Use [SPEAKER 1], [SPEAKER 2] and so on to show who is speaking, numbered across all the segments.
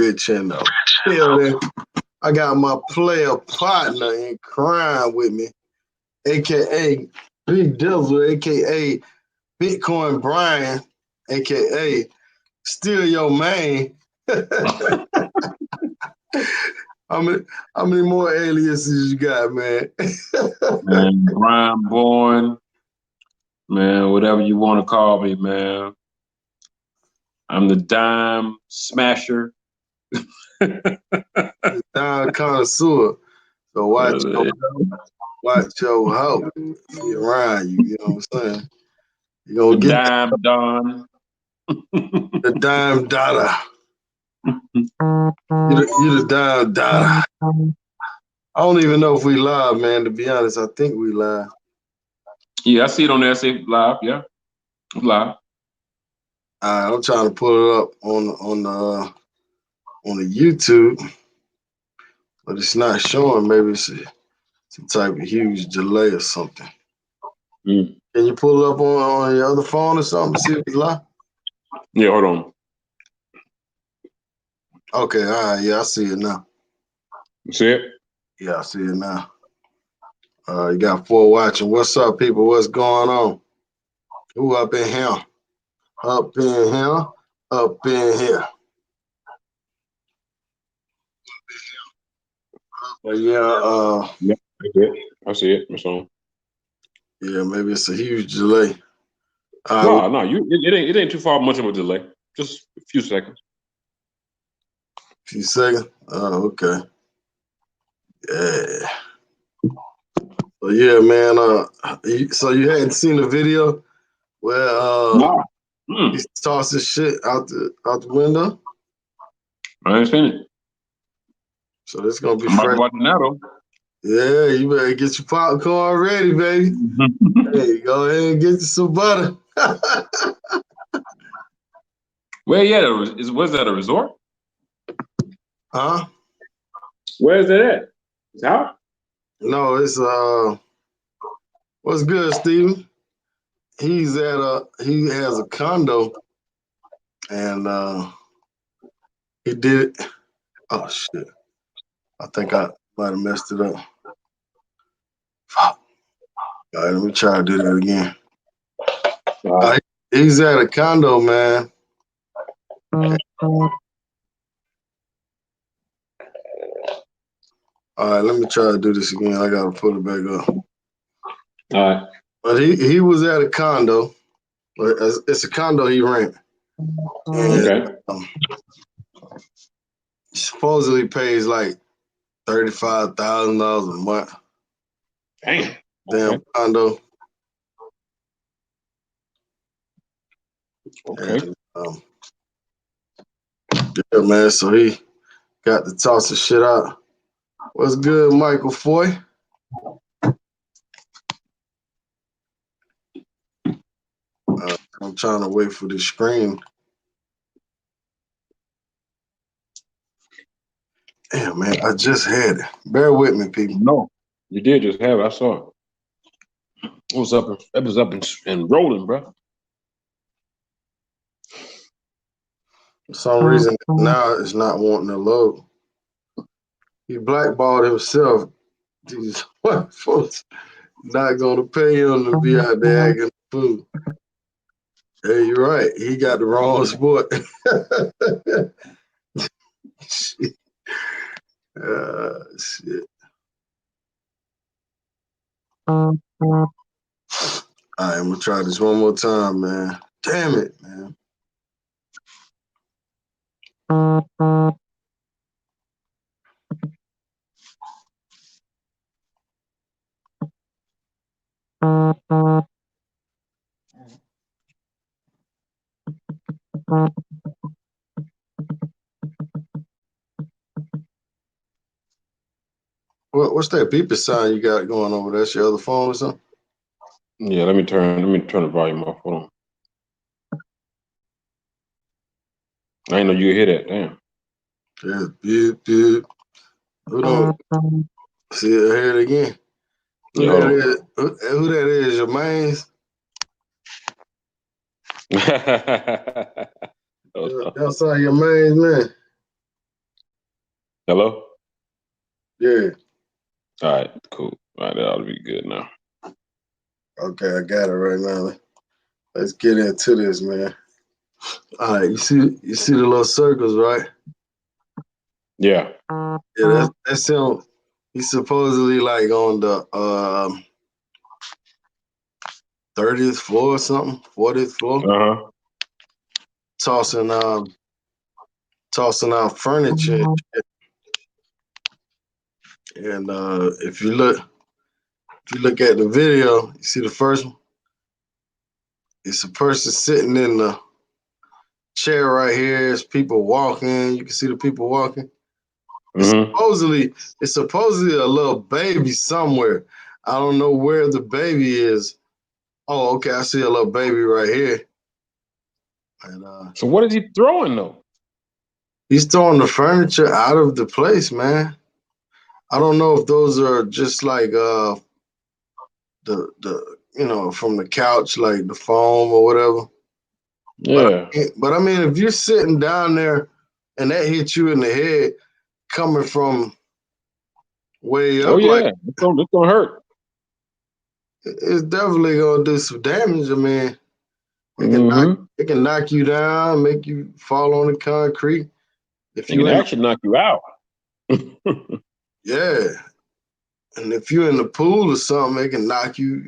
[SPEAKER 1] bitch in the building. I got my player partner in crime with me, aka Big Devil, aka Bitcoin Brian, aka Still Your Man. How many more aliases you got, man?
[SPEAKER 2] Man, Brian Bourne, man, whatever you want to call me, man. I'm the dime smasher.
[SPEAKER 1] Dime connoisseur. So watch your hoe be around you. You know what I'm saying? You gonna
[SPEAKER 2] The
[SPEAKER 1] get
[SPEAKER 2] dime Don.
[SPEAKER 1] the dime dollar. You the dime dollar. I don't even know if we live, man. To be honest, I think we live.
[SPEAKER 2] Yeah, I see it on there. Say live. Yeah, live.
[SPEAKER 1] I'm trying to pull it up on the YouTube, but it's not showing. Maybe it's some type of huge delay or something.
[SPEAKER 2] Mm.
[SPEAKER 1] Can you pull it up on your other phone or something? See if it's live.
[SPEAKER 2] Yeah, hold on.
[SPEAKER 1] Okay, all right. Yeah, I see it now.
[SPEAKER 2] You see it?
[SPEAKER 1] Yeah, I see it now. You got 4 watching. What's up, people? What's going on? Who up in here? Up in here. Up in here. But yeah,
[SPEAKER 2] Yeah, I see it. I see it. It's on.
[SPEAKER 1] yeah, maybe it's a huge delay.
[SPEAKER 2] No, it ain't too far much of a delay. Just a few seconds.
[SPEAKER 1] Few seconds. Oh, okay. Yeah. So yeah, man. So you hadn't seen the video where
[SPEAKER 2] No.
[SPEAKER 1] he's tossing shit out the window?
[SPEAKER 2] I ain't seen it.
[SPEAKER 1] So this gonna be
[SPEAKER 2] I'm about
[SPEAKER 1] fresh.
[SPEAKER 2] to watch it now, though.
[SPEAKER 1] Yeah, you better get your popcorn ready, baby. Hey, go ahead and get you some butter.
[SPEAKER 2] Where yeah, was that a resort?
[SPEAKER 1] Huh?
[SPEAKER 2] Where is it at? It's out?
[SPEAKER 1] No, it's what's good, Steven? He has a condo and he did it. Oh shit. I think I might have messed it up. Fuck. All right, let me try to do that again. He's at a condo, man. All right, let me try to do this again. I gotta put it back up.
[SPEAKER 2] All right.
[SPEAKER 1] But he was at a condo. It's a condo he rent. And,
[SPEAKER 2] Okay.
[SPEAKER 1] supposedly pays like $35,000 a month.
[SPEAKER 2] Damn.
[SPEAKER 1] Damn condo.
[SPEAKER 2] Okay.
[SPEAKER 1] And, yeah, man. So he got to toss the shit out. What's good, Michael Foy? I'm trying to wait for the screen. Damn, man, I just had it. Bear with me, people.
[SPEAKER 2] No, you did just have it. I saw it. It was up and rolling, bro.
[SPEAKER 1] For some reason, now it's not wanting to load. He blackballed himself. These white folks not going to pay him to be out there acting fool. Hey, you're right. He got the wrong sport. Shit. Shit. All right, I'm going to try this one more time, man. Damn it, man. What's that beeping sound you got going over there? That's your other phone or something?
[SPEAKER 2] Yeah, let me turn the volume off. Hold on. I didn't know you could hear that. Damn.
[SPEAKER 1] Yeah, beep, beep. Hold on. See it, hear it again. Who that is? Who that is? Your man's? That's all your man's, man.
[SPEAKER 2] Hello?
[SPEAKER 1] Yeah.
[SPEAKER 2] All right, cool. All right, that ought to be good now.
[SPEAKER 1] Okay, I got it right now. Let's get into this, man. All right, you see the little circles, right?
[SPEAKER 2] Yeah.
[SPEAKER 1] Yeah, that's him. He's supposedly like on the 30th floor or something, 40th floor,
[SPEAKER 2] Uh-huh.
[SPEAKER 1] tossing tossing out furniture. And if you look at the video, you see the first one. It's a person sitting in the chair right here. There's people walking. You can see the people walking. It's
[SPEAKER 2] Mm-hmm.
[SPEAKER 1] supposedly it's supposedly a little baby somewhere. I don't know where the baby is. Oh, okay, I see a little baby right here. And
[SPEAKER 2] So what is he throwing though?
[SPEAKER 1] he's throwing the furniture out of the place, man. I don't know if those are just like the from the couch, like the foam or whatever. But
[SPEAKER 2] Yeah.
[SPEAKER 1] but I mean, if you're sitting down there and that hits you in the head coming from way
[SPEAKER 2] Oh
[SPEAKER 1] up, like
[SPEAKER 2] yeah. It's gonna hurt.
[SPEAKER 1] it's definitely gonna do some damage. I mean, it can knock
[SPEAKER 2] Mm-hmm.
[SPEAKER 1] it can knock you down, make you fall on the concrete. If
[SPEAKER 2] It
[SPEAKER 1] you
[SPEAKER 2] can
[SPEAKER 1] in
[SPEAKER 2] actually knock you out.
[SPEAKER 1] yeah, and if you're in the pool or something, it can knock you.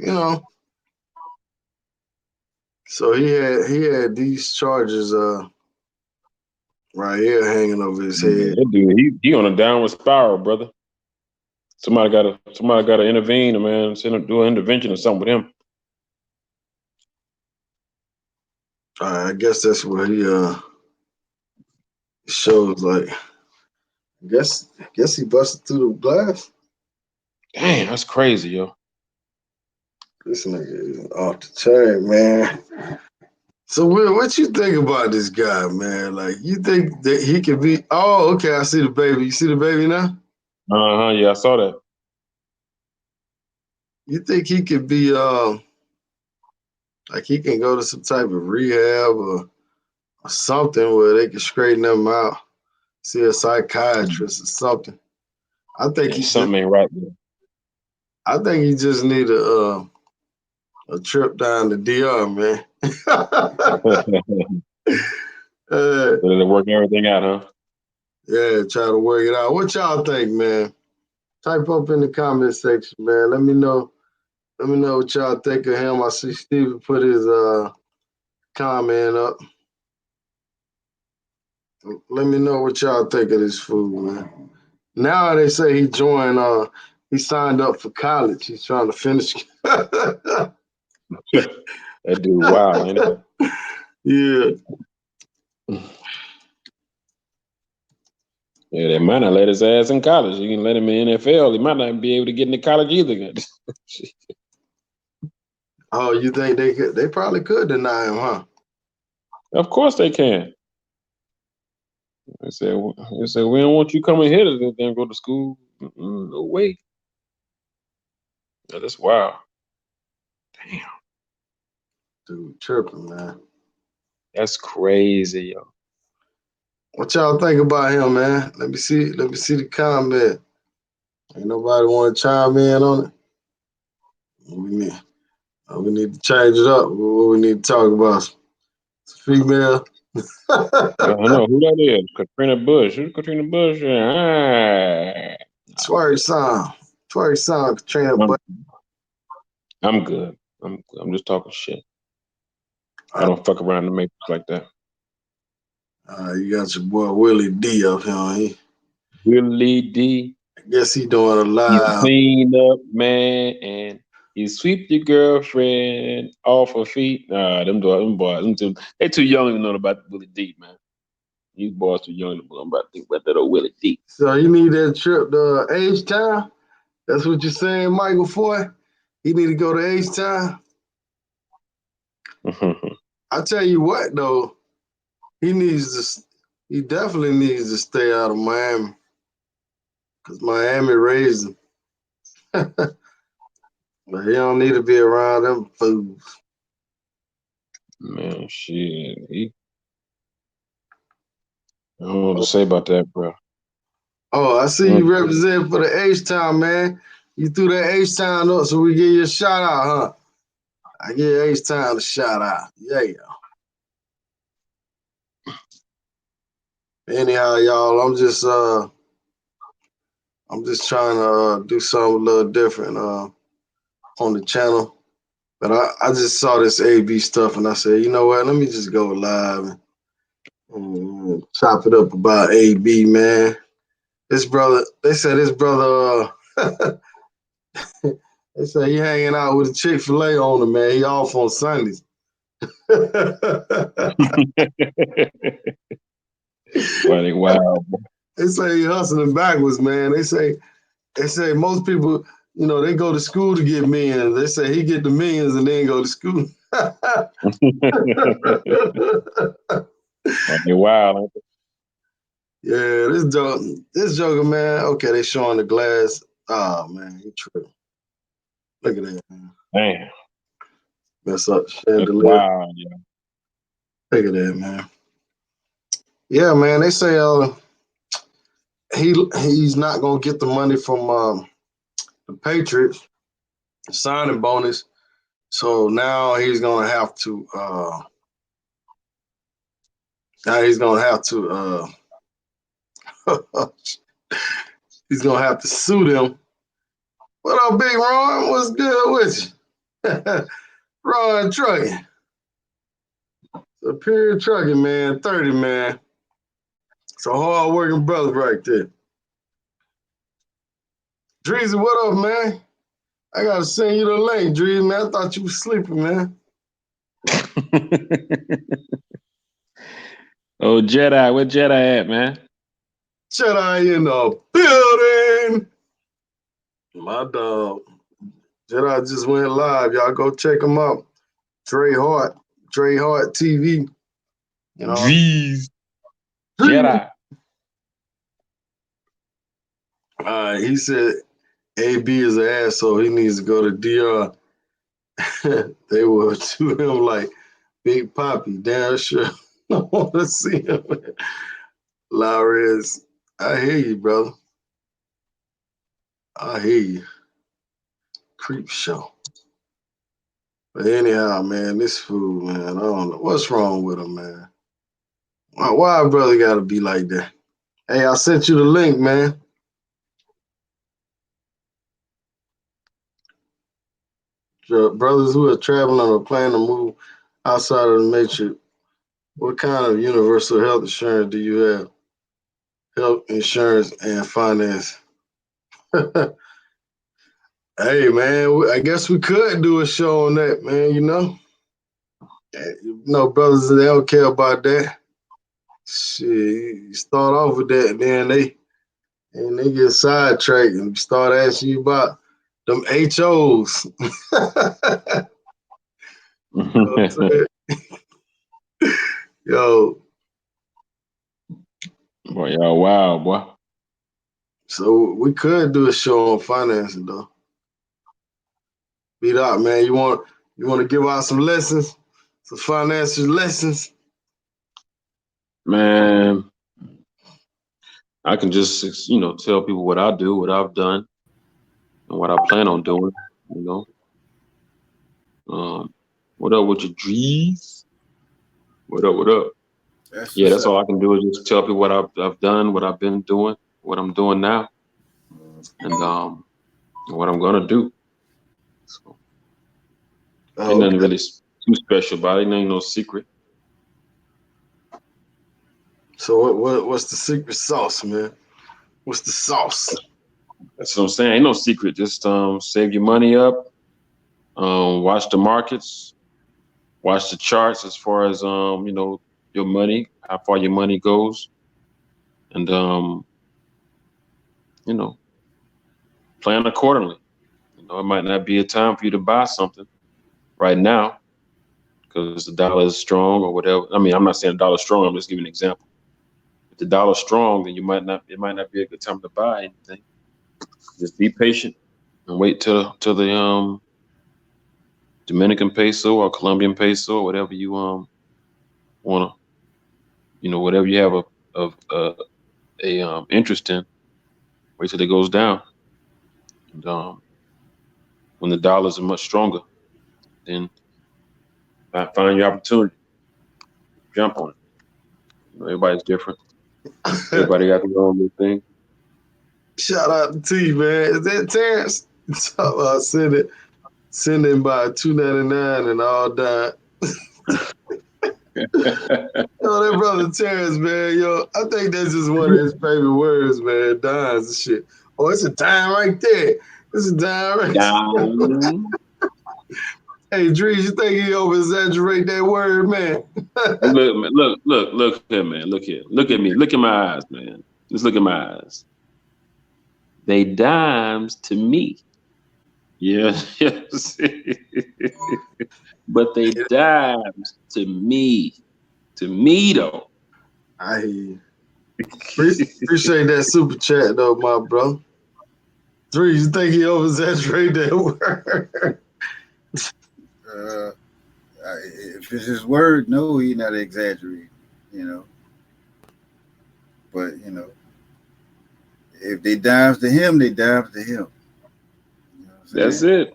[SPEAKER 1] So he had these charges right here hanging over his
[SPEAKER 2] Man,
[SPEAKER 1] head.
[SPEAKER 2] that dude, he on a downward spiral, brother. Somebody gotta intervene, man. Do an intervention or something with him.
[SPEAKER 1] I guess that's what he shows like. I guess he busted through the glass.
[SPEAKER 2] Damn, that's crazy, yo.
[SPEAKER 1] This nigga is off the chain, man. So what you think about this guy, man? Like, you think that he could be? Oh, okay. I see the baby. You see the baby now?
[SPEAKER 2] Uh-huh, yeah, I saw that.
[SPEAKER 1] You think he could be? Like he can go to some type of rehab or something where they can straighten him out. See a psychiatrist or something. I think
[SPEAKER 2] Yeah,
[SPEAKER 1] he just.
[SPEAKER 2] something ain't right there.
[SPEAKER 1] I think he just need a trip down to DR, man. uh,
[SPEAKER 2] Did it work everything out, huh?
[SPEAKER 1] yeah, try to work it out. What y'all think, man? Type up in the comment section, man. Let me know. Let me know what y'all think of him. I see Steven put his comment up. Let me know what y'all think of this fool, man. Now they say he signed up for college. He's trying to finish.
[SPEAKER 2] That dude, wow, ain't
[SPEAKER 1] Yeah.
[SPEAKER 2] it? Yeah, they might not let his ass in college. You can let him in NFL. He might not be able to get into college either.
[SPEAKER 1] Oh, you think they could? They probably could deny him, huh?
[SPEAKER 2] Of course they can. They said we don't want you coming here to then go to school. No way. Yeah, that's wild. Damn,
[SPEAKER 1] Dude, tripping, man.
[SPEAKER 2] that's crazy, yo.
[SPEAKER 1] What y'all think about him, man? Let me see. Let me see the comment. Ain't nobody want to chime in on it. We need, we need to change it up. What we need to talk about? It's female.
[SPEAKER 2] I don't know who that is. Katrina Bush. Who's Katrina Bush? Ah,
[SPEAKER 1] Twerk song. Twerk song, Katrina.
[SPEAKER 2] I'm,
[SPEAKER 1] But
[SPEAKER 2] I'm good. I'm just talking shit. I don't fuck around the matrix like that.
[SPEAKER 1] you got your boy Willie D up here.
[SPEAKER 2] Willie D.
[SPEAKER 1] I guess he doing a
[SPEAKER 2] You
[SPEAKER 1] live.
[SPEAKER 2] clean up, man, and you sweep your girlfriend off her feet. Nah, they too young to know about Willie D, man. These boys too young to know about think about that old Willie D.
[SPEAKER 1] So you need that trip to H Town. That's what you're saying, Michael Foy. He need to go to H Town. I tell you what, though, he needs to. He definitely needs to stay out of Miami because Miami raised him. But he don't need to be around them fools.
[SPEAKER 2] Man, shit. I don't know what to say about that, bro.
[SPEAKER 1] Oh, I see you
[SPEAKER 2] Mm.
[SPEAKER 1] represent for the H Town, man. You threw that H Town up, so we give you a shout out, huh? I give H Town a shout out. Yeah, yeah. Anyhow, y'all, I'm just trying to do something a little different on the channel. But I just saw this AB stuff and I said, you know what? Let me just go live and chop it up about AB, man. This brother, they said this brother, they say he hanging out with a Chick-fil-A owner, man. He off on Sundays. They
[SPEAKER 2] Funny, wow.
[SPEAKER 1] say he hustling backwards, man. They say most people, they go to school to get millions. They say he get the millions and then go to school.
[SPEAKER 2] Funny, wow.
[SPEAKER 1] Yeah, this joker, man. Okay, they showing the glass. Oh man, he tripping. Look at that, man.
[SPEAKER 2] Damn,
[SPEAKER 1] Mess up
[SPEAKER 2] that's
[SPEAKER 1] chandelier.
[SPEAKER 2] wild. Yeah.
[SPEAKER 1] Look at that, man. Yeah, man. They say he's not gonna get the money from the Patriots signing bonus. So now he's gonna have to he's gonna have to sue them. What up, Big Ron? What's good with you? Ron Trucking. Superior Trucking, man. 30, man. It's a hard working brother right there. Dreezy, what up, man? I gotta send you the link, Dreezy, man. I thought you was sleeping, man.
[SPEAKER 2] Oh, Jedi, where Jedi at, man?
[SPEAKER 1] Jedi in the building. My dog. Jedi just went live. Y'all go check him out. Dre Hart TV. You know,
[SPEAKER 2] Jeez, Jedi.
[SPEAKER 1] he said AB is an asshole. He needs to go to DR. They will to him like Big Poppy. Damn sure. I want to see him. Lowry I hear you, brother. I hear you. Creep show. But anyhow, man, this fool, man, I don't know what's wrong with him, man. Why brother got to be like that? Hey, I sent you the link, man. Brothers who are traveling or plan to move outside of the matrix, what kind of universal health insurance do you have? Health insurance and finance. Hey, man, I guess we could do a show on that, man. Brothers, they don't care about that. Shit, you start off with that, and then they get sidetracked and start asking you about them HOs. You know what I'm saying? Yo,
[SPEAKER 2] Boy, y'all wild, boy.
[SPEAKER 1] so we could do a show on financing though. Beat out, man. You want to give out some lessons, some financial lessons?
[SPEAKER 2] Man, I can just, tell people what I do, what I've done, and what I plan on doing. You know, um, what up with your dreams? What up? What up?
[SPEAKER 3] That's
[SPEAKER 2] Yeah,
[SPEAKER 3] what's
[SPEAKER 2] that's
[SPEAKER 3] up.
[SPEAKER 2] all I can do is just tell people what I've done, what I've been doing, what I'm doing now, and what I'm gonna do. So ain't
[SPEAKER 1] Oh,
[SPEAKER 2] nothing
[SPEAKER 1] okay.
[SPEAKER 2] really too special about it. Ain't no secret.
[SPEAKER 1] So what's the secret sauce, man? What's the sauce?
[SPEAKER 2] That's what I'm saying. Ain't no secret. Just save your money up. Watch the markets. Watch the charts as far as your money, how far your money goes, and you know plan accordingly. It might not be a time for you to buy something right now because the dollar is strong or whatever. I mean, I'm not saying the dollar's strong. I'm just giving an example. If the dollar's strong, then you might not. It might not be a good time to buy anything. Just be patient and wait till the Dominican peso or Colombian peso or whatever you wanna whatever you have a interest in. Wait till it goes down. And, when the dollars are much stronger, then find your opportunity. Jump on it. Everybody's different. Everybody got their own little thing.
[SPEAKER 1] Shout out to T, man. Is that Terrence? So, send it by $2.99 and all died. Yo, that brother Terrence, man. Yo, I think that's just one of his favorite words, man. Dimes and shit. Oh, it's a dime right there. It's a dime right there.
[SPEAKER 2] Down.
[SPEAKER 1] Hey, Drees, you think he over exaggerate that word, man?
[SPEAKER 2] Look here, man. Look here. Look at me. Look in my eyes, man. Just look at my eyes. They dimes to me. Yeah, yes. But they dimes to me. To me though.
[SPEAKER 1] I hear you. Appreciate that super chat though, my bro. Drees, you think he over exaggerate that word?
[SPEAKER 3] Uh, if it's his word, no, he's not exaggerating. You know, but if they dimes to him, they dimes to him. You know what I'm
[SPEAKER 2] That's
[SPEAKER 3] saying?
[SPEAKER 2] it.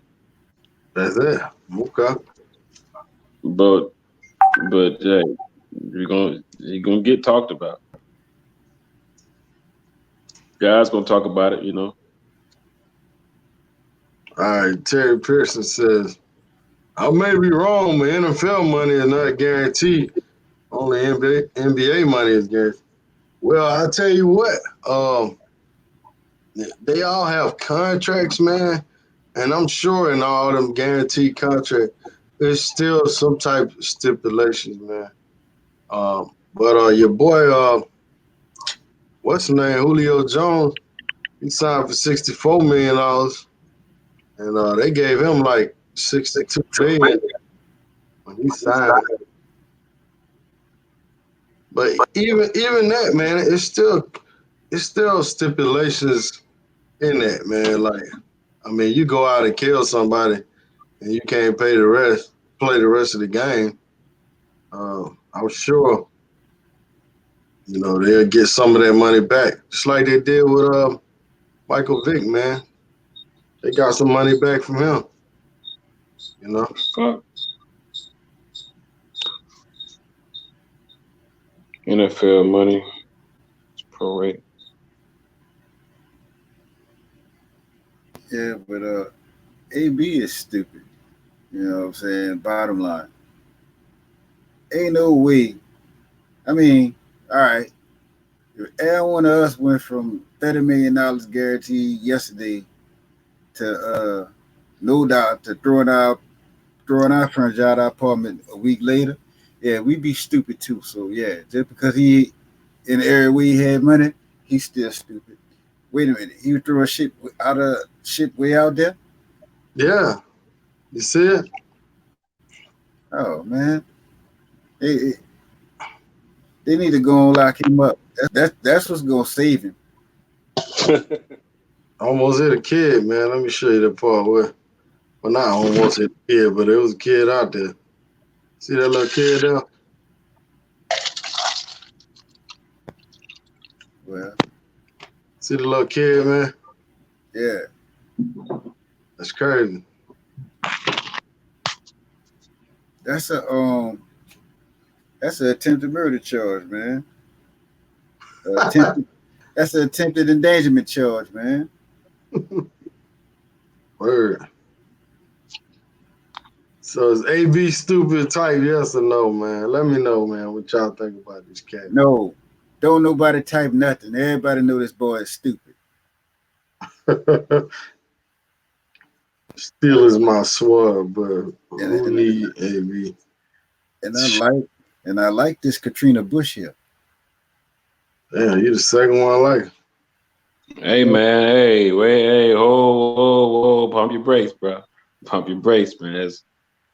[SPEAKER 1] That's it. Okay.
[SPEAKER 2] But hey, you're gonna get talked about. Guys gonna talk about it,
[SPEAKER 1] All right. Terry Pearson says, I may be wrong, but NFL money is not guaranteed. Only NBA money is guaranteed. Well, I tell you what, they all have contracts, man, and I'm sure in all them guaranteed contracts, there's still some type of stipulations, man. But your boy, what's his name, Julio Jones, he signed for $64 million, and they gave him like 62 million when he signed. But even that, man, it's still stipulations in that, man. Like, I mean, you go out and kill somebody and you can't play the rest of the game. I'm sure, they'll get some of that money back, just like they did with Michael Vick, man. They got some money back from him, you know.
[SPEAKER 2] Fuck. NFL money is prorated.
[SPEAKER 3] Yeah, but AB is stupid. You know what I'm saying? Bottom line, ain't no way. I mean, all right. If every one of us went from $30 million guaranteed yesterday to no doubt to throwing our furniture out of our apartment a week later, yeah, we'd be stupid too. So yeah, just because he in the area where he had money, he's still stupid. Wait a minute, he was throwing shit way out there.
[SPEAKER 1] Yeah, you see it?
[SPEAKER 3] Oh man, they, they need to go and lock him up. That's what's gonna save him.
[SPEAKER 1] Almost hit a kid, man. Let me show you that part where, well, not almost hit a kid, but there was a kid out there. See that little kid there?
[SPEAKER 3] Well,
[SPEAKER 1] See the little kid, man?
[SPEAKER 3] yeah,
[SPEAKER 1] That's crazy.
[SPEAKER 3] that's a um, that's an attempted murder charge, man. Attempted, that's an attempted endangerment charge, man.
[SPEAKER 1] Word. So is AB stupid type? Yes or no, man? Let me know, man. What y'all think about this cat?
[SPEAKER 3] No, don't nobody type nothing. Everybody know this boy is stupid.
[SPEAKER 1] Still is my sword, but
[SPEAKER 3] And
[SPEAKER 1] who
[SPEAKER 3] and,
[SPEAKER 1] need AB?
[SPEAKER 3] and I like this Katrina Bush here.
[SPEAKER 1] Damn, you the second one like it.
[SPEAKER 2] Hey man, hey, wait, hey, whoa, pump your brakes, bro. Pump your brakes, man.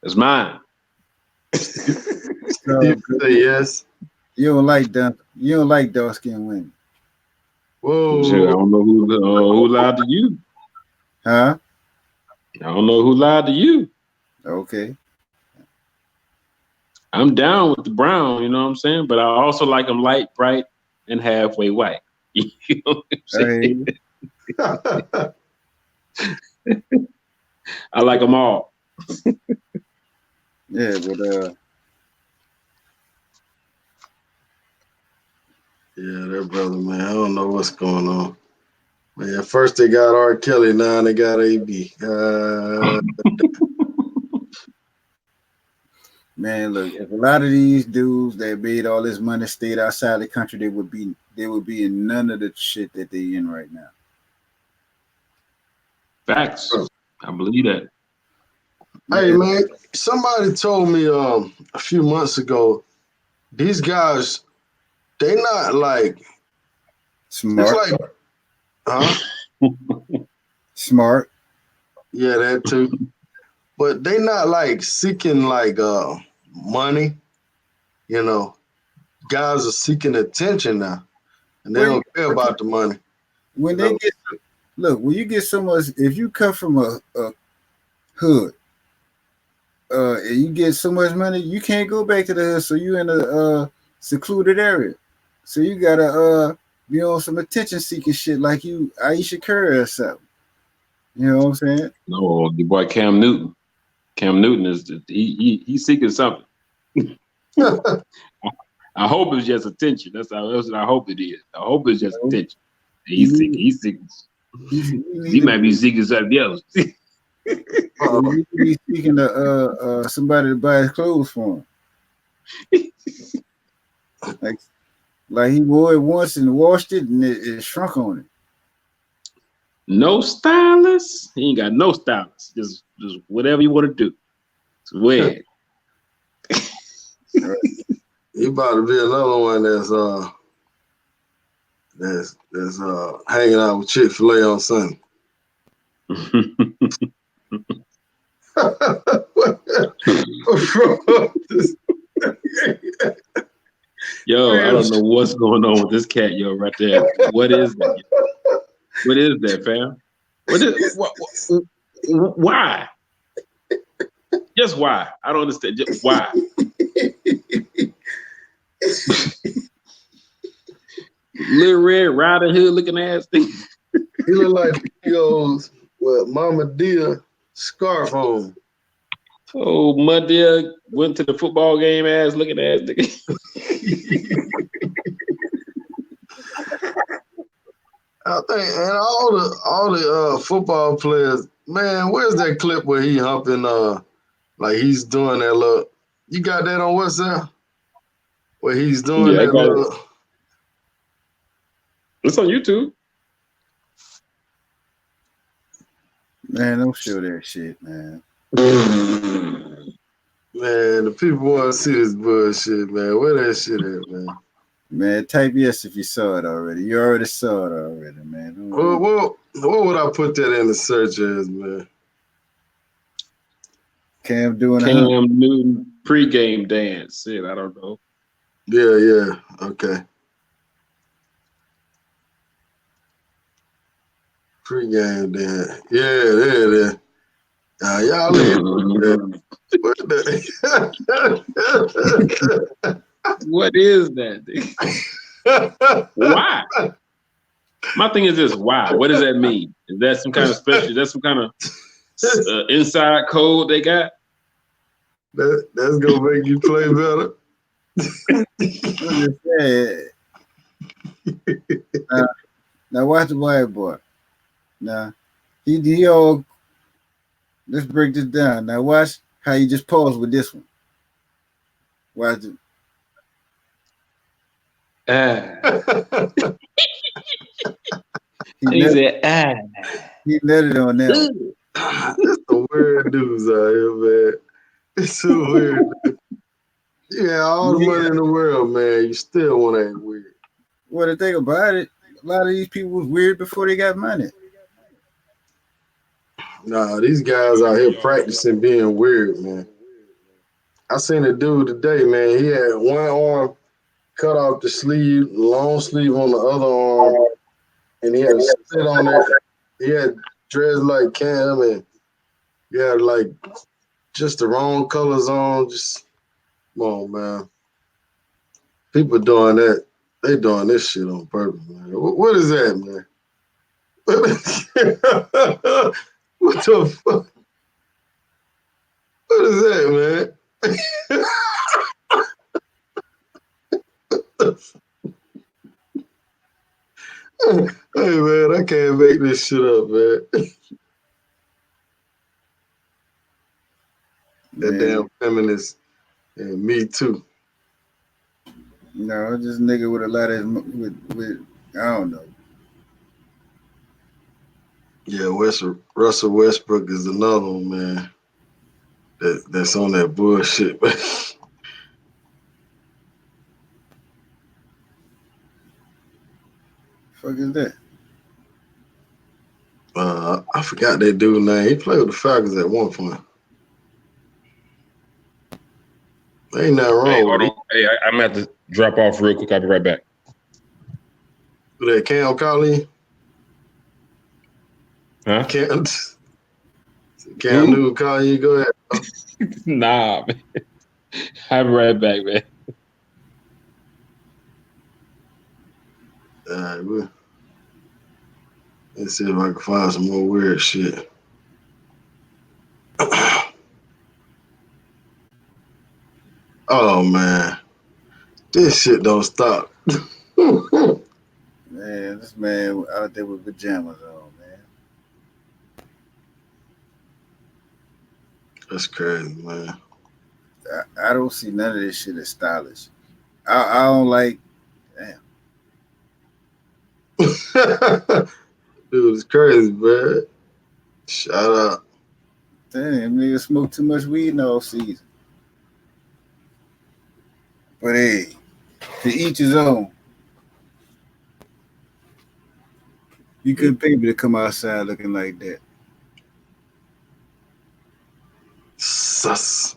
[SPEAKER 2] That's mine.
[SPEAKER 1] You
[SPEAKER 3] So
[SPEAKER 1] say yes.
[SPEAKER 3] you don't like dark skinned women,
[SPEAKER 2] Shoot, I
[SPEAKER 1] Whoa.
[SPEAKER 2] don't know who lied to you.
[SPEAKER 3] huh?
[SPEAKER 2] I don't know who lied to you.
[SPEAKER 3] Okay.
[SPEAKER 2] I'm down with the brown, you know what I'm saying? But I also like them light, bright, and halfway white. You know what I'm
[SPEAKER 3] I hear
[SPEAKER 2] saying?
[SPEAKER 3] you.
[SPEAKER 2] I like them all.
[SPEAKER 3] Yeah, but
[SPEAKER 1] Yeah, that brother, man. I don't know what's going on. Man, first they got R. Kelly, now they got AB.
[SPEAKER 3] man, look, if a lot of these dudes that made all this money stayed outside the country, they would be in none of the shit that they in right now.
[SPEAKER 2] Facts. I believe that.
[SPEAKER 1] Hey,
[SPEAKER 3] Man,
[SPEAKER 1] man, somebody told me a few months ago, these guys, they not like, it's
[SPEAKER 3] smart,
[SPEAKER 1] like, huh?
[SPEAKER 3] smart.
[SPEAKER 1] Yeah, that too. But they not like seeking like money, you know. Guys are seeking attention now, and they
[SPEAKER 3] Well,
[SPEAKER 1] don't care about the money,
[SPEAKER 3] when
[SPEAKER 1] you
[SPEAKER 3] they
[SPEAKER 1] know.
[SPEAKER 3] get look, when you get so much, if you come from a hood, and you get so much money, you can't go back to the hood, so you in a secluded area, so you gotta be on some attention seeking shit like you Aisha Curry or something. You know what I'm saying?
[SPEAKER 2] No, the boy Cam Newton. Cam Newton is he's seeking something. I hope it's just attention. That's what I hope it is. I hope it's just
[SPEAKER 3] So
[SPEAKER 2] attention.
[SPEAKER 3] he
[SPEAKER 2] He's seeking.
[SPEAKER 3] need,
[SPEAKER 2] He's seeking.
[SPEAKER 3] he
[SPEAKER 2] He
[SPEAKER 3] need to
[SPEAKER 2] might be seeking something else.
[SPEAKER 3] be seeking somebody to buy his clothes for him. Like he wore it once and washed it and it shrunk on it.
[SPEAKER 2] No stylist. He ain't got no stylist. Just whatever you want to do. Just wear it.
[SPEAKER 1] He about to be another one that's hanging out with Chick-fil-A on Sunday.
[SPEAKER 2] Yo, I don't know what's going on with this cat, yo, right there. What is that? What is that, fam? Why? Just why? I don't understand. Just why? Little Red Riding Hood looking ass thing.
[SPEAKER 1] He look like he goes with Mama Dia scarf on.
[SPEAKER 2] Oh, Monday went to the football game ass looking ass nigga.
[SPEAKER 1] I think, and all the football players, man, where's that clip where he humping like he's doing that look? You got that on WhatsApp? Where he's doing
[SPEAKER 2] Yeah, I
[SPEAKER 1] that
[SPEAKER 2] got it.
[SPEAKER 1] look?
[SPEAKER 2] It's on YouTube.
[SPEAKER 3] Man, don't show that shit, man.
[SPEAKER 1] Man, the people want to see this bullshit, man. Where that shit at, man?
[SPEAKER 3] Man, type yes if you saw it already. You already saw it already, man.
[SPEAKER 1] What would I put that in the search as, man?
[SPEAKER 3] Cam doing a hump.
[SPEAKER 2] Cam Newton pregame dance. Shit, I don't know.
[SPEAKER 1] Yeah, okay. Pre-game then. Yeah, there it is. Y'all what the?
[SPEAKER 2] What is that? Why? My thing is this: why? What does that mean? Is that some kind of special? Is that some kind of inside code they got?
[SPEAKER 1] That's gonna make you play better.
[SPEAKER 3] Now watch the white boy. Now he all. Let's break this down. Now watch how you just pause with this one. Watch it.
[SPEAKER 2] He said,
[SPEAKER 3] He netted on that one.
[SPEAKER 1] It's some weird dudes out here, man. It's so weird. Yeah, all the money in the world, man. You still want to act weird.
[SPEAKER 3] Well, the thing about it, a lot of these people was weird before they got money.
[SPEAKER 1] Nah, these guys out here practicing being weird, man. I seen a dude today, man. He had one arm cut off the sleeve, long sleeve on the other arm, and he had a slit on it. He had dreads like Cam, and he had like just the wrong colors on. Just come on, man. People doing that. They doing this shit on purpose, man. What is that, man? What the fuck? What is that, man? Hey, man, I can't make this shit up, man. That
[SPEAKER 3] Man,
[SPEAKER 1] damn feminist and me too.
[SPEAKER 3] no, this nigga with a lot of with I don't know.
[SPEAKER 1] Yeah, Russell Westbrook is another one, man. That's on that bullshit.
[SPEAKER 3] Fuck is that?
[SPEAKER 1] I forgot that dude's name. He played with the Falcons at one point. Ain't nothing
[SPEAKER 2] Hey,
[SPEAKER 1] wrong
[SPEAKER 2] hold
[SPEAKER 1] with
[SPEAKER 2] on. Hey, I'm gonna have to drop off real quick. I'll be right back.
[SPEAKER 1] that. Cam Colley,
[SPEAKER 2] Huh?
[SPEAKER 1] Cam
[SPEAKER 2] Who?
[SPEAKER 1] Newton calling you. Go ahead.
[SPEAKER 2] Nah, man. I'll be right back, man.
[SPEAKER 1] All right, let's see if I can find some more weird shit. Oh man, this shit don't stop.
[SPEAKER 3] Man, this man out there with pajamas on, man.
[SPEAKER 1] That's crazy, man.
[SPEAKER 3] I don't see none of this shit as stylish. I don't like. Damn.
[SPEAKER 1] Dude, it's crazy, man. Shut up.
[SPEAKER 3] Damn, nigga smoke too much weed in all season. But hey, to each his own. You couldn't pay me to come outside looking like that.
[SPEAKER 1] Sus.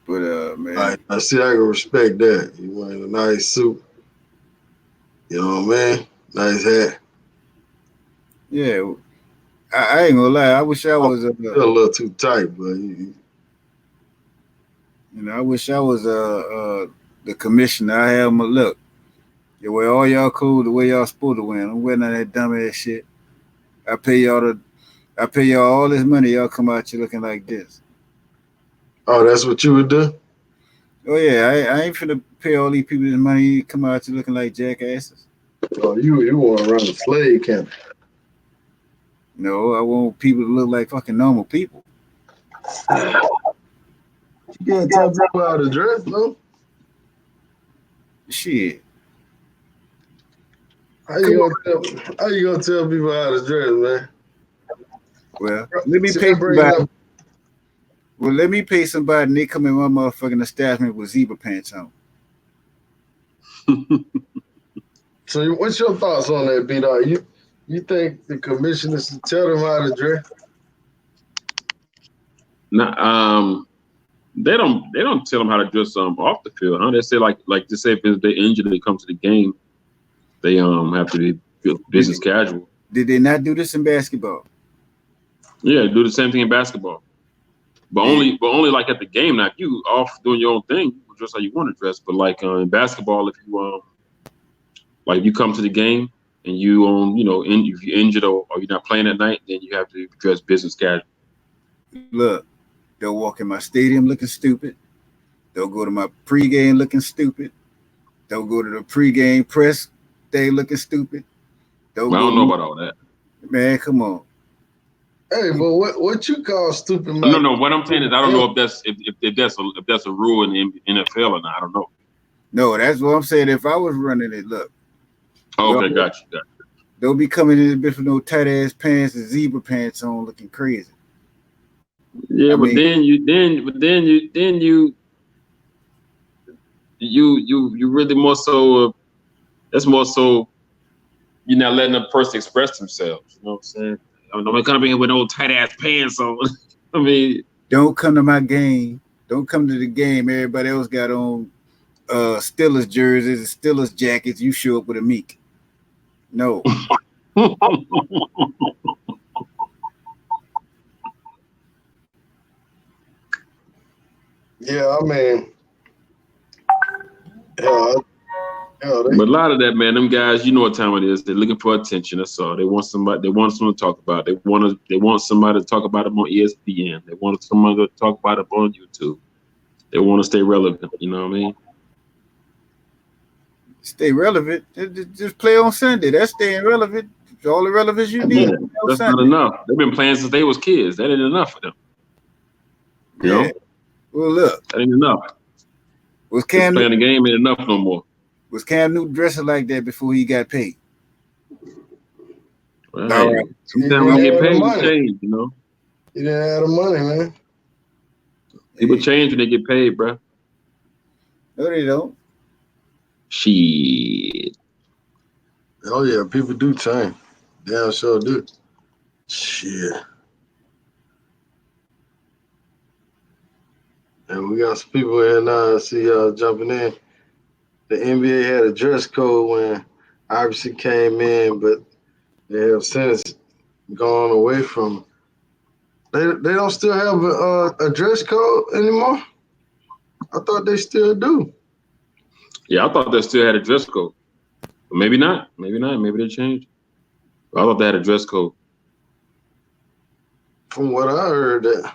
[SPEAKER 3] But man,
[SPEAKER 1] I see. I can respect that. You wearing a nice suit. You know what I mean? Nice hat.
[SPEAKER 3] yeah, I ain't gonna lie. I wish I was
[SPEAKER 1] Still a little too tight, but
[SPEAKER 3] I wish I was the commissioner. I have my look. The way all y'all cool, the way y'all supposed to win. I'm wearing none of that dumb ass shit. I pay y'all I pay y'all all this money. Y'all come out here looking like this.
[SPEAKER 1] oh, that's what you would do?
[SPEAKER 3] Oh yeah, I ain't finna pay all these people this money. Come out here looking like jackasses.
[SPEAKER 1] Oh, you want to run a slave camp?
[SPEAKER 3] No, I want people to look like fucking normal people.
[SPEAKER 1] You can't tell people how to dress, no?
[SPEAKER 3] Shit.
[SPEAKER 1] How you gonna tell people how to dress, man?
[SPEAKER 3] Well, let me
[SPEAKER 1] See,
[SPEAKER 3] pay
[SPEAKER 1] that brings
[SPEAKER 3] somebody.
[SPEAKER 1] up.
[SPEAKER 3] Well, let me pay somebody and they come in my motherfucking establishment with zebra pants on.
[SPEAKER 1] So, what's your thoughts on that, B-Dog? You think the commissioners should tell them how to dress?
[SPEAKER 2] Nah, they don't tell them how to dress off the field, huh? They say like to say if they injured, they come to the game, they have to be business casual.
[SPEAKER 3] Did they not do this in basketball?
[SPEAKER 2] Yeah, do the same thing in basketball, but
[SPEAKER 3] Yeah.
[SPEAKER 2] only like at the game. Now, if you off doing your own thing, you can dress how you want to dress. But like in basketball, if you like you come to the game and you if you're injured or you're not playing at night, then you have to dress business casual.
[SPEAKER 3] Look, they'll walk in my stadium looking stupid. They'll go to my pregame looking stupid. They'll go to the pregame press day looking stupid. They'll
[SPEAKER 2] Well, I
[SPEAKER 3] go
[SPEAKER 2] don't know
[SPEAKER 3] to
[SPEAKER 2] about all that.
[SPEAKER 3] man, come on.
[SPEAKER 1] Hey, but what you call stupid,
[SPEAKER 2] No,
[SPEAKER 1] Mike?
[SPEAKER 2] no. What I'm saying is, I don't know if that's a rule in the NFL or not. I don't know.
[SPEAKER 3] No, that's what I'm saying. If I was running it, look,
[SPEAKER 2] Oh,
[SPEAKER 3] well,
[SPEAKER 2] okay, got you.
[SPEAKER 3] they'll be coming in a bit with no tight ass pants and zebra pants on, looking crazy. I
[SPEAKER 2] Yeah, but
[SPEAKER 3] mean,
[SPEAKER 2] you really more so. That's more so. You're not letting a person express themselves. You know what I'm saying? I'm not gonna be here with no tight ass pants on. I mean,
[SPEAKER 3] don't come to my game. Don't come to the game. Everybody else got on Steelers jerseys and Steelers jackets. You show up with a meek. No.
[SPEAKER 1] Yeah, I mean, yeah, Hell,
[SPEAKER 2] But a lot of that, man, them guys, you know what time it is. They're looking for attention. That's all. They want somebody. They want someone to talk about. They want somebody to talk about them on ESPN. They want somebody to talk about it on YouTube. They want to stay relevant. You know what I mean?
[SPEAKER 3] Stay relevant. Just play on Sunday. That's staying relevant. All the relevance you need
[SPEAKER 2] Yeah,
[SPEAKER 3] on
[SPEAKER 2] that's not
[SPEAKER 3] Sunday.
[SPEAKER 2] enough. They've been playing since they was kids. That ain't enough for them. You
[SPEAKER 3] Yeah.
[SPEAKER 2] know,
[SPEAKER 3] Well, look,
[SPEAKER 2] that ain't enough.
[SPEAKER 3] was
[SPEAKER 2] Just
[SPEAKER 3] Cam
[SPEAKER 2] playing the game ain't enough no more.
[SPEAKER 3] Newton dressing like that before he got paid?
[SPEAKER 2] Well,
[SPEAKER 3] All
[SPEAKER 2] hey,
[SPEAKER 3] right.
[SPEAKER 1] he
[SPEAKER 2] sometimes when
[SPEAKER 1] didn't
[SPEAKER 2] you get
[SPEAKER 1] have the
[SPEAKER 2] paid, you
[SPEAKER 1] money.
[SPEAKER 2] change. You know,
[SPEAKER 1] He didn't have the money, man.
[SPEAKER 2] people
[SPEAKER 3] Hey,
[SPEAKER 2] change when they get paid, bro.
[SPEAKER 3] no, they don't.
[SPEAKER 2] Shit.
[SPEAKER 1] Oh yeah, people do change. Damn sure do. Shit. And we got some people here now. I see y'all jumping in. The NBA had a dress code when Iverson came in, but they have since gone away from. They don't still have a dress code anymore. I thought they still do.
[SPEAKER 2] Yeah, I thought they still had a dress code. But maybe not. Maybe not. Maybe they changed. But I thought they had a dress code.
[SPEAKER 1] From what I heard, that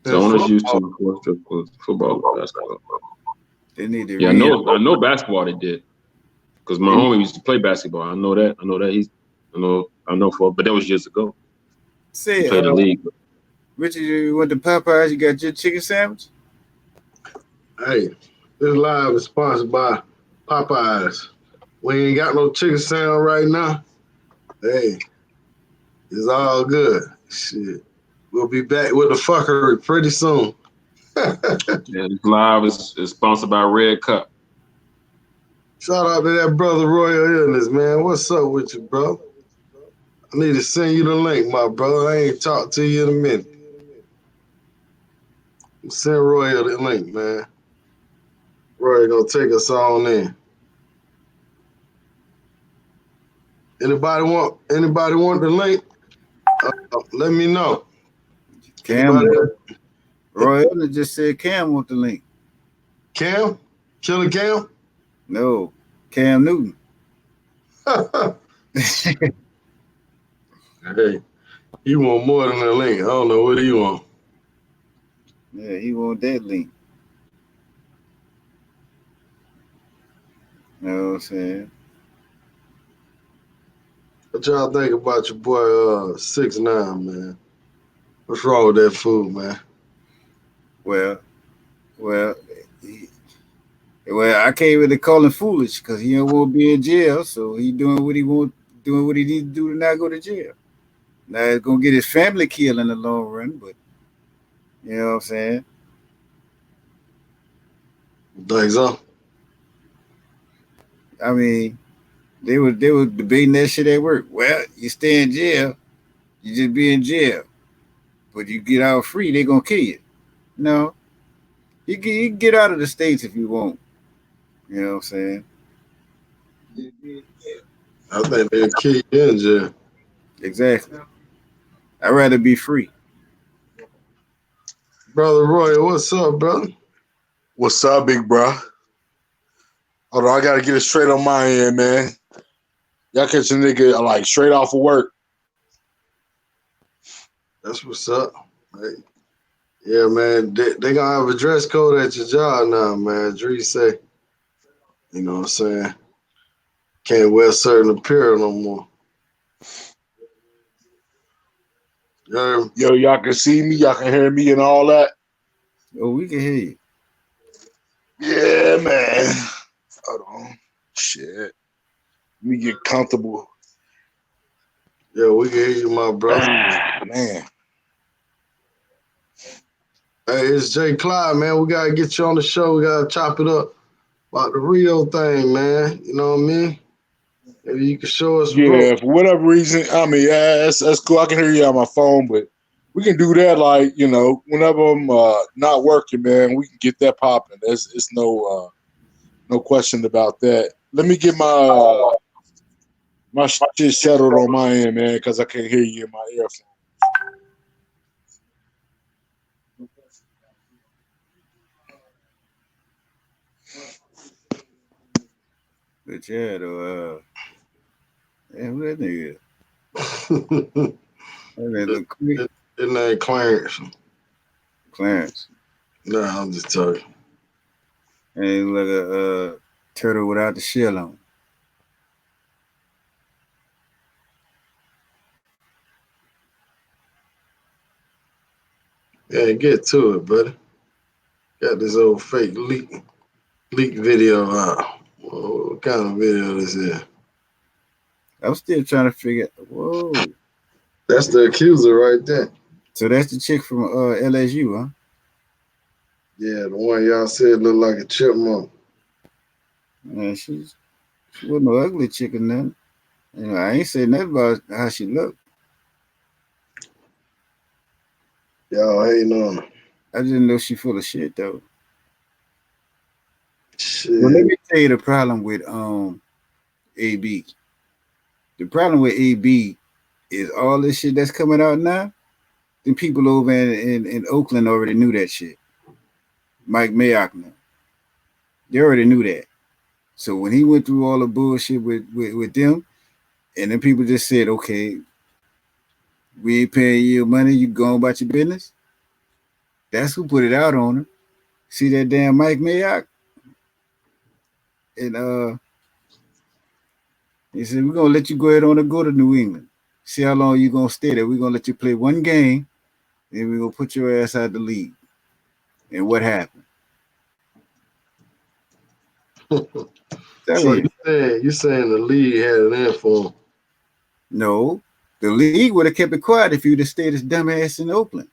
[SPEAKER 2] The
[SPEAKER 1] in
[SPEAKER 2] owners used to
[SPEAKER 1] football,
[SPEAKER 2] enforce dress codes, football and basketball.
[SPEAKER 3] They need to
[SPEAKER 2] Yeah, I
[SPEAKER 3] read.
[SPEAKER 2] know basketball they did. Because my homie used to play basketball. I know that. I know for, but that was years ago. He
[SPEAKER 3] Say,
[SPEAKER 2] played the league.
[SPEAKER 3] Richard, you went to Popeyes. You got your chicken sandwich.
[SPEAKER 1] hey, this live is sponsored by Popeyes. We ain't got no chicken sandwich right now. Hey, it's all good. Shit. We'll be back with the fuckery pretty soon.
[SPEAKER 2] Yeah, this live is sponsored by Red Cup.
[SPEAKER 1] Shout out to that brother Royal Illness, man. What's up with you, bro? I need to send you the link, my brother. I ain't talked to you in a minute. Send Royal the link, man. Roy gonna take us on in. Anybody want the link? Let me know.
[SPEAKER 3] Cam,
[SPEAKER 1] Anybody?
[SPEAKER 3] Roy Evans just said Cam want the link.
[SPEAKER 1] Cam? Killer Cam?
[SPEAKER 3] No, Cam Newton.
[SPEAKER 1] Hey, he want more than a link. I don't know what he want.
[SPEAKER 3] Yeah, he want that link. You know what I'm saying?
[SPEAKER 1] What y'all think about your boy 6ix9ine, man? What's wrong with that fool, man?
[SPEAKER 3] Well, well, he, I can't really call him foolish because he don't want to be in jail. So he doing what he needs to do to not go to jail. Now it's gonna get his family killed in the long run, but you know what I'm saying?
[SPEAKER 1] Think so?
[SPEAKER 3] I mean, they were debating that shit at work. Well, you stay in jail, you just be in jail, but you get out free, they gonna kill you. No, you can get out of the states if you want. You know what I'm saying?
[SPEAKER 1] I think they'll kill you in jail.
[SPEAKER 3] Exactly. I'd rather be free.
[SPEAKER 1] Brother Roy, what's up, brother?
[SPEAKER 4] What's up, big bro? Hold on, I gotta get it straight on my end, man. Y'all catch a nigga like straight off of work.
[SPEAKER 1] That's what's up. Hey. Yeah, man. They gonna have a dress code at your job now, man. Dree say, you know what I'm saying? Can't wear certain apparel no more. You heard me?
[SPEAKER 4] Yo, y'all can see me, y'all can hear me and all that.
[SPEAKER 3] Oh, we can hear you.
[SPEAKER 4] Yeah, man. Hold on. Shit. Let me get comfortable.
[SPEAKER 1] Yeah, we can hear you, my brother.
[SPEAKER 4] Man.
[SPEAKER 1] Hey, it's Jay Clyde, man. We gotta get you on the show. We gotta chop it up about the Rio thing, man. You know what I mean? Maybe you can show us
[SPEAKER 4] Yeah, for whatever reason, I mean, that's cool. I can hear you on my phone, but we can do that like, you know, whenever I'm not working, man, we can get that popping. It's no question about that. Let me get my shit settled on my end, man, because I can't hear you in my earphone.
[SPEAKER 3] But yeah, though, who that nigga?
[SPEAKER 1] His
[SPEAKER 3] That nigga look quick.
[SPEAKER 1] name Clarence.
[SPEAKER 3] Clarence.
[SPEAKER 1] Nah, I'm just talking.
[SPEAKER 3] And he look a turtle without the shell on.
[SPEAKER 1] Yeah, get to it, buddy. Got this old fake leak video out. What kind of video this is?
[SPEAKER 3] I'm still trying to figure. Whoa.
[SPEAKER 1] That's the accuser right there.
[SPEAKER 3] So that's the chick from LSU, huh?
[SPEAKER 1] Yeah, the one y'all said looked like a chipmunk.
[SPEAKER 3] Yeah, she wasn't no ugly chick or nothing. You know, I ain't say nothing about how she looked.
[SPEAKER 1] Y'all hating on her.
[SPEAKER 3] I didn't know she full of shit though. Well, let
[SPEAKER 1] Shit.
[SPEAKER 3] me tell you the problem with AB. The problem with AB is all this shit that's coming out now. The people over in Oakland already knew that shit. Mike Mayock now. They already knew that. So when he went through all the bullshit with them, and then people just said, okay, we ain't paying you your money, you go about your business. That's who put it out on him. See that damn Mike Mayock? And he said, we're gonna let you go ahead on and go to New England. See how long you gonna stay there. We're gonna let you play one game, then we're gonna put your ass out the league. And what happened?
[SPEAKER 1] So
[SPEAKER 3] Telling you.
[SPEAKER 1] you saying the league had it in for him?
[SPEAKER 3] No. The league would have kept it quiet if you'd have stayed as dumbass in Oakland.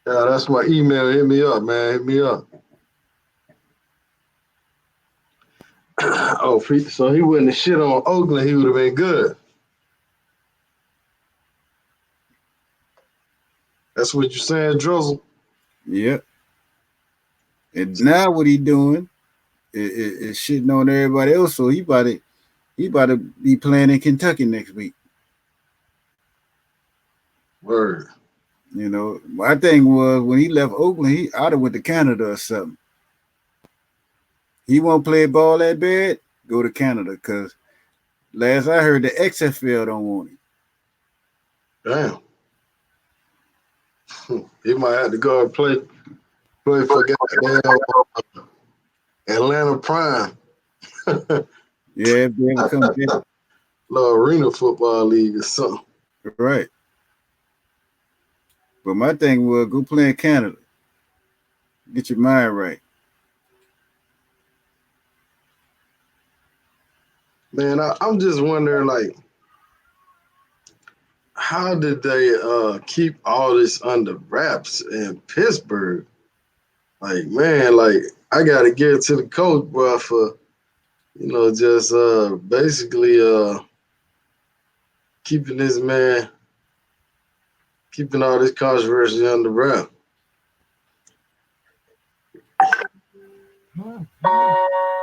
[SPEAKER 1] Yeah, that's my email. Hit me up, man. Hit me up. Oh, so he wouldn't have shit on Oakland. He would have been good. That's what you're saying, Drizzle?
[SPEAKER 3] Yep. And now what he doing is shitting on everybody else. So he about to be playing in Kentucky next week.
[SPEAKER 1] Word.
[SPEAKER 3] You know, my thing was when he left Oakland, I'd have went to Canada or something. He won't play ball that bad, go to Canada. Cause last I heard, the XFL don't want him.
[SPEAKER 1] Damn. He might have to go and play for goddamn Atlanta Prime.
[SPEAKER 3] Yeah, if they ever come back.
[SPEAKER 1] Little arena football league or something.
[SPEAKER 3] Right. But my thing was go play in Canada. Get your mind right.
[SPEAKER 1] Man, I'm just wondering, like, how did they keep all this under wraps in Pittsburgh? Like, man, like I gotta give it to the coach, bro, for just basically keeping this man, keeping all this controversy under wrap.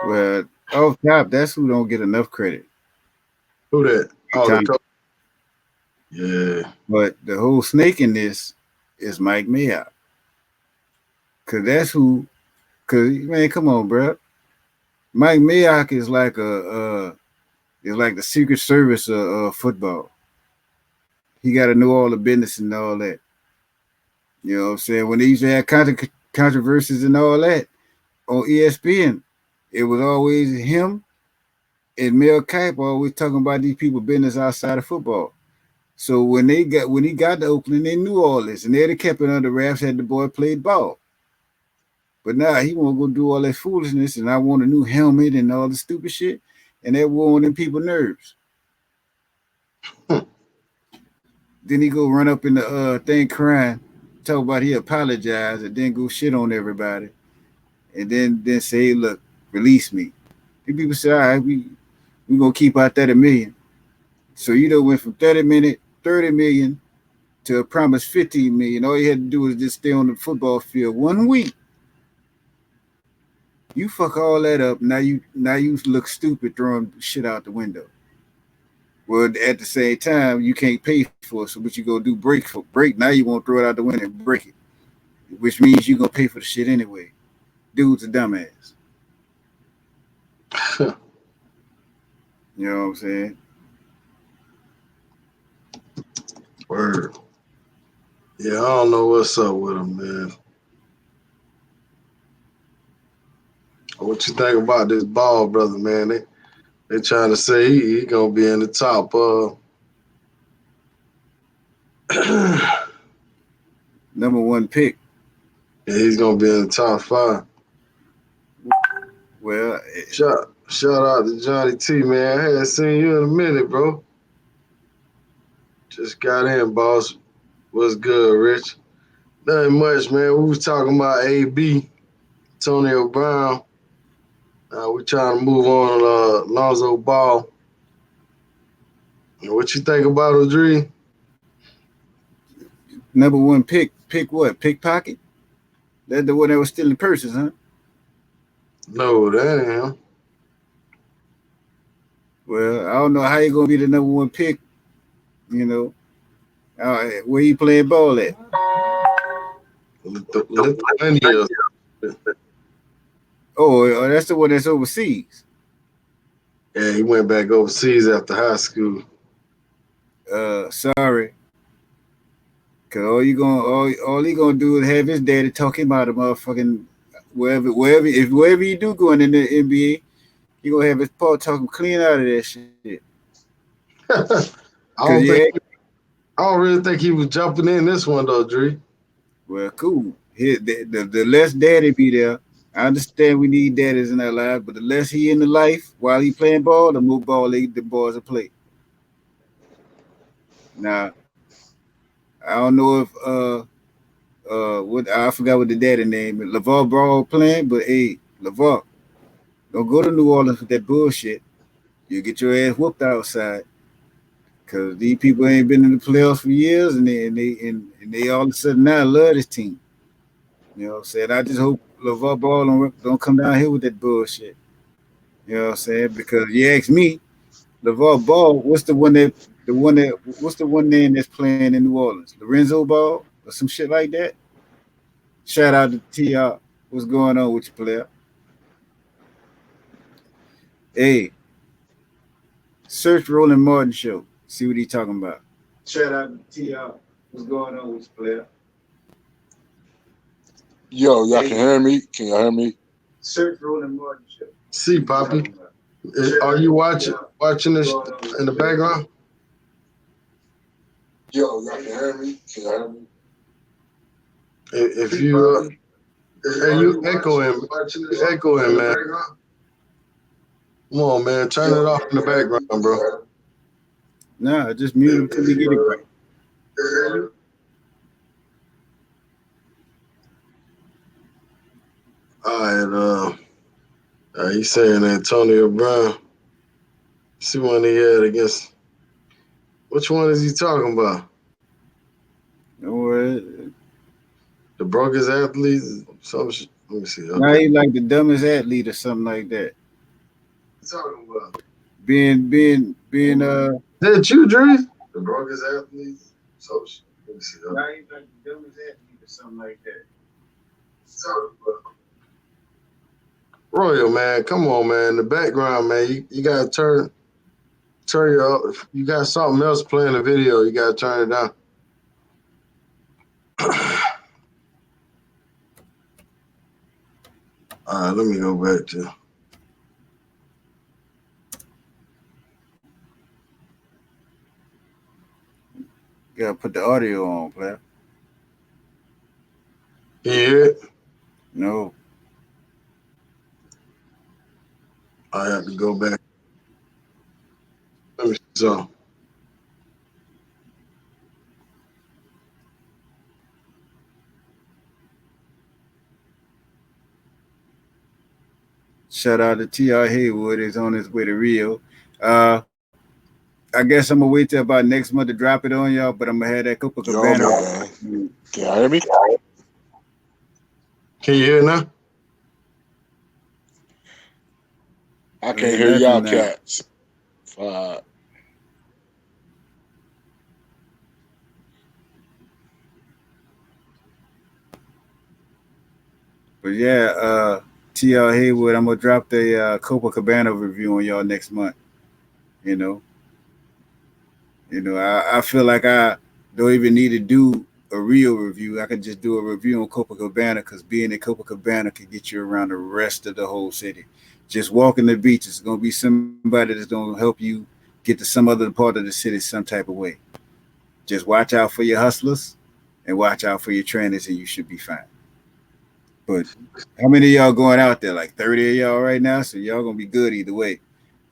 [SPEAKER 3] Well, off top, that's who don't get enough credit.
[SPEAKER 1] Who that? Oh, the
[SPEAKER 3] Tom.
[SPEAKER 1] coach. Yeah.
[SPEAKER 3] But the whole snake in this is Mike Mayock. Cause that's who. Cause man, come on, bro. Mike Mayock is like the Secret Service of football. He got to know all the business and all that. You know what I'm saying? When they used to have controversies and all that on ESPN, it was always him and Mel Kiper always talking about these people business outside of football. So when he got to Oakland, they knew all this, and they'd have kept it under wraps had the boy played ball. But now he won't go do all that foolishness, and I want a new helmet and all the stupid shit, and that wore on them people nerves. Then he go run up in the thing crying, talk about he apologized, and then go shit on everybody, and then say, hey, look, release me. The people say, all right, we gonna keep out 30 million. So you know went from 30 million to a promised 15 million. All you had to do was just stay on the football field 1 week. You fuck all that up. Now you look stupid throwing shit out the window. Well, at the same time, you can't pay for it. So what you gonna do? Break. Now you won't throw it out the window and break it, which means you gonna pay for the shit anyway. Dude's a dumbass. You know what I'm saying?
[SPEAKER 1] Word. Yeah, I don't know what's up with him, man. What you think about this ball, brother, man? They trying to say he gonna be in the top. Yeah,
[SPEAKER 3] #1 pick.
[SPEAKER 1] he's gonna be in the top 5.
[SPEAKER 3] Well,
[SPEAKER 1] Shout out to Johnny T, man. I hadn't seen you in a minute, bro. Just got in, boss. What's good, Rich? Nothing much, man. We was talking about AB, Antonio Brown. We trying to move on Lonzo Ball. What you think about Adri?
[SPEAKER 3] #1 pick. Pick what? Pickpocket? That's the one that was stealing purses, huh?
[SPEAKER 1] No, that ain't him.
[SPEAKER 3] Well, I don't know how you gonna be the #1 pick. You know, where you playing ball at?
[SPEAKER 1] Lithuania.
[SPEAKER 3] Oh, that's the one that's overseas.
[SPEAKER 1] Yeah, he went back overseas after high school.
[SPEAKER 3] Sorry, cause all he gonna do is have his daddy talk him out of motherfucking wherever you do going in the NBA, you gonna have his paw talking clean out of that shit.
[SPEAKER 1] I
[SPEAKER 3] Cause
[SPEAKER 1] don't think
[SPEAKER 3] yeah,
[SPEAKER 1] I don't really think he was jumping in this one though, Dre.
[SPEAKER 3] well, cool. The less daddy be there. I understand we need daddies in our lives, but the less he in the life while he playing ball, the more ball the boys will play. Now, I don't know if what I forgot what the daddy name is. LeVar Ball playing, but hey, LeVar, don't go to New Orleans with that bullshit. You get your ass whooped outside. Cause these people ain't been in the playoffs for years, and they all of a sudden now love this team. You know what I'm saying? I just hope LeVar Ball don't come down here with that bullshit. You know what I'm saying? Because you ask me, LeVar Ball, what's the one name that's playing in New Orleans? Lorenzo Ball or some shit like that? Shout out to TR. What's going on with you, player? Hey, search Roland Martin show. See what he talking about. Shout out to TR. What's going on with you, player?
[SPEAKER 4] Yo, y'all can hear me? Can y'all hear me?
[SPEAKER 3] Search Roland Martin show.
[SPEAKER 1] See, Poppy, are you watching this in the background?
[SPEAKER 4] Yo, y'all can hear me? Can y'all hear me?
[SPEAKER 1] If you hey, you echoing, man. Come on, man, turn it off in the background, bro.
[SPEAKER 3] Nah, just mute him till we get it right.
[SPEAKER 1] All right, he's saying Antonio Brown. See one he had against. Which one is he talking about?
[SPEAKER 3] Don't worry.
[SPEAKER 1] The brokest athlete? Let me see.
[SPEAKER 3] Now
[SPEAKER 1] Okay.
[SPEAKER 3] he like the dumbest athlete or something like that.
[SPEAKER 1] What you talking about?
[SPEAKER 3] Being
[SPEAKER 1] That you, Dre? The brokest athlete? Let me see. Okay.
[SPEAKER 3] Now he's like the dumbest athlete or something like that.
[SPEAKER 1] Royal, man, come on, man. The background, man. You gotta turn your. You got something else playing the video. You gotta turn it down. All right, let me go back to.
[SPEAKER 3] You gotta put the audio on, player.
[SPEAKER 1] Can you hear it?
[SPEAKER 3] No.
[SPEAKER 1] I have to go back. Let me see something.
[SPEAKER 3] Shout out to T.R. Haywood is on his way to Rio. Uh, I guess I'm gonna wait till about next month to drop it on y'all, but I'm gonna have that
[SPEAKER 4] Yo,
[SPEAKER 3] Copacabana.
[SPEAKER 4] man. Can y'all hear me?
[SPEAKER 1] Can you hear it now?
[SPEAKER 4] I can't hear y'all cats.
[SPEAKER 3] But yeah, T.R. Haywood, I'm gonna drop the Copacabana review on y'all next month. You know, I feel like I don't even need to do a real review. I could just do a review on Copacabana because being in Copacabana can get you around the rest of the whole city. Just walking the beach is gonna be somebody that's gonna help you get to some other part of the city some type of way. Just watch out for your hustlers and watch out for your trainers, and you should be fine. But how many of y'all going out there? Like 30 of y'all right now, so y'all gonna be good either way.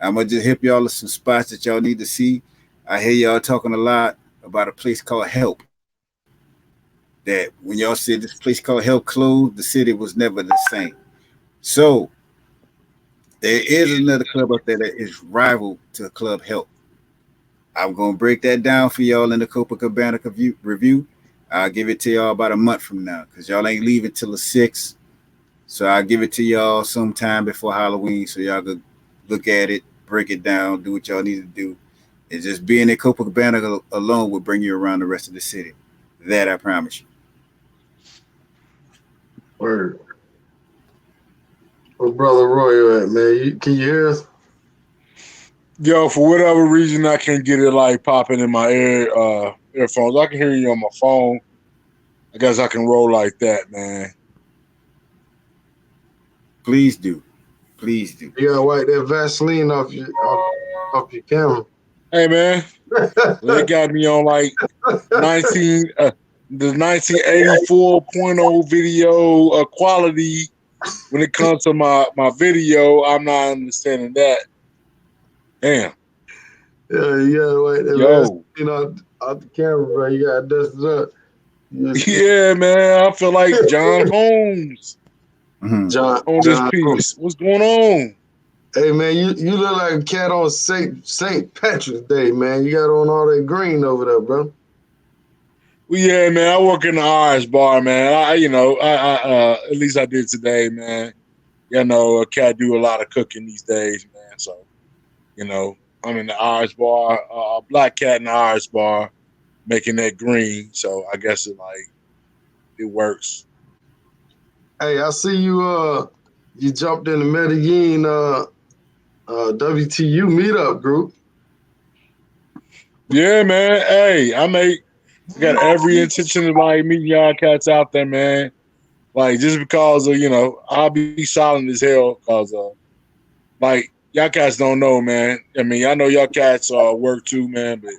[SPEAKER 3] I'm gonna just hit y'all with some spots that y'all need to see. I hear y'all talking a lot about a place called Help. That when y'all said this place called Help closed, the city was never the same. So there is another club out there that is rival to Club Help. I'm gonna break that down for y'all in the Copacabana review. I'll give it to y'all about a month from now because y'all ain't leaving till the 6th. So I'll give it to y'all sometime before Halloween so y'all could look at it, break it down, do what y'all need to do. And just being in Copacabana alone will bring you around the rest of the city. That I promise you.
[SPEAKER 1] Word. Where Brother Roy at, man? Can you hear us?
[SPEAKER 4] Yo, for whatever reason, I can't get it like popping in my earphones. I can hear you on my phone. I guess I can roll like that, man.
[SPEAKER 3] Please do. Please do.
[SPEAKER 1] You gotta wipe that Vaseline off your camera.
[SPEAKER 4] Hey, man, they got me on like 19 the 1984.0 video quality. When it comes to my video, I'm not understanding that. Damn.
[SPEAKER 1] Yeah, you gotta wipe that
[SPEAKER 4] Yo.
[SPEAKER 1] Vaseline off the camera, bro. You gotta dust it up.
[SPEAKER 4] Yeah, man. I feel like John Holmes
[SPEAKER 3] Mm-hmm.
[SPEAKER 4] on this piece. What's going on?
[SPEAKER 1] Hey, man, you look like a cat on Saint Patrick's Day, man. You got on all that green over there, bro.
[SPEAKER 4] Well, yeah, man. I work in the Irish bar, man. At least I did today, man. A cat do a lot of cooking these days, man. So, I'm in the Irish bar, a black cat in the Irish bar, making that green. So I guess it works.
[SPEAKER 1] Hey, I see you jumped in the Medellin WTU meetup group.
[SPEAKER 4] Yeah, man. Hey, I got every intention of like meeting y'all cats out there, man. Like just because of I'll be silent as hell because like y'all cats don't know, man. I mean, I know y'all cats work too, man, but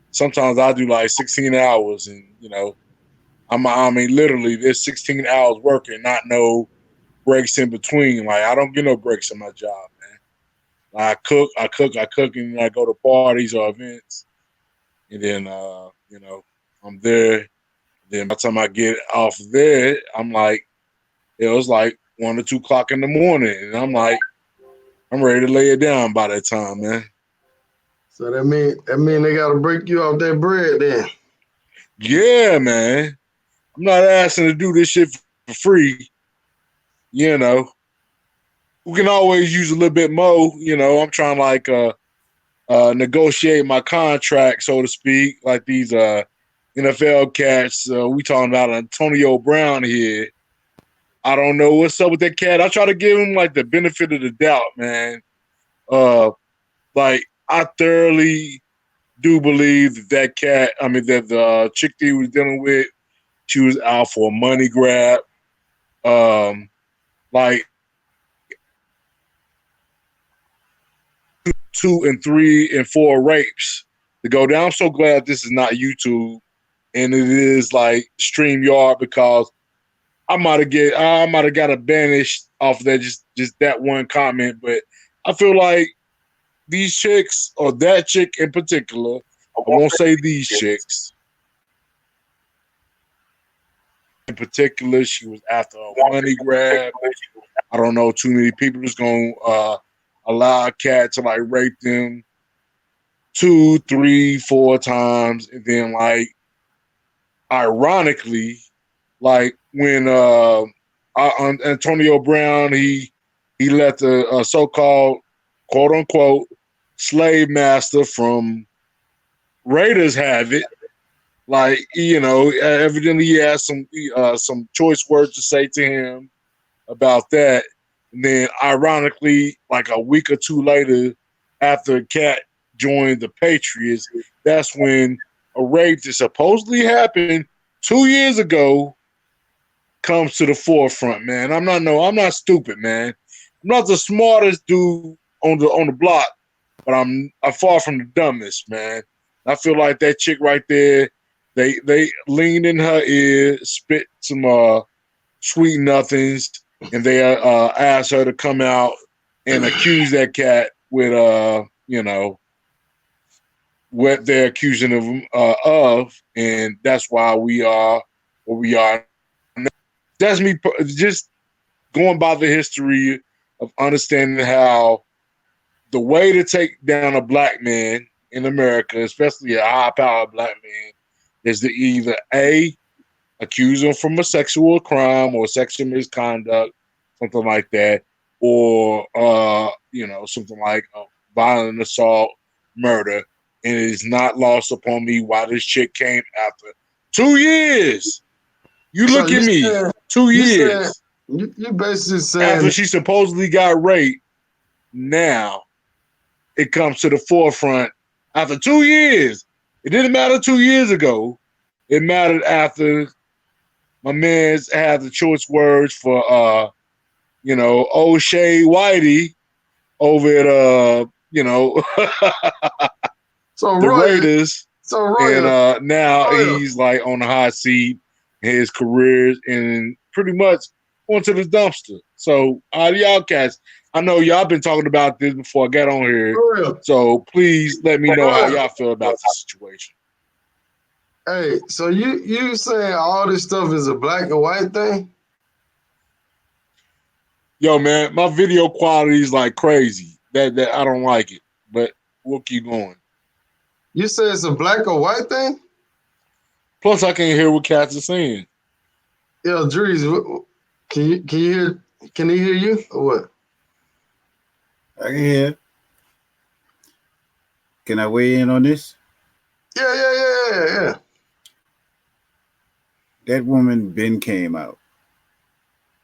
[SPEAKER 4] sometimes I do like 16 hours, and I mean, literally, there's 16 hours working, not no breaks in between. Like I don't get no breaks in my job, man. Like, I cook, and then I go to parties or events, and then I'm there. Then by the time I get off there, I'm like, it was like 1 or 2 o'clock in the morning, and I'm like, I'm ready to lay it down by that time, man.
[SPEAKER 1] So that mean they gotta break you off that bread then.
[SPEAKER 4] Yeah, man. I'm not asking to do this shit for free. You know, we can always use a little bit more. I'm trying to like negotiate my contract, so to speak. Like these NFL cats, we talking about Antonio Brown here. I don't know what's up with that cat. I try to give him like the benefit of the doubt, man. Like I thoroughly do believe that cat. I mean that the chick that he was dealing with, she was out for a money grab. Like 2 and 3 and 4 rapes to go down. I'm so glad this is not YouTube and it is like StreamYard because I might have got a banished off of that just that one comment. But I feel like these chicks or that chick in particular, I won't say these chicks in particular, she was after a money grab. I don't know too many people that's gonna allow a cat to like rape them 2, 3, 4 times, and then like ironically, like when Antonio Brown he let the so-called quote unquote slave master from Raiders have it. Like evidently he has some choice words to say to him about that. And then ironically, like a week or two later, after Cat joined the Patriots, that's when a rape that supposedly happened 2 years ago comes to the forefront, man. I'm not stupid, man. I'm not the smartest dude on the block, but I'm far from the dumbest, man. I feel like that chick right there, they leaned in her ear, spit some sweet nothings, and they asked her to come out and accuse that cat with what they're accusing of, and that's why we are where we are. That's me just going by the history of understanding how the way to take down a black man in America, especially a high-powered black man, is to either A, accuse him from a sexual crime or sexual misconduct, something like that, or something like violent assault, murder, and it is not lost upon me why this chick came after 2 years. You
[SPEAKER 1] So
[SPEAKER 4] look at me, 2
[SPEAKER 1] you said
[SPEAKER 4] years
[SPEAKER 1] you basically
[SPEAKER 4] after
[SPEAKER 1] saying
[SPEAKER 4] she supposedly got raped. Now it comes to the forefront after 2 years. It didn't matter 2 years ago. It mattered after my man's had the choice words for O'Shea Whitey over at
[SPEAKER 1] so
[SPEAKER 4] the
[SPEAKER 1] Roy.
[SPEAKER 4] Raiders,
[SPEAKER 1] So
[SPEAKER 4] and
[SPEAKER 1] Roy,
[SPEAKER 4] now
[SPEAKER 1] Roy,
[SPEAKER 4] he's like on the hot seat in his career and pretty much going to the dumpster. So y'all cats, I know y'all been talking about this before I got on here.
[SPEAKER 1] Roy,
[SPEAKER 4] So please let me know how
[SPEAKER 1] Roy.
[SPEAKER 4] y'all feel about the situation.
[SPEAKER 1] Hey, so you saying all this stuff is a black and white thing?
[SPEAKER 4] Yo, man, my video quality is like crazy. That I don't like it, but we'll keep going.
[SPEAKER 1] You say it's a black or white thing?
[SPEAKER 4] Plus, I can't hear what cats are saying.
[SPEAKER 1] Yeah, Drees, can he hear you or what?
[SPEAKER 3] I can hear. Can I weigh in on this?
[SPEAKER 1] Yeah.
[SPEAKER 3] That woman Ben came out.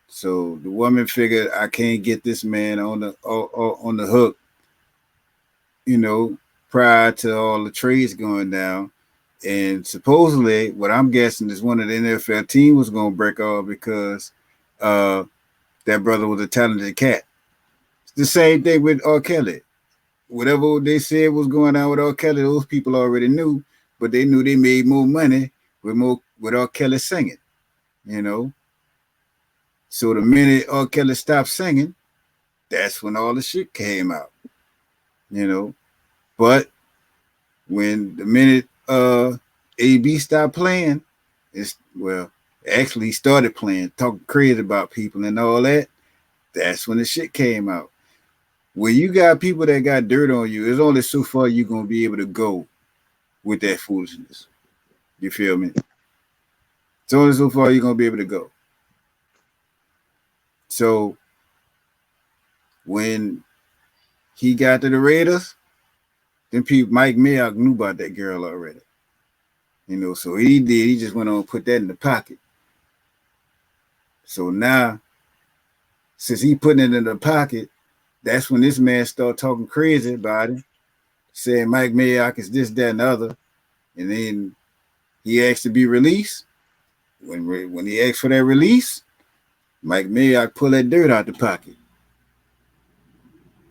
[SPEAKER 3] So the woman figured I can't get this man on the hook, prior to all the trades going down. And supposedly, what I'm guessing is one of the NFL team was going to break off because that brother was a talented cat. It's the same thing with R. Kelly. Whatever they said was going on with R. Kelly, those people already knew, but they knew they made more money with R. Kelly singing, you know. So the minute R. Kelly stopped singing, that's when all the shit came out, you know. But when the minute AB stopped playing, actually he started playing, talking crazy about people and all that, that's when the shit came out. When you got people that got dirt on you, it's only so far you're gonna be able to go with that foolishness. You feel me? It's only so far you're gonna be able to go. So when he got to the Raiders, then people Mike Mayock knew about that girl already. So he just went on and put that in the pocket. So now, since he putting it in the pocket, that's when this man started talking crazy about him, saying Mike Mayock is this, that, and the other. And then he asked to be released. When he asked for that release, Mike Mayock pulled that dirt out the pocket.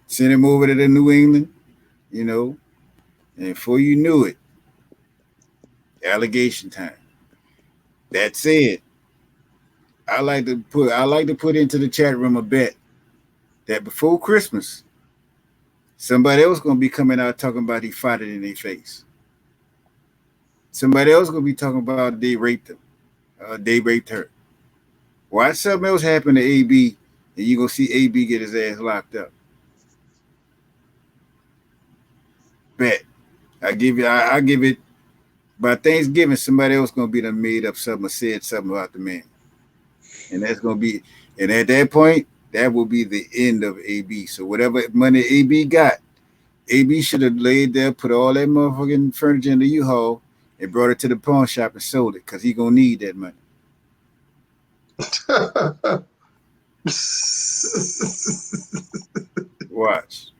[SPEAKER 3] Sent him over to the New England, and before you knew it, allegation time. That said, I like to put into the chat room a bet that before Christmas, somebody else gonna be coming out talking about he fought it in their face. Somebody else gonna be talking about they raped him. They raped her. Watch something else happen to AB, and you gonna see AB get his ass locked up. Bet. I give it by Thanksgiving. Somebody else gonna be done made up something or said something about the man, and that's gonna be. And at that point, that will be the end of AB. So whatever money AB got, AB should have laid there, put all that motherfucking furniture in the U-Haul, and brought it to the pawn shop and sold it because he gonna need that money. Watch.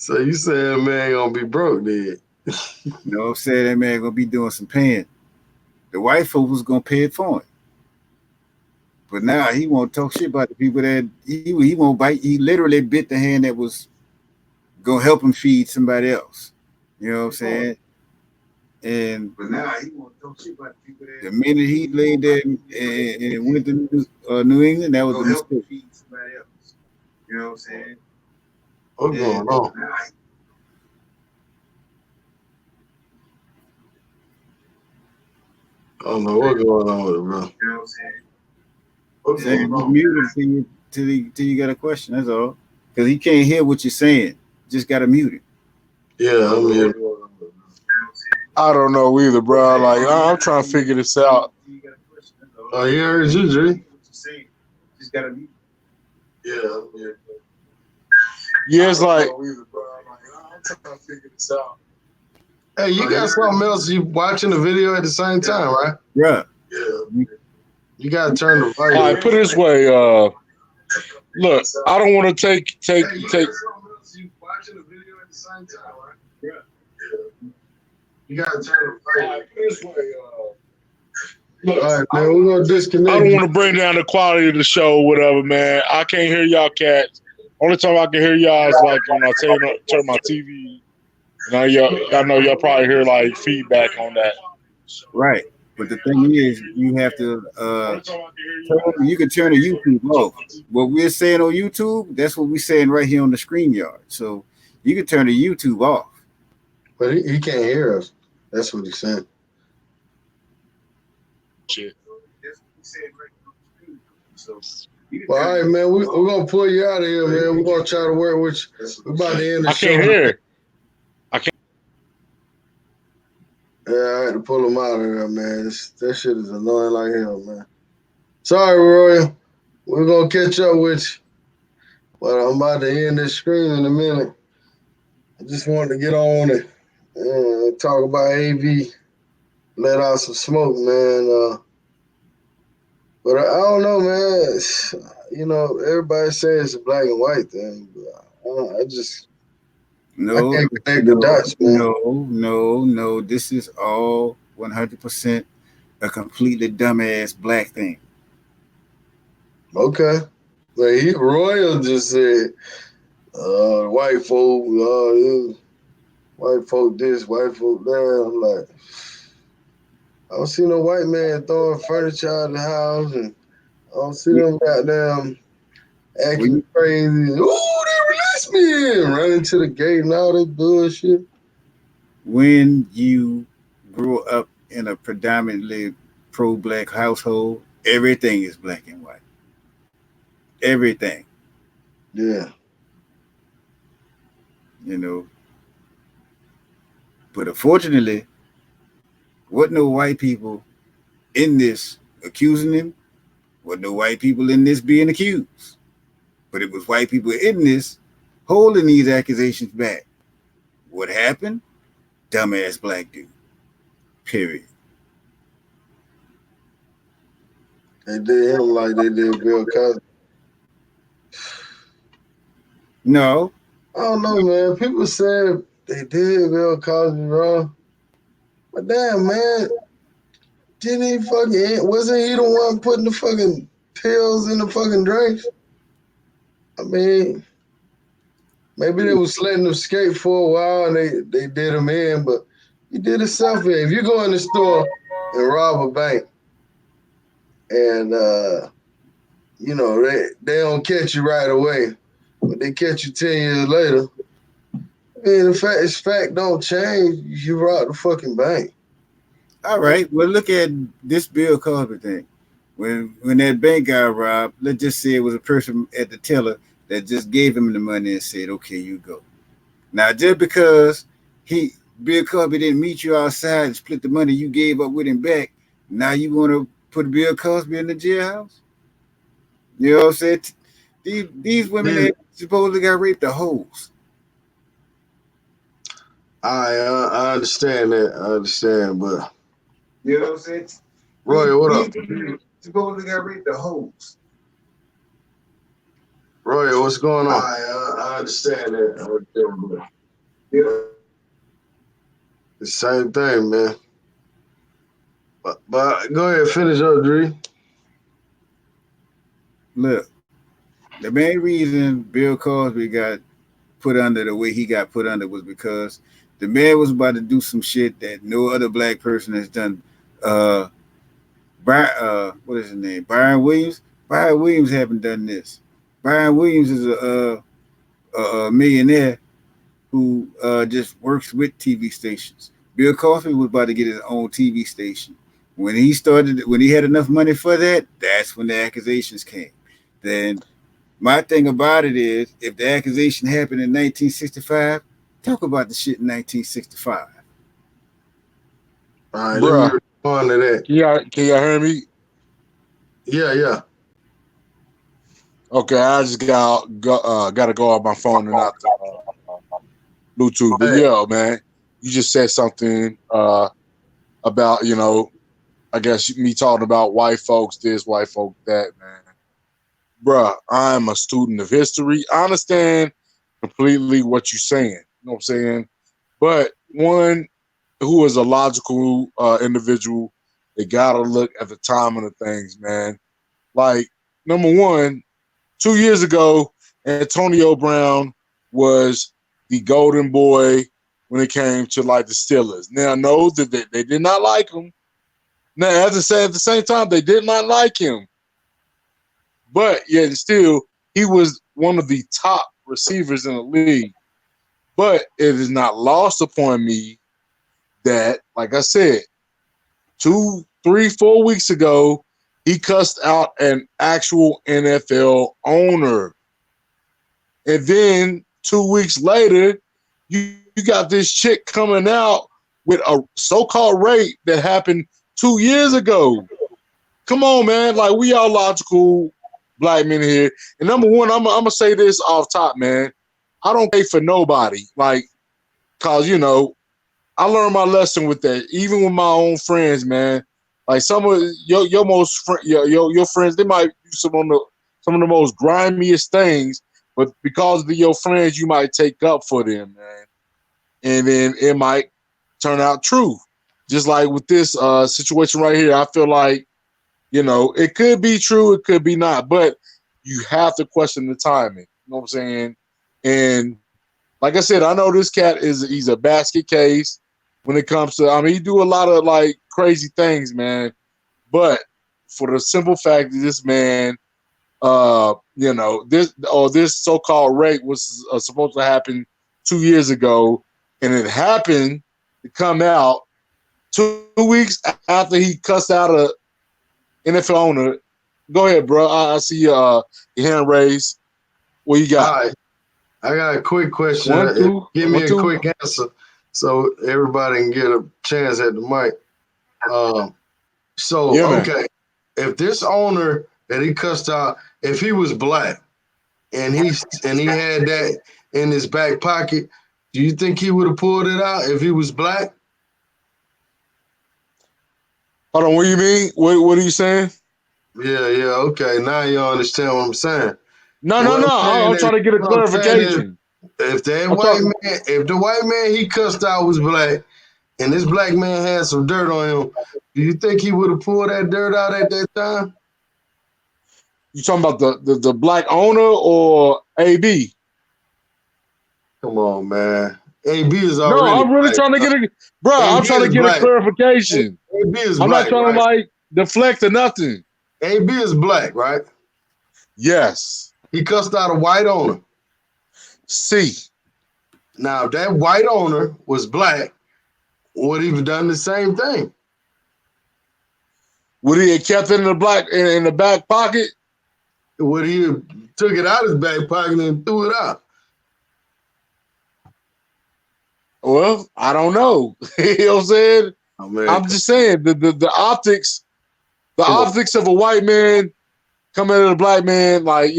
[SPEAKER 1] So you saying man gonna be broke then?
[SPEAKER 3] You know what I'm saying? That man gonna be doing some paying. The white folks was gonna pay it for him. But now he won't talk shit about the people that he won't bite. He literally bit the hand that was gonna help him feed somebody else. You know what I'm saying? And but now he won't talk shit about the people that the minute he laid there and went to New England, that was a mistake. Feed somebody else. You know what I'm saying?
[SPEAKER 1] What's going on? I don't know what's going on with it, bro.
[SPEAKER 3] You know what I'm saying? Saying just mute it till you got a question. That's all. Because he can't hear what you're saying. Just gotta mute it.
[SPEAKER 1] Yeah, I'm here.
[SPEAKER 4] I don't know either, bro. Like I'm trying to figure this out.
[SPEAKER 1] Oh, he heard you, G.
[SPEAKER 3] Just gotta mute it.
[SPEAKER 1] Yeah, I'm here.
[SPEAKER 4] Yeah, it's like I'm trying to figure this out.
[SPEAKER 1] Hey, you got something else? You watching the video at the same time, right?
[SPEAKER 3] Yeah.
[SPEAKER 1] Yeah. You gotta turn the volume.
[SPEAKER 4] All right, put it this way. Look, I don't want to take.
[SPEAKER 1] You watching the video at the same time, right? Yeah. You gotta turn the volume.
[SPEAKER 4] All right, put it this way.
[SPEAKER 1] Look, all right, man, we're gonna disconnect.
[SPEAKER 4] I don't want to bring down the quality of the show, or whatever, man. I can't hear y'all cats. Only time I can hear y'all is like when I turn my TV. Now I know y'all probably hear like feedback on that.
[SPEAKER 3] Right. But the thing is, you have to you can turn the YouTube off. What we're saying on YouTube, that's what we're saying right here on the StreamYard. So you can turn the YouTube off.
[SPEAKER 1] But he can't hear us. That's what he's saying.
[SPEAKER 4] Shit.
[SPEAKER 1] Well, all right, man. We're gonna pull you out of here, man. We're gonna try to work with you. We're about to end the show.
[SPEAKER 4] I can't hear.
[SPEAKER 1] Yeah, I had to pull him out of there, man. That shit is annoying like hell, man. Sorry, Roy. We're gonna catch up with you. But I'm about to end this screen in a minute. I just wanted to get on it and talk about AV. Let out some smoke, man. But I don't know, man. You know, everybody says it's a black and white thing, but I just I can't connect the dots, man.
[SPEAKER 3] No. This is all 100% a completely dumbass black thing.
[SPEAKER 1] Okay. Like Royal just said, white folk, white folk this, white folk that. I'm like, I don't see no white man throwing furniture out of the house, and I don't see them goddamn acting crazy. Oh, they released me and running to the gate and all that bullshit.
[SPEAKER 3] When you grow up in a predominantly pro-black household, everything is black and white. Everything.
[SPEAKER 1] Yeah.
[SPEAKER 3] You know. But unfortunately, wasn't no white people in this accusing him. Wasn't no white people in this being accused. But it was white people in this holding these accusations back. What happened? Dumbass black dude. Period.
[SPEAKER 1] They did him like they did Bill Cosby.
[SPEAKER 3] No.
[SPEAKER 1] I don't know, man. People said they did Bill Cosby wrong. But damn, man. Didn't he wasn't he the one putting the fucking pills in the fucking drinks? I mean, maybe they was letting him skate for a while and they did him in, but he did himself in. If you go in the store and rob a bank and you know, they don't catch you right away, but they catch you 10 years later. I mean, the fact don't change. You robbed the fucking bank.
[SPEAKER 3] All right. Well, look at this Bill Cosby thing. When that bank got robbed, let's just say it was a person at the teller that just gave him the money and said, "Okay, you go." Now, just because Bill Cosby didn't meet you outside and split the money you gave up with him back, now you want to put Bill Cosby in the jailhouse? You know what I'm saying? These women that supposedly got raped the hoes.
[SPEAKER 1] I understand that. I understand, but
[SPEAKER 3] you know what I'm saying?
[SPEAKER 1] Roy, what up?
[SPEAKER 3] Supposedly got raped the hoes.
[SPEAKER 1] Roy, what's going on?
[SPEAKER 3] I
[SPEAKER 1] understand that. I understand that. Yeah, the same thing, man. But go ahead, finish up, Dree.
[SPEAKER 3] Look, the main reason Bill Cosby got put under the way he got put under was because the man was about to do some shit that no other black person has done. Uh, what is his name? Byron Williams. Byron Williams haven't done this. Byron Williams is a millionaire who just works with TV stations. Bill Cosby was about to get his own TV station. When he had enough money for that, that's when the accusations came. Then my thing about it is, if the accusation happened in 1965, talk about the shit in 1965.
[SPEAKER 1] All right, let me
[SPEAKER 4] Bruh,
[SPEAKER 1] respond to that.
[SPEAKER 4] can y'all hear me?
[SPEAKER 1] Yeah.
[SPEAKER 4] Okay, I just gotta go off my phone and not the Bluetooth. But
[SPEAKER 1] Hey,
[SPEAKER 4] yeah, man, you just said something about I guess me talking about white folks this, white folk that, man. Bruh, I'm a student of history. I understand completely what you're saying. You know what I'm saying? But one who is a logical individual, they gotta look at the timing of things, man. Like, number one, 2 years ago, Antonio Brown was the golden boy when it came to like the Steelers. Now, I know that they did not like him. Now, as I said, at the same time, they did not like him. But yet and still, he was one of the top receivers in the league. But it is not lost upon me that, like I said, 2, 3, 4 weeks ago, he cussed out an actual NFL owner. And then 2 weeks later, you got this chick coming out with a so-called rape that happened 2 years ago. Come on, man. Like, we all logical black men here. And number one, I'm going to say this off top, man. I don't pay for nobody. Like, because, I learned my lesson with that, even with my own friends, man. Like, some of your most your friends, they might do some of the most grimiest things, but because of your friends, you might take up for them, man. And then it might turn out true. Just like with this situation right here, I feel like, it could be true, it could be not, but you have to question the timing. You know what I'm saying? And like I said, I know this cat he's a basket case when it comes to, he do a lot of like crazy things, man. But for the simple fact that this man, this so-called rape was supposed to happen 2 years ago, and it happened to come out 2 weeks after he cussed out a NFL owner. Go ahead, bro. I see your hand raised. What you
[SPEAKER 1] all
[SPEAKER 4] got?
[SPEAKER 1] right. I got a quick question.
[SPEAKER 4] One, two,
[SPEAKER 1] Give me
[SPEAKER 4] one,
[SPEAKER 1] a
[SPEAKER 4] two.
[SPEAKER 1] quick answer so everybody can get a chance at the mic.
[SPEAKER 4] Yeah, man.
[SPEAKER 1] Okay, if this owner that he cussed out, if he was black and he had that in his back pocket, do you think he would have pulled it out if he was black?
[SPEAKER 4] Hold on. What do you mean? What are you saying?
[SPEAKER 1] Yeah. Okay, now you understand what I'm saying.
[SPEAKER 4] No, no,
[SPEAKER 1] What
[SPEAKER 4] no.
[SPEAKER 1] I'm saying
[SPEAKER 4] I'm
[SPEAKER 1] is,
[SPEAKER 4] trying to get a
[SPEAKER 1] what I'm saying is,
[SPEAKER 4] clarification.
[SPEAKER 1] if that
[SPEAKER 4] I'm
[SPEAKER 1] white
[SPEAKER 4] talking.
[SPEAKER 1] man, if the white man he cussed out was black, and this black man had some dirt on him, do you think he would have pulled that dirt out at that time?
[SPEAKER 4] You talking about the black owner or AB?
[SPEAKER 1] Come on, man. AB is
[SPEAKER 4] No,
[SPEAKER 1] already
[SPEAKER 4] I'm really
[SPEAKER 1] black.
[SPEAKER 4] trying to get a, bro. I'm
[SPEAKER 1] AB
[SPEAKER 4] trying to
[SPEAKER 1] is
[SPEAKER 4] get a
[SPEAKER 1] black.
[SPEAKER 4] clarification.
[SPEAKER 1] AB is
[SPEAKER 4] I'm not
[SPEAKER 1] black,
[SPEAKER 4] trying to
[SPEAKER 1] right?
[SPEAKER 4] like deflect or nothing.
[SPEAKER 1] AB is black, right?
[SPEAKER 4] Yes.
[SPEAKER 1] He cussed out a white owner.
[SPEAKER 4] C.
[SPEAKER 1] Now, if that white owner was black, would he have done the same thing?
[SPEAKER 4] Would he have kept it in the back pocket?
[SPEAKER 1] Would he have took it out of his back pocket and threw it out?
[SPEAKER 4] Well, I don't know. You know what I'm saying?
[SPEAKER 1] Oh, man,
[SPEAKER 4] I'm just saying the optics,
[SPEAKER 1] come on.
[SPEAKER 4] of a white man coming at a black man, like,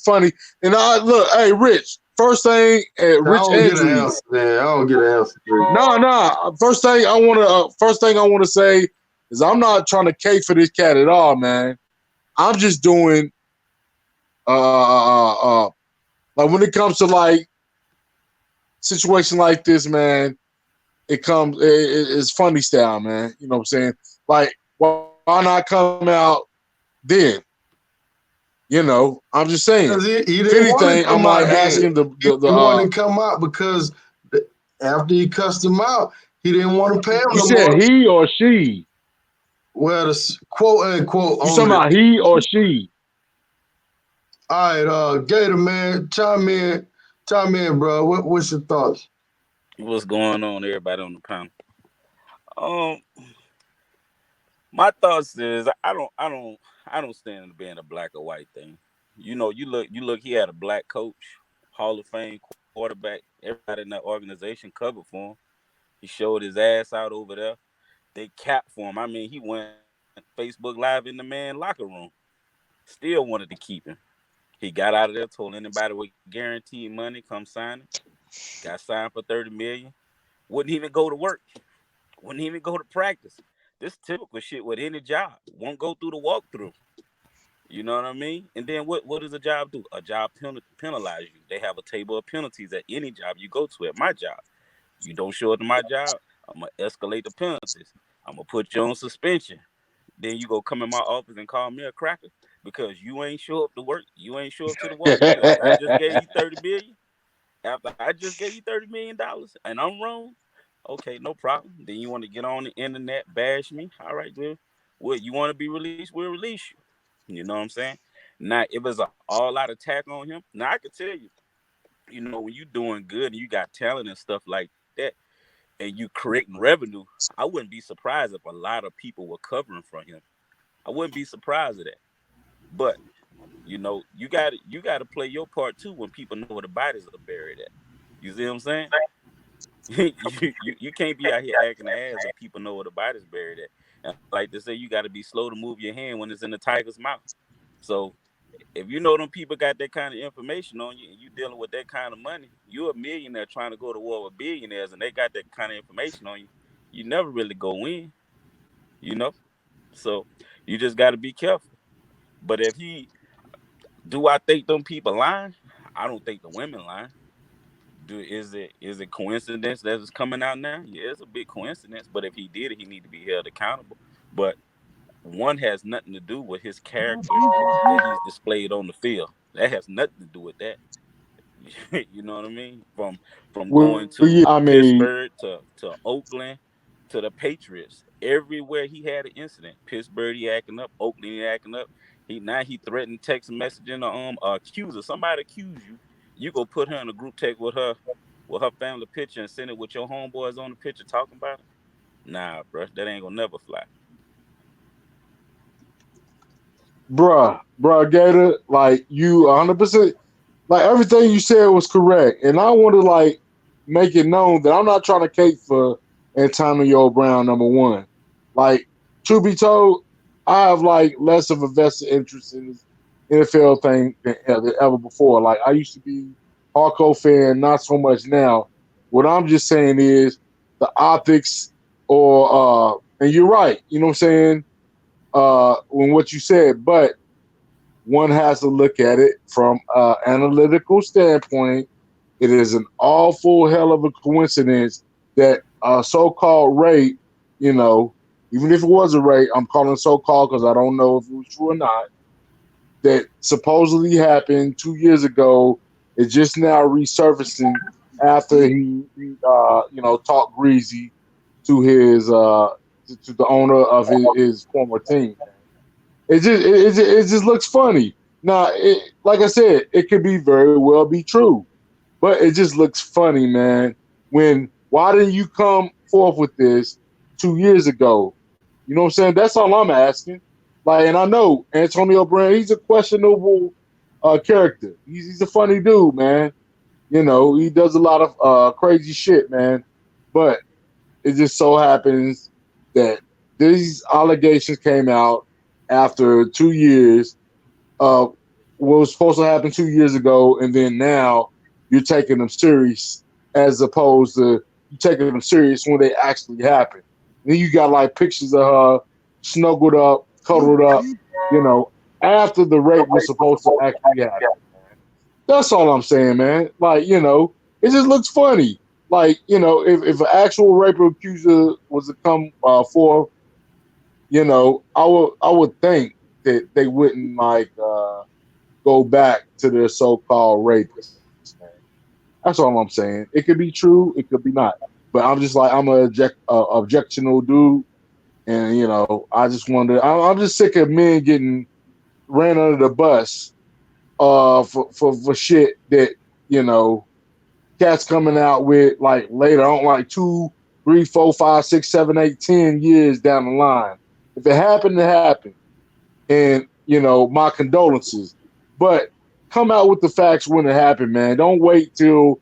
[SPEAKER 4] funny. And I look, hey, Rich, first thing,
[SPEAKER 1] I
[SPEAKER 4] Rich
[SPEAKER 1] don't get an
[SPEAKER 4] Andrew.
[SPEAKER 1] answer, man. I don't get an answer.
[SPEAKER 4] No. First thing I want to say is I'm not trying to cake for this cat at all, man. I'm just doing Like when it comes to like situation like this, man, it's funny style, man. You know what I'm saying? Like why not come out then? I'm just saying.
[SPEAKER 1] Because
[SPEAKER 4] If
[SPEAKER 1] he didn't
[SPEAKER 4] anything,
[SPEAKER 1] want to
[SPEAKER 4] I'm
[SPEAKER 1] come
[SPEAKER 4] like
[SPEAKER 1] out
[SPEAKER 4] asking
[SPEAKER 1] then.
[SPEAKER 4] the
[SPEAKER 1] He wanted to come out because after he cussed him out, he didn't want to pay him
[SPEAKER 4] you
[SPEAKER 1] no
[SPEAKER 4] said
[SPEAKER 1] more.
[SPEAKER 4] he or she.
[SPEAKER 1] Well, the quote unquote
[SPEAKER 4] You talking
[SPEAKER 1] only.
[SPEAKER 4] about he or she?
[SPEAKER 1] All right, Gator man, chime in, bro. What's your thoughts?
[SPEAKER 5] What's going on, everybody on the panel? Um, my thoughts is I don't stand in being a black or white thing. You look. He had a black coach, Hall of Fame quarterback. Everybody in that organization covered for him. He showed his ass out over there. They capped for him. I mean, he went Facebook Live in the man locker room. Still wanted to keep him. He got out of there, told anybody with guaranteed money, come sign him. Got signed for 30 million. Wouldn't even go to work. Wouldn't even go to practice. This typical shit with any job. Won't go through the walkthrough. You know what I mean? And then what does a job do? A job penalize you. They have a table of penalties at any job you go to. At my job, you don't show up to my job, I'm gonna escalate the penalties. I'm gonna put you on suspension. Then you go come in my office and call me a cracker because you ain't show up to work. You ain't show up to the walkthrough after I just gave you 30 million. After I just gave you $30 million and I'm wrong, okay, no problem. Then you want to get on the internet, bash me. All right, then. What you want to be released? We'll release you. You know what I'm saying? Now, if it's an all out attack on him, now I can tell you, when you doing good and you got talent and stuff like that, and you creating revenue, I wouldn't be surprised if a lot of people were covering for him. I wouldn't be surprised at that. But you got to play your part too when people know where the bodies are buried at. You see what I'm saying? you can't be out here acting the ass if people know where the body's buried at. And I like to say, you got to be slow to move your hand when it's in the tiger's mouth. So if you know them people got that kind of information on you and you dealing with that kind of money, you're a millionaire trying to go to war with billionaires and they got that kind of information on you. You never really go in, you know. So you just got to be careful. But if he do, I think them people lying. I don't think the women lying. Is it coincidence that it's coming out now? Yeah, it's a big coincidence. But if he did it, he need to be held accountable. But one has nothing to do with his character that he's displayed on the field. That has nothing to do with that. You know what I mean? From
[SPEAKER 4] Well,
[SPEAKER 5] going
[SPEAKER 4] yeah,
[SPEAKER 5] to
[SPEAKER 4] I mean,
[SPEAKER 5] Pittsburgh to Oakland to the Patriots. Everywhere he had an incident. Pittsburgh he acting up, Oakland he acting up. He threatened text messaging accuser. Somebody accuse you. You go put her in a group text with her family picture and send it with your homeboys on the picture talking about it. Nah, bro, that ain't gonna never fly.
[SPEAKER 4] bruh, Gator, like you 100%. Like everything you said was correct, and I want to like make it known that I'm not trying to cape for Antonio Brown. Number one, like truth be told, I have like less of a vested interest in this NFL thing than ever before. Like I used to be hardcore fan, not so much now. What I'm just saying is the optics, and you're right. You know what I'm saying? When what you said, but one has to look at it from an analytical standpoint. It is an awful hell of a coincidence that a so-called rape, you know, even if it was a rape, I'm calling it so-called because I don't know if it was true or not, that supposedly happened 2 years ago is just now resurfacing after he talked greasy to his to the owner of his former team. It just looks funny. Now, like I said, it could be very well be true, but it just looks funny, man. Why didn't you come forth with this 2 years ago? You know what I'm saying? That's all I'm asking. Like, and I know Antonio Brown, he's a questionable character. He's a funny dude, man. He does a lot of crazy shit, man. But it just so happens that these allegations came out after 2 years of what was supposed to happen 2 years ago, and then now you're taking them serious as opposed to you taking them serious when they actually happen. Then you got like pictures of her snuggled up, cuddled up, you know, after the rape was supposed to actually happen, man. That's all I'm saying, man. Like, it just looks funny. Like, if an actual rape accuser was to come forth, I would think that they wouldn't like go back to their so-called rapists, man. That's all I'm saying. It could be true, it could be not. But I'm just like I'm a objectional dude, and I just wonder. I'm just sick of men getting ran under the bus for shit that you know cats coming out with like later on, like 2, 3, 4, 5, 6, 7, 8, 10 years down the line. If it happened, it happened, and my condolences. But come out with the facts when it happened, man. Don't wait till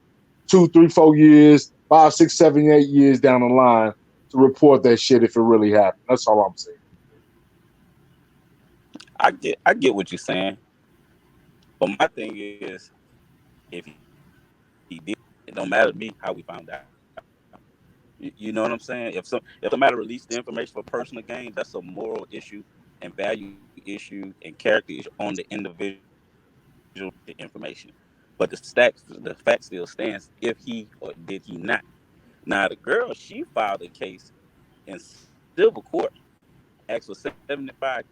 [SPEAKER 4] 2, 3, 4 years, 5, 6, 7, 8 years down the line to report that shit if it really happened. That's all I'm saying.
[SPEAKER 5] I get what you're saying, but my thing is, if he did, it don't matter to me how we found out. You know what I'm saying? If somebody released the information for personal gain, that's a moral issue and value issue and character issue on the individual the information. But the fact still stands if he or did he not. Now the girl, she filed a case in civil court, asked for 75K.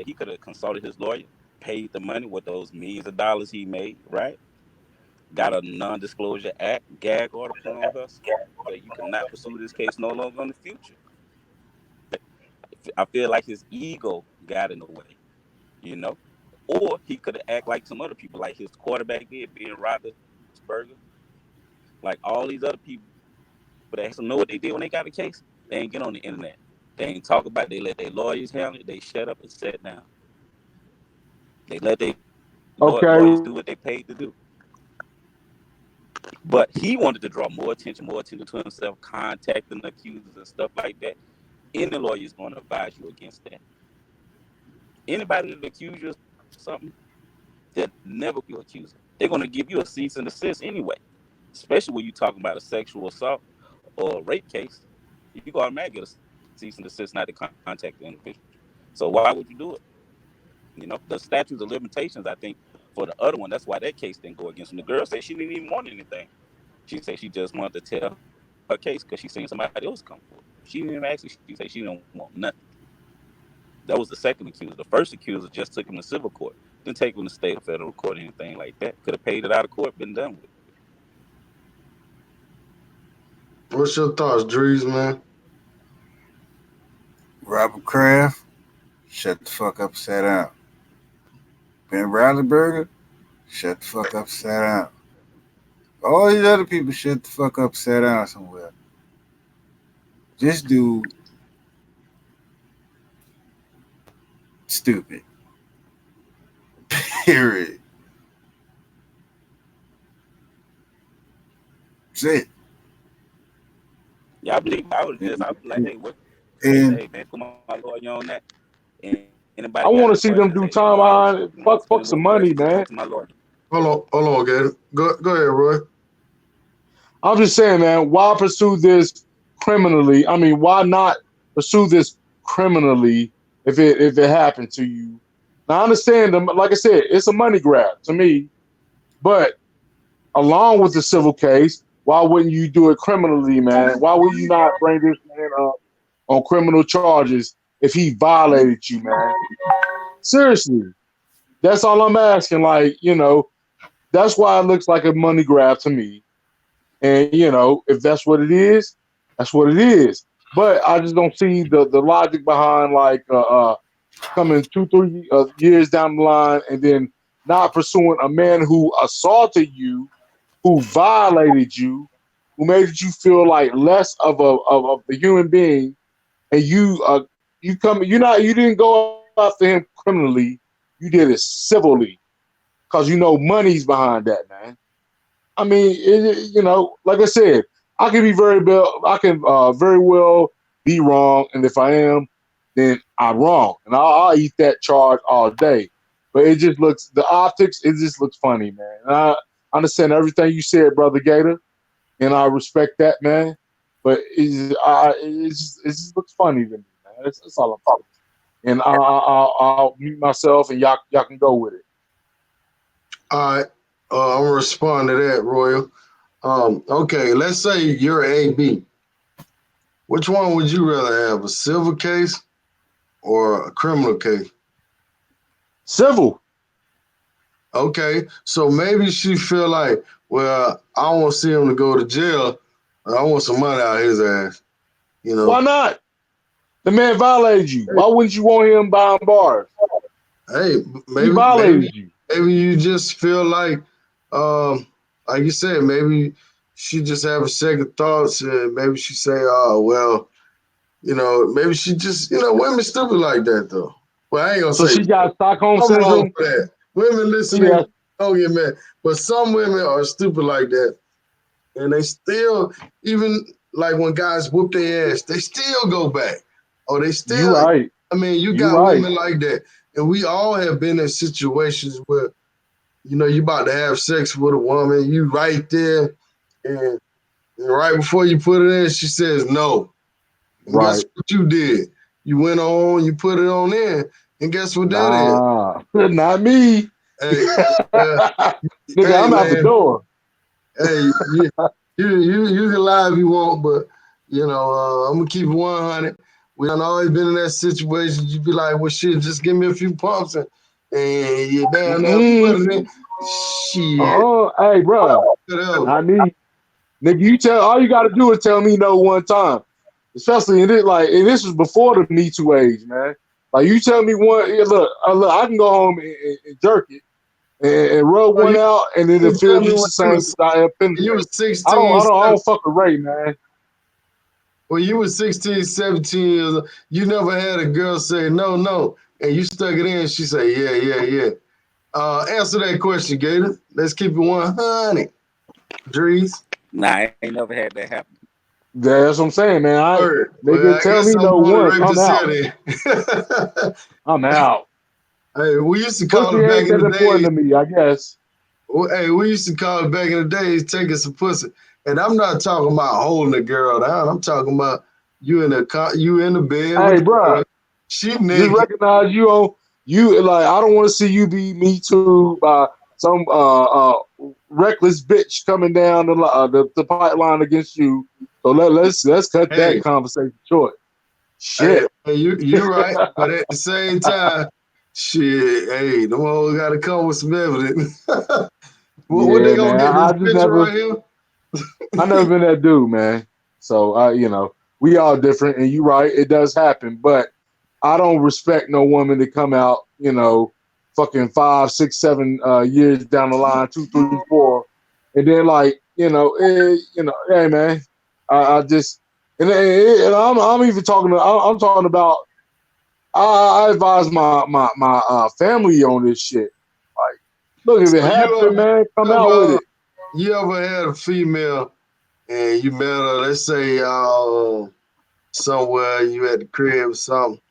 [SPEAKER 5] He could have consulted his lawyer, paid the money with those millions of dollars he made, right? Got a non-disclosure act, gag order put on her, so you cannot pursue this case no longer in the future. I feel like his ego got in the way, you know. Or he could have act like some other people, like his quarterback did, being Roethlisberger, like all these other people that actually know what they did when they got a case. They ain't get on the internet. They ain't talk about it. They let their lawyers handle it. They shut up and sat down. They let their lawyers do what they paid to do.
[SPEAKER 4] Okay.
[SPEAKER 5] But he wanted to draw more attention to himself, contacting the accusers and stuff like that. Any lawyer is going to advise you against that. Anybody that accuse you of something, they'll never give you an accuser. They're going to give you a cease and desist anyway. Especially when you're talking about a sexual assault or a rape case, you go automatically get a cease and desist not to contact the individual. So why would you do it? The statutes of limitations, I think, for the other one, that's why that case didn't go against him. The girl said she didn't even want anything. She said she just wanted to tell her case because she seen somebody else come forward. She didn't even ask. She said she didn't want nothing. That was the second accuser. The first accuser just took him to civil court. Didn't take him to state or federal court or anything like that. Could have paid it out of court, been done with it.
[SPEAKER 1] What's your thoughts, Drees, man?
[SPEAKER 3] Robert Kraft, shut the fuck up, sit down. Ben Rileyberger, shut the fuck up, sit down. All these other people, shut the fuck up, sit down somewhere. This dude, stupid. Period. That's it.
[SPEAKER 5] Yeah, I believe I would just, I would be like, hey, what? Hey,
[SPEAKER 3] And
[SPEAKER 5] say, hey, man, put my lawyer on that. Anybody got any
[SPEAKER 4] I want to
[SPEAKER 5] questions?
[SPEAKER 4] see
[SPEAKER 5] Hey,
[SPEAKER 4] them
[SPEAKER 5] man,
[SPEAKER 4] do
[SPEAKER 5] you know,
[SPEAKER 4] time
[SPEAKER 5] I'm
[SPEAKER 4] behind
[SPEAKER 5] asking any
[SPEAKER 4] fuck
[SPEAKER 5] more
[SPEAKER 4] some
[SPEAKER 5] questions.
[SPEAKER 4] money,
[SPEAKER 5] Talk to
[SPEAKER 4] man.
[SPEAKER 5] my lawyer.
[SPEAKER 1] Hold on, Gator. Go ahead, Roy.
[SPEAKER 4] I'm just saying, man, why pursue this criminally? I mean, why not pursue this criminally if it happened to you? Now I understand them, like I said, it's a money grab to me, but along with the civil case, why wouldn't you do it criminally, man? Why would you not bring this man up on criminal charges if he violated you, man? Seriously. That's all I'm asking. Like, that's why it looks like a money grab to me. And if that's what it is, that's what it is. But I just don't see the logic behind like coming 2, 3 years down the line and then not pursuing a man who assaulted you, who violated you, who made you feel like less of a human being, and you didn't go after him criminally, you did it civilly because money's behind that, man. I mean, like I said, I can very well be wrong, and if I am, then I'm wrong, and I'll eat that charge all day. But the optics, it just looks funny, man. And I understand everything you said, brother Gator, and I respect that, man. But it just looks funny to me, man. That's all I'm saying. And I'll mute myself, and y'all can go with it.
[SPEAKER 1] All right. I'm gonna respond to that, Royal. Okay, let's say you're AB. Which one would you rather have, a civil case or a criminal case?
[SPEAKER 4] Civil.
[SPEAKER 1] Okay, so maybe she feel like, well, I don't want to see him to go to jail. I want some money out of his ass. You
[SPEAKER 4] Why
[SPEAKER 1] know,
[SPEAKER 4] not? The man violated you. Why wouldn't you want him behind bars?
[SPEAKER 1] hey,
[SPEAKER 4] He
[SPEAKER 1] maybe
[SPEAKER 4] violated you.
[SPEAKER 1] you just feel like you said, maybe she just have a second thoughts, and maybe she say, oh well, maybe she just, women stupid like that though. Well, I ain't gonna
[SPEAKER 4] So
[SPEAKER 1] say
[SPEAKER 4] she got Stockholm
[SPEAKER 1] I'm wrong
[SPEAKER 4] syndrome.
[SPEAKER 1] for that. Women
[SPEAKER 4] Yeah,
[SPEAKER 1] listening, don't get mad, but some women are stupid like that, and they still, even like when guys whoop their ass, they still go back. Or they
[SPEAKER 4] you
[SPEAKER 1] still,
[SPEAKER 4] right.
[SPEAKER 1] I mean, you
[SPEAKER 4] You
[SPEAKER 1] got
[SPEAKER 4] right.
[SPEAKER 1] women like that, and we all have been in situations where you about to have sex with a woman, you right there, and right before you put it in, she says no. And guess
[SPEAKER 4] Right.
[SPEAKER 1] what you did? You went on, you put it on in, and guess what that is?
[SPEAKER 4] Nah, not me.
[SPEAKER 1] Hey, uh,
[SPEAKER 4] Nigga,
[SPEAKER 1] hey,
[SPEAKER 4] I'm out the
[SPEAKER 1] man,
[SPEAKER 4] door.
[SPEAKER 1] hey, you can lie if you want, but I'm gonna keep it 100. We done always been in that situation. You be like, well, shit, just give me a few pumps and you down there put
[SPEAKER 4] Mm-mm.
[SPEAKER 1] it in. Shit,
[SPEAKER 4] Hey, bro,
[SPEAKER 1] whatever.
[SPEAKER 4] not me. Nigga, you tell all you gotta do is tell me no one time. Especially in it, and this was before the Me Too age, man. Like you tell me one, yeah, look, I can go home and jerk it and rub
[SPEAKER 1] Oh,
[SPEAKER 4] one out, and it'll
[SPEAKER 1] you
[SPEAKER 4] feel
[SPEAKER 1] tell me
[SPEAKER 4] just the same as I have
[SPEAKER 1] you
[SPEAKER 4] penetrated.
[SPEAKER 1] was 16,
[SPEAKER 4] I
[SPEAKER 1] 17,
[SPEAKER 4] don't fuck with Ray, man.
[SPEAKER 1] when you was 16, 17 years old, you never had a girl say no, no, and you stuck it in. She say, yeah, yeah, yeah. Answer that question, Gator. Let's keep it 100. Drees.
[SPEAKER 5] Nah, I ain't never had that happen.
[SPEAKER 4] That's what I'm saying, man.
[SPEAKER 1] Word. Well,
[SPEAKER 4] Nigga,
[SPEAKER 1] I
[SPEAKER 4] tell
[SPEAKER 1] guess
[SPEAKER 4] me
[SPEAKER 1] I'm
[SPEAKER 4] no
[SPEAKER 1] going to
[SPEAKER 4] once,
[SPEAKER 1] rape
[SPEAKER 4] I'm
[SPEAKER 1] this
[SPEAKER 4] out.
[SPEAKER 1] here then.
[SPEAKER 4] I'm out.
[SPEAKER 1] Hey, we used to call
[SPEAKER 4] Pussy
[SPEAKER 1] it back
[SPEAKER 4] ain't
[SPEAKER 1] in
[SPEAKER 4] that
[SPEAKER 1] the
[SPEAKER 4] important
[SPEAKER 1] days.
[SPEAKER 4] to me, I guess.
[SPEAKER 1] Hey, we used to call it back in the days taking some pussy. And I'm not talking about holding a girl down. I'm talking about you in the bed with
[SPEAKER 4] Hey,
[SPEAKER 1] the
[SPEAKER 4] bro,
[SPEAKER 1] girl. She
[SPEAKER 4] just
[SPEAKER 1] naked.
[SPEAKER 4] recognize you like I don't want to see you be Me Too by some reckless bitch coming down the pipeline against you. So let's cut that
[SPEAKER 1] Hey,
[SPEAKER 4] conversation short.
[SPEAKER 1] hey,
[SPEAKER 4] Shit.
[SPEAKER 1] you right. But at the same time, shit, hey, them hoes got to come with some evidence. What they
[SPEAKER 4] Yeah,
[SPEAKER 1] gonna
[SPEAKER 4] man.
[SPEAKER 1] get?
[SPEAKER 4] I
[SPEAKER 1] This
[SPEAKER 4] just
[SPEAKER 1] picture
[SPEAKER 4] never
[SPEAKER 1] right here?
[SPEAKER 4] I never been that dude, man. So we all different, and you right, it does happen. But I don't respect no woman to come out, fucking 5, 6, 7 years down the line, 2, 3, 4, and then hey man, I just and I'm even talking. I'm talking about. I advise my family on this shit. Like, look, if it
[SPEAKER 1] So
[SPEAKER 4] happened, man, come
[SPEAKER 1] you
[SPEAKER 4] out with
[SPEAKER 1] ever
[SPEAKER 4] it.
[SPEAKER 1] you ever had a female and you met her, let's say y'all somewhere, you at the crib or something,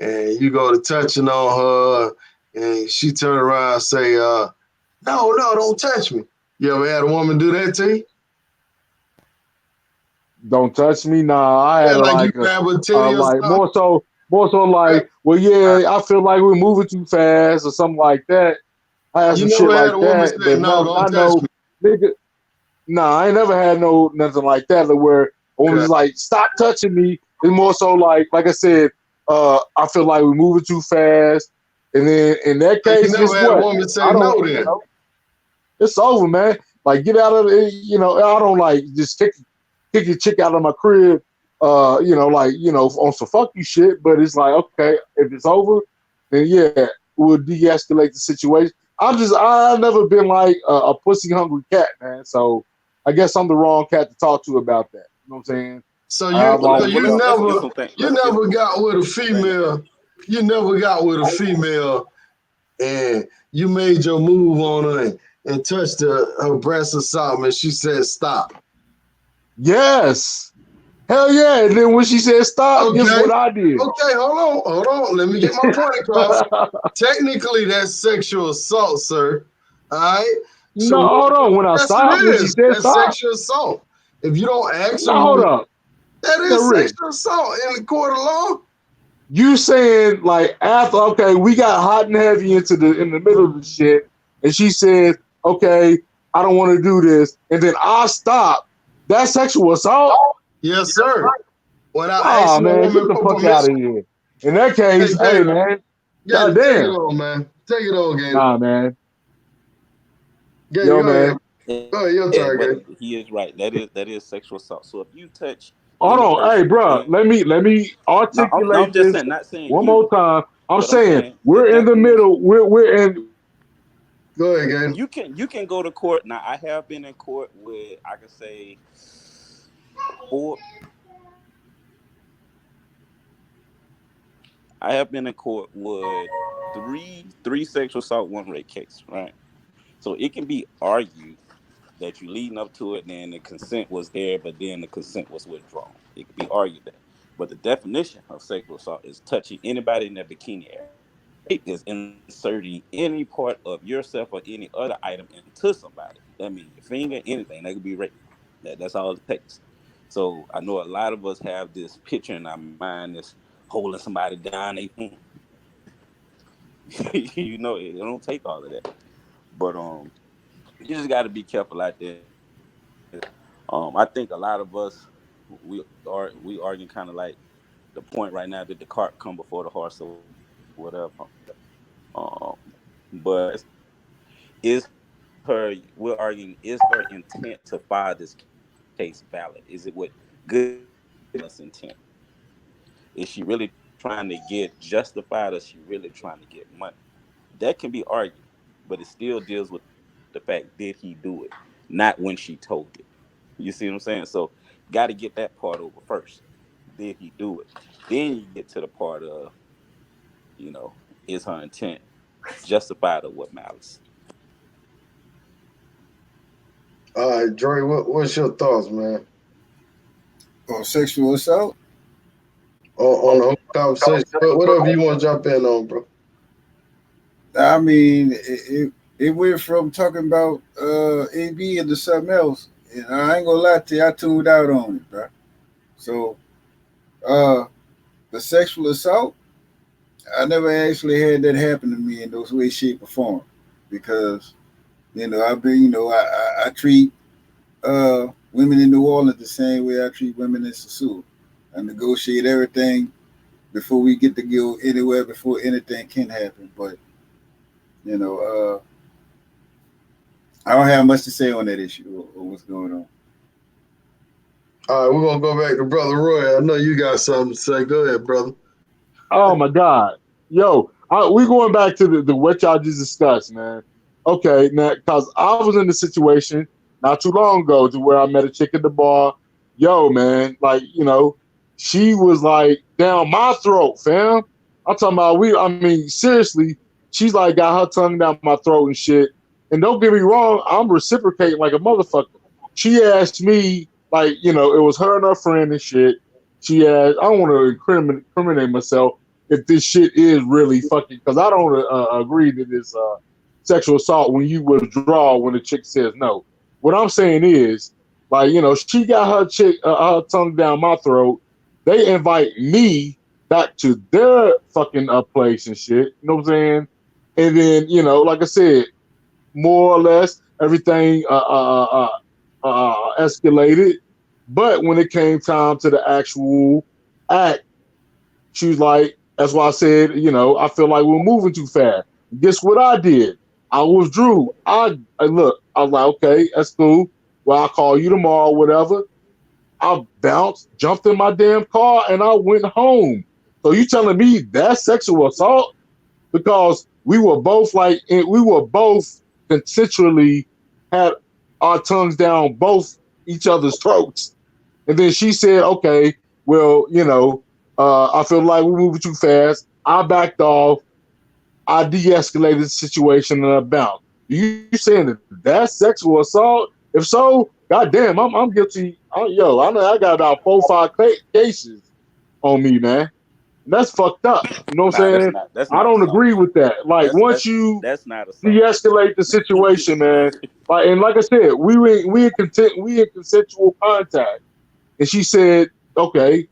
[SPEAKER 1] and you go to touching on her, and she turn around and say, no, no, don't touch me. You ever had a woman do that to you?
[SPEAKER 4] Don't touch me. Nah, I
[SPEAKER 1] Yeah,
[SPEAKER 4] had
[SPEAKER 1] like you
[SPEAKER 4] like
[SPEAKER 1] grab a titty or
[SPEAKER 4] like
[SPEAKER 1] something.
[SPEAKER 4] more so
[SPEAKER 1] Right?
[SPEAKER 4] like, well, yeah, I feel like we're moving too fast or something like that. I had
[SPEAKER 1] You
[SPEAKER 4] some shit
[SPEAKER 1] never had
[SPEAKER 4] like
[SPEAKER 1] a woman
[SPEAKER 4] that,
[SPEAKER 1] say,
[SPEAKER 4] but
[SPEAKER 1] no, don't
[SPEAKER 4] not
[SPEAKER 1] touch
[SPEAKER 4] no
[SPEAKER 1] me.
[SPEAKER 4] nigga. Nah, I ain't never had no nothing like that where a woman
[SPEAKER 1] Okay.
[SPEAKER 4] was like, stop touching me. It's more so like I said, I feel like we're moving too fast, and then in that
[SPEAKER 1] So you
[SPEAKER 4] case,
[SPEAKER 1] never
[SPEAKER 4] guess
[SPEAKER 1] had a
[SPEAKER 4] what?
[SPEAKER 1] woman say
[SPEAKER 4] I
[SPEAKER 1] no
[SPEAKER 4] don't,
[SPEAKER 1] then.
[SPEAKER 4] it's over, man. Like get out of it, I don't like just kick your chick out of my crib, on some fuck you shit. But it's like, okay, if it's over, then yeah, we'll de-escalate the situation. I've never been like a pussy hungry cat, man. So I guess I'm the wrong cat to talk to about that. You know what I'm saying?
[SPEAKER 1] So
[SPEAKER 4] I've
[SPEAKER 5] Well,
[SPEAKER 4] always felt
[SPEAKER 5] let's get
[SPEAKER 1] never
[SPEAKER 5] some things.
[SPEAKER 1] you
[SPEAKER 5] Let's get
[SPEAKER 1] never got with a
[SPEAKER 5] some things.
[SPEAKER 1] female. You never got with a female and you made your move on her and touched her breast or something, and she said stop.
[SPEAKER 4] yes, hell yeah. And then when she said stop, guess
[SPEAKER 1] Okay,
[SPEAKER 4] what I did?
[SPEAKER 1] okay, hold on. Let me get my point across. Technically, that's sexual assault, sir. All right. So
[SPEAKER 4] No, hold on. When I
[SPEAKER 1] yes,
[SPEAKER 4] stopped,
[SPEAKER 1] it
[SPEAKER 4] when she
[SPEAKER 1] is.
[SPEAKER 4] said
[SPEAKER 1] That's
[SPEAKER 4] stop,
[SPEAKER 1] sexual assault. If you don't ask a
[SPEAKER 4] no, hold
[SPEAKER 1] woman,
[SPEAKER 4] up.
[SPEAKER 1] that
[SPEAKER 4] Now,
[SPEAKER 1] is
[SPEAKER 4] Rich,
[SPEAKER 1] sexual assault in the court of law.
[SPEAKER 4] you saying like after okay, we got hot and heavy in the middle of the shit, and she said, okay, I don't want to do this, and then I stop, that's sexual assault.
[SPEAKER 1] Yes, sir. Without
[SPEAKER 4] Oh
[SPEAKER 1] asking a
[SPEAKER 4] man, get
[SPEAKER 1] woman
[SPEAKER 4] the
[SPEAKER 1] for
[SPEAKER 4] fuck out
[SPEAKER 1] permission.
[SPEAKER 4] of here. In that
[SPEAKER 1] Hey,
[SPEAKER 4] case, hey
[SPEAKER 1] Gator,
[SPEAKER 4] man,
[SPEAKER 1] Gator, take it
[SPEAKER 4] goddamn,
[SPEAKER 1] on, man. Take it on, Gator.
[SPEAKER 4] nah man,
[SPEAKER 1] Gator,
[SPEAKER 4] yo
[SPEAKER 1] go ahead.
[SPEAKER 4] man,
[SPEAKER 1] Go ahead, your
[SPEAKER 5] Yeah,
[SPEAKER 1] turn,
[SPEAKER 5] but
[SPEAKER 1] Gator.
[SPEAKER 5] he is right. That is sexual assault. So if you touch
[SPEAKER 4] hold
[SPEAKER 5] any
[SPEAKER 4] on, hey
[SPEAKER 5] person,
[SPEAKER 4] bro,
[SPEAKER 5] then
[SPEAKER 4] let me
[SPEAKER 5] no, no,
[SPEAKER 4] articulate
[SPEAKER 5] I'm just
[SPEAKER 4] this
[SPEAKER 5] saying, not saying
[SPEAKER 4] one more
[SPEAKER 5] you,
[SPEAKER 4] time. I'm
[SPEAKER 5] but I'm
[SPEAKER 4] saying
[SPEAKER 5] saying the
[SPEAKER 4] we're in the
[SPEAKER 5] definition.
[SPEAKER 4] middle. We're in.
[SPEAKER 1] Go ahead, Gator.
[SPEAKER 5] You can go to court. Now I have been in court with, I can say, four. I have been in court with three sexual assault, one rape case, right? So it can be argued that you leading up to it, then the consent was there, but then the consent was withdrawn. It could be argued that. But the definition of sexual assault is touching anybody in their bikini area. Rape is inserting any part of yourself or any other item into somebody. That means your finger, anything. That could be rape. That's all it takes. So I know a lot of us have this picture in our mind that's holding somebody down. It don't take all of that. But you just got to be careful out there. I think a lot of us we arguing kind of like the point right now that the cart come before the horse or whatever. But we're arguing, is her intent to file this case valid? Is it with good malice intent? Is she really trying to get justified, or is she really trying to get money? That can be argued, but it still deals with the fact, did he do it, not when she told it. You see what I'm saying? So got to get that part over first. Did he do it? Then you get to the part of, is her intent justified or what malice?
[SPEAKER 1] All right, Dre, what's your thoughts, man,
[SPEAKER 3] Or sexual assault.
[SPEAKER 1] on the whole conversation? Whatever you want to jump in on, bro.
[SPEAKER 3] I mean, it went from talking about AB into something else. And I ain't gonna lie to you, I tuned out on it, bro. So uh, the sexual assault, I never actually had that happen to me in those way, shape, or form, because I've been, I treat women in New Orleans the same way I treat women in Sasua. I negotiate everything before we get to go anywhere, before anything can happen. But you know, I don't have much to say on that issue or what's going on.
[SPEAKER 1] All right, we're gonna go back to Brother Roy. I know you got something to say. Go ahead, brother.
[SPEAKER 4] Oh my God, yo, we going back to the what y'all just discussed, man. Okay, now because I was in the situation not too long ago to where I met a chick at the bar. Yo, man, like she was like down my throat, fam. I'm talking about I mean, seriously, she's like got her tongue down my throat and shit. And don't get me wrong, I'm reciprocating like a motherfucker. She asked me, like, it was her and her friend and shit. She asked, I don't want to incriminate myself if this shit is really fucking, because I don't agree that it's sexual assault when you withdraw when the chick says no. What I'm saying is, like, she got her tongue down my throat. They invite me back to their fucking place and shit. You know what I'm saying? And then, like I said, more or less everything escalated. But when it came time to the actual act, she was like, that's why I said, I feel like we're moving too fast. Guess what I did? I withdrew. I look, I was like, okay, that's cool. Well, I'll call you tomorrow, whatever. I bounced, jumped in my damn car, and I went home. So you telling me that's sexual assault? Because we were both consensually had our tongues down both each other's throats. And then she said, okay, well, I feel like we're moving too fast. I backed off. I de-escalated the situation and I bounced. You saying that that's sexual assault? If so, goddamn, I'm guilty. I know I got about 4 or 5 cases on me, man. And that's fucked up. You know what
[SPEAKER 5] Nah,
[SPEAKER 4] I'm saying?
[SPEAKER 5] that's
[SPEAKER 4] I
[SPEAKER 5] not
[SPEAKER 4] don't
[SPEAKER 5] assault.
[SPEAKER 4] agree with that. Like
[SPEAKER 5] That's
[SPEAKER 4] once
[SPEAKER 5] that's
[SPEAKER 4] you
[SPEAKER 5] that's not assault.
[SPEAKER 4] de-escalate the situation, man. Like I said, we in consensual contact. And she said, okay,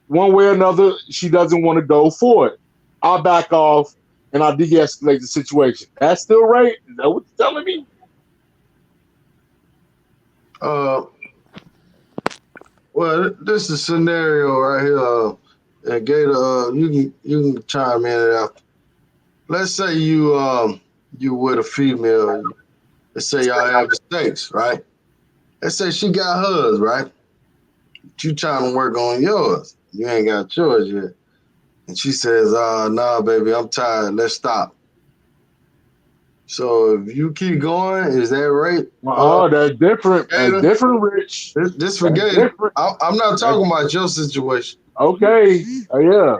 [SPEAKER 4] one way or another, she doesn't want to go for it. I back off and I de-escalate the situation. That's still right? Is that what you're telling me?
[SPEAKER 1] Uh, well, this is a scenario right here. Gator, you can chime in after. Let's say you with a female. Let's say y'all having sex, right? Let's say she got hers, right? You trying to work on yours. You ain't got yours yet. And she says, nah, baby, I'm tired. Let's stop. So if you keep going, is that right?
[SPEAKER 4] Oh, that's different. That's
[SPEAKER 1] Gator?
[SPEAKER 4] different, Rich.
[SPEAKER 1] This for
[SPEAKER 4] That's
[SPEAKER 1] Gator.
[SPEAKER 4] different.
[SPEAKER 1] I'm not
[SPEAKER 4] That's
[SPEAKER 1] talking about your situation.
[SPEAKER 4] okay. Yeah.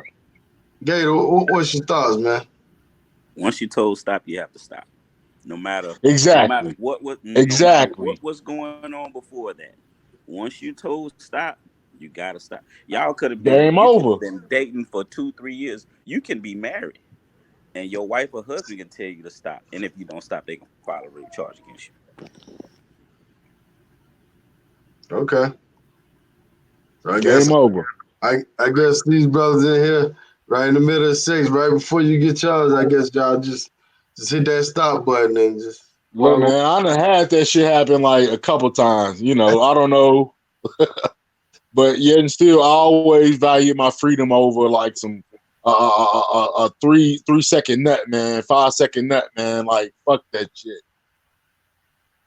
[SPEAKER 1] Gator, what's your thoughts, man?
[SPEAKER 5] Once you told stop, you have to stop. No matter
[SPEAKER 4] Exactly.
[SPEAKER 5] no matter what
[SPEAKER 4] Exactly.
[SPEAKER 5] was going on before that. Once you told stop, you gotta stop. Y'all could have been
[SPEAKER 4] Game
[SPEAKER 5] you could
[SPEAKER 4] over.
[SPEAKER 5] have been dating for 2, 3 years. You can be married, and your wife or husband can tell you to stop. And if you don't stop, they can file a rape charge against you.
[SPEAKER 1] Okay. So I guess
[SPEAKER 4] Game over.
[SPEAKER 1] I guess these brothers in here, right in the middle of sex, right before you get yours, I guess y'all just hit that stop button and just
[SPEAKER 4] Look,
[SPEAKER 1] walk
[SPEAKER 4] man, I done had that shit happen like a couple times. I don't know, but yet and still, I always value my freedom over like some a 3 second nut, man, 5 second nut, man. Like fuck that shit.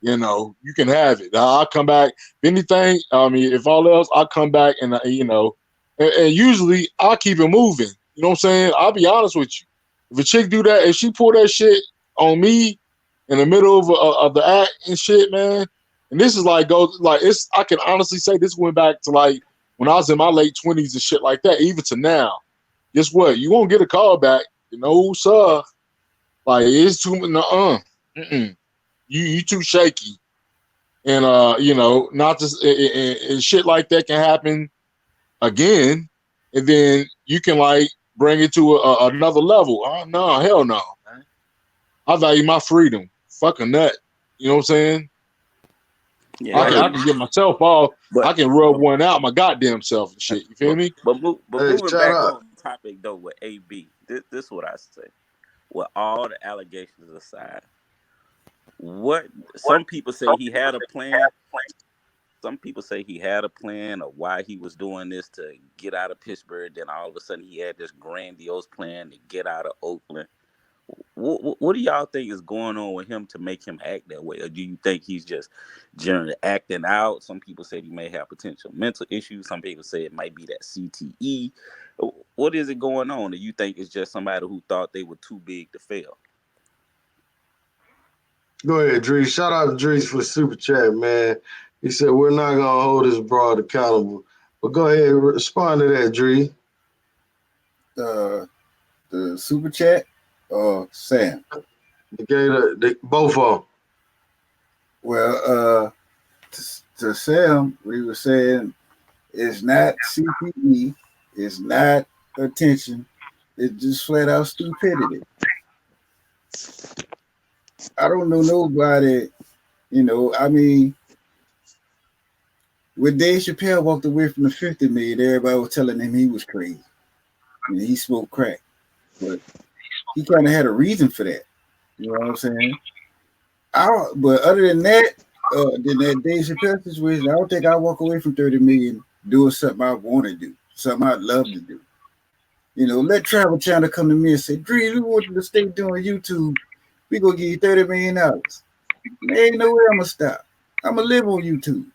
[SPEAKER 4] You can have it. I'll come back. If anything, I mean, if all else, I'll come back and usually I'll keep it moving. You know what I'm saying? I'll be honest with you. If a chick do that, if she pull that shit on me in the middle of the act and shit, man, and this is like goes like it's. I can honestly say this went back to like when I was in my late 20s and shit like that, even to now. Guess what? You won't get a call back. Sir. Like it's too mm-mm. You too shaky. And not just and shit like that can happen again, and then you can like bring it to another level. Oh no, hell no, man. I value my freedom. Fuck a nut. You know what I'm saying? I
[SPEAKER 5] Yeah,
[SPEAKER 1] right.
[SPEAKER 4] can I can get myself off.
[SPEAKER 5] but
[SPEAKER 4] I can rub one out my goddamn self and shit. You feel
[SPEAKER 5] but
[SPEAKER 4] me?
[SPEAKER 5] but
[SPEAKER 1] Hey,
[SPEAKER 5] moving
[SPEAKER 1] shout
[SPEAKER 5] back
[SPEAKER 1] out.
[SPEAKER 5] on topic though with AB, this what I say. With all the allegations aside, what some people say he had a plan. Some people say he had a plan of why he was doing this to get out of Pittsburgh. Then all of a sudden he had this grandiose plan to get out of Oakland. What do y'all think is going on with him to make him act that way? Or do you think he's just generally acting out? Some people say he may have potential mental issues. Some people say it might be that CTE. What is it going on? Do you think it's just somebody who thought they were too big to fail?
[SPEAKER 1] Go ahead, Dries. Shout out to Dries for the super chat, man. He said we're not gonna hold this broad accountable. But go ahead, respond to that, Dries.
[SPEAKER 3] Uh, the super chat or Sam?
[SPEAKER 1] The Gator, both of them.
[SPEAKER 3] Well, to Sam, what he was saying is not CPE, it's not attention, it's just flat out stupidity. I don't know nobody, I mean, when Dave Chappelle walked away from the 50 million, everybody was telling him he was crazy. He smoked crack. But he kind of had a reason for that. You know what I'm saying? But other than that, than that Dave Chappelle situation, I don't think I walk away from 30 million doing something I want to do, something I'd love to do. Let Travel Channel come to me and say, Dream, we want you to stay doing YouTube. We gonna give you $30 million. There ain't no way I'm gonna stop. I'm gonna live on YouTube.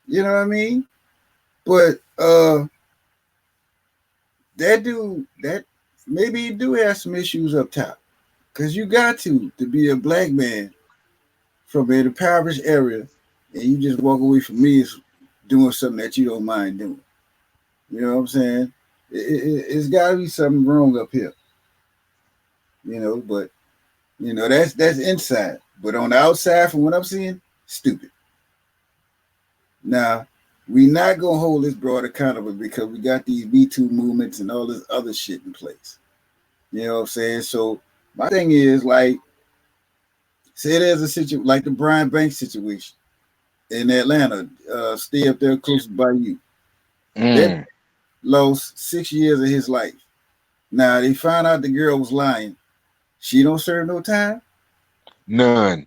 [SPEAKER 3] You know what I mean? But that dude, that maybe he do have some issues up top. Cause you got to be a black man from an impoverished area, and you just walk away from me is doing something that you don't mind doing. You know what I'm saying? It's got to be something wrong up here. But that's inside. But on the outside, from what I'm seeing, stupid. Now, we not gonna hold this broad accountable because we got these Me Too movements and all this other shit in place. You know what I'm saying? So my thing is like, say there's a situation like the Brian Banks situation in Atlanta, stay up there close by you. That
[SPEAKER 4] Mm,
[SPEAKER 3] lost 6 years of his life. Now they found out the girl was lying. She don't serve no time.
[SPEAKER 4] none.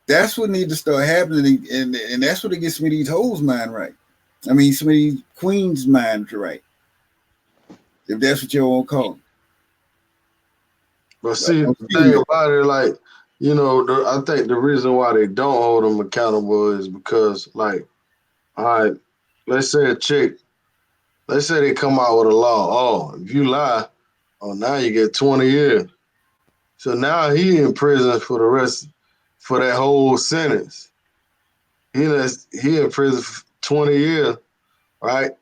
[SPEAKER 3] That's what needs to start happening, and that's what it gets some of these hoes' mind right. I mean, some of these queens' mind right, if that's what you want to call them.
[SPEAKER 1] But
[SPEAKER 3] Like
[SPEAKER 1] see,
[SPEAKER 3] on
[SPEAKER 1] the thing
[SPEAKER 3] female.
[SPEAKER 1] about it, like, I think the reason why they don't hold them accountable is because, like, all right, let's say a chick, let's say they come out with a law. Oh, if you lie, oh, now you get 20 years. So now he in prison for the rest, for that whole sentence. He in prison for 20 years, right?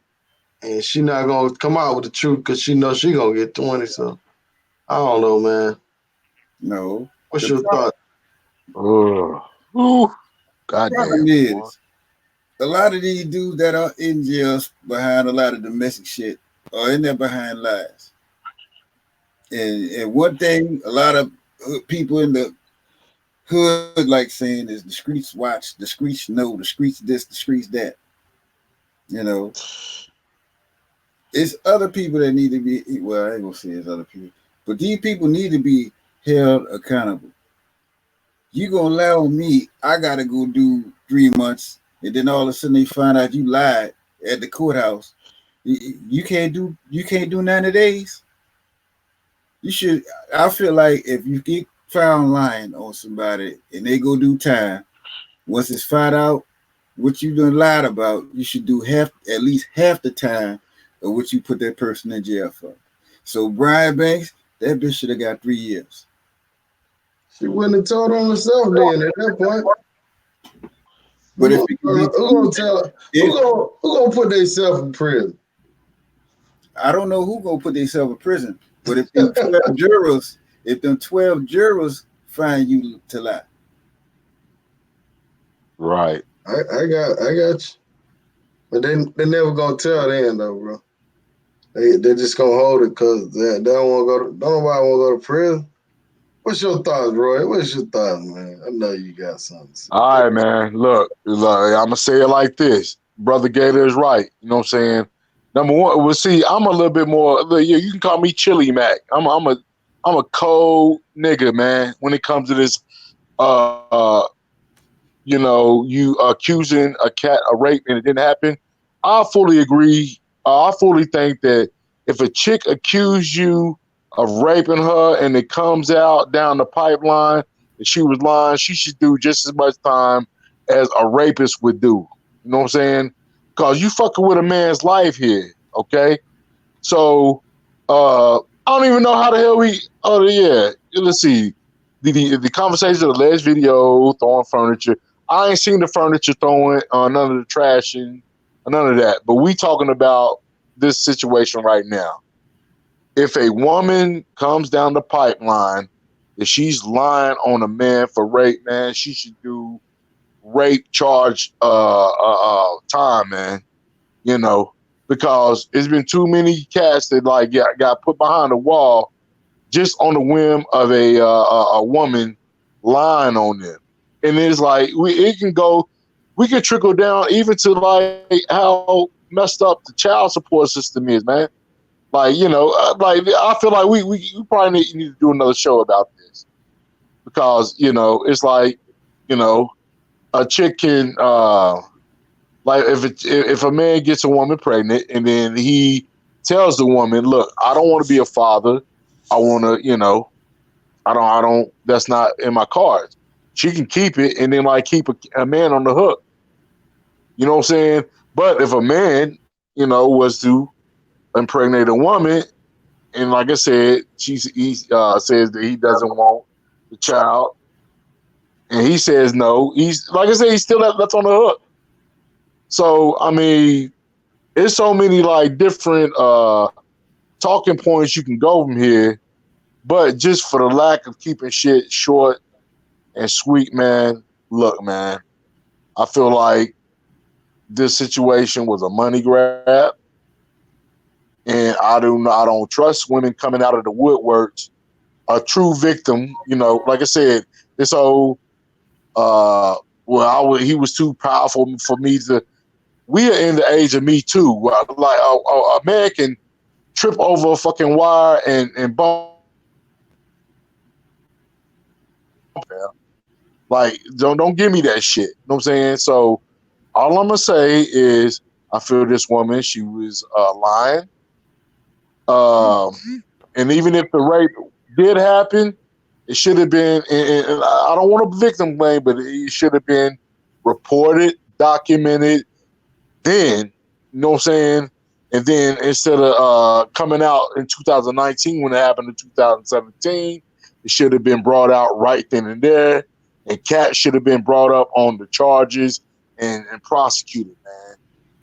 [SPEAKER 1] And she not gonna come out with the truth because she knows she gonna get 20. So I don't know, man.
[SPEAKER 3] No,
[SPEAKER 1] What's
[SPEAKER 3] the
[SPEAKER 1] your thought?
[SPEAKER 4] Ugh. Ooh,
[SPEAKER 3] problem
[SPEAKER 4] goddamn, boy.
[SPEAKER 3] is a lot of these dudes that are in jails behind a lot of domestic shit are in there behind lies. And one thing, a lot of people in the hood like saying is the streets watch, the streets know, the streets this, the streets that. You know, it's other people that need to be. Well, I ain't gonna say it's other people, but these people need to be held accountable. You gonna lie on me? I gotta go do 3 months, and then all of a sudden they find out you lied at the courthouse. You can't do 90 days. You should. I feel like if you get found lying on somebody and they go do time, once it's found out what you done lied about, you should do at least half the time of what you put that person in jail for. So Brian Banks, that bitch should have got 3 years.
[SPEAKER 1] She wouldn't have told on herself then at that point.
[SPEAKER 3] But if it can be
[SPEAKER 1] Who
[SPEAKER 3] proved,
[SPEAKER 1] gonna tell her?
[SPEAKER 3] if
[SPEAKER 1] Who gonna put themselves in prison?
[SPEAKER 3] I don't know who gonna put themselves in prison, but if them 12 jurors find you to lie,
[SPEAKER 4] Right.
[SPEAKER 1] I got you. But they never gonna tell then though, bro. They just gonna hold it because they don't want to go. Don't nobody want to go to prison. What's your thoughts, Roy? What's your thoughts, man? I know you got something to say.
[SPEAKER 4] All right, man. Look, I'm gonna say it like this. Brother Gator is right. You know what I'm saying? Number one, well, see, I'm a little bit more. You can call me Chili Mac. I'm a cold nigga, man. When it comes to this, uh, you accusing a cat of rape and it didn't happen. I fully agree. I fully think that if a chick accused you of raping her and it comes out down the pipeline that she was lying, she should do just as much time as a rapist would do. You know what I'm saying? Because you fucking with a man's life here, okay? So I don't even know how the hell we. Oh yeah, let's see. The conversation of the last video throwing furniture. I ain't seen the furniture throwing, none of the trashing, none of that. But we talking about this situation right now. If a woman comes down the pipeline, if she's lying on a man for rape, man, she should do rape charge time, man. You know, because it's been too many cats that like got put behind the wall just on the whim of a woman lying on them, and it's like we can trickle down even to like how messed up the child support system is, man. Like like I feel like we probably need to do another show about this because it's like you know a chick can like if a man gets a woman pregnant and then he tells the woman, "Look, I don't want to be a father. I want to, I don't. That's not in my cards." She can keep it and then like keep a man on the hook. You know what I'm saying? But if a man, was to impregnate a woman, and like I said, he says that he doesn't want the child, and he says no. He's like I said, he's still left on the hook. So I mean, there's so many like different talking points you can go from here, but just for the lack of keeping shit short and sweet, man. Look, man, I feel like this situation was a money grab, and I don't trust women coming out of the woodworks. A true victim, like I said, this whole he was too powerful for me to. We are in the age of Me Too. Like a man can trip over a fucking wire and bump. Like Like, don't give me that shit. You know what I'm saying? So all I'm gonna say is I feel this woman, she was lying. Um, and even if the rape did happen, it should have been. And I don't want to victim blame, but it should have been reported, documented. Then, you know what I'm saying? And then instead of coming out in 2019 when it happened in 2017, it should have been brought out right then and there. And Cat should have been brought up on the charges and prosecuted, man.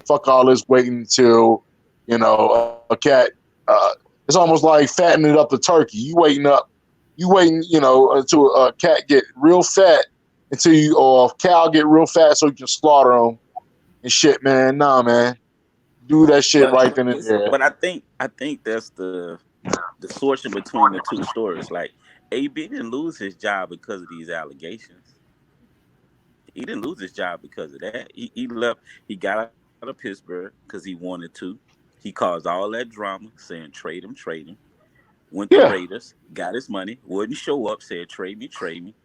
[SPEAKER 4] Fuck all this waiting until, a cat. It's almost like fattening up the turkey. You waiting, until a cat get real fat or a cow get real fat so you can slaughter them and shit, man. Nah, man. Do that shit
[SPEAKER 5] But
[SPEAKER 4] right then and there.
[SPEAKER 5] but I think that's the sorting between the two stories. Like AB didn't lose his job because of these allegations. He didn't lose his job because of that. He left. He got out of Pittsburgh because he wanted to. He caused all that drama, saying trade him. Went to
[SPEAKER 4] Yeah.
[SPEAKER 5] Raiders, got his money, wouldn't show up, said trade me, trade me.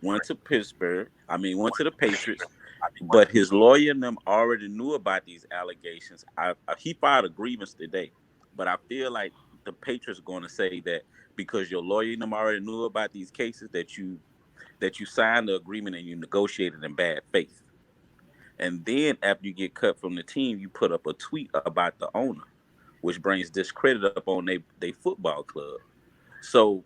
[SPEAKER 5] Went to Pittsburgh. Went to the Patriots. But his lawyer and them already knew about these allegations. He filed a grievance today, but I feel like the Patriots are going to say that because your lawyer and them already knew about these cases that you signed the agreement and you negotiated in bad faith. And then after you get cut from the team, you put up a tweet about the owner, which brings discredit up on they football club. So,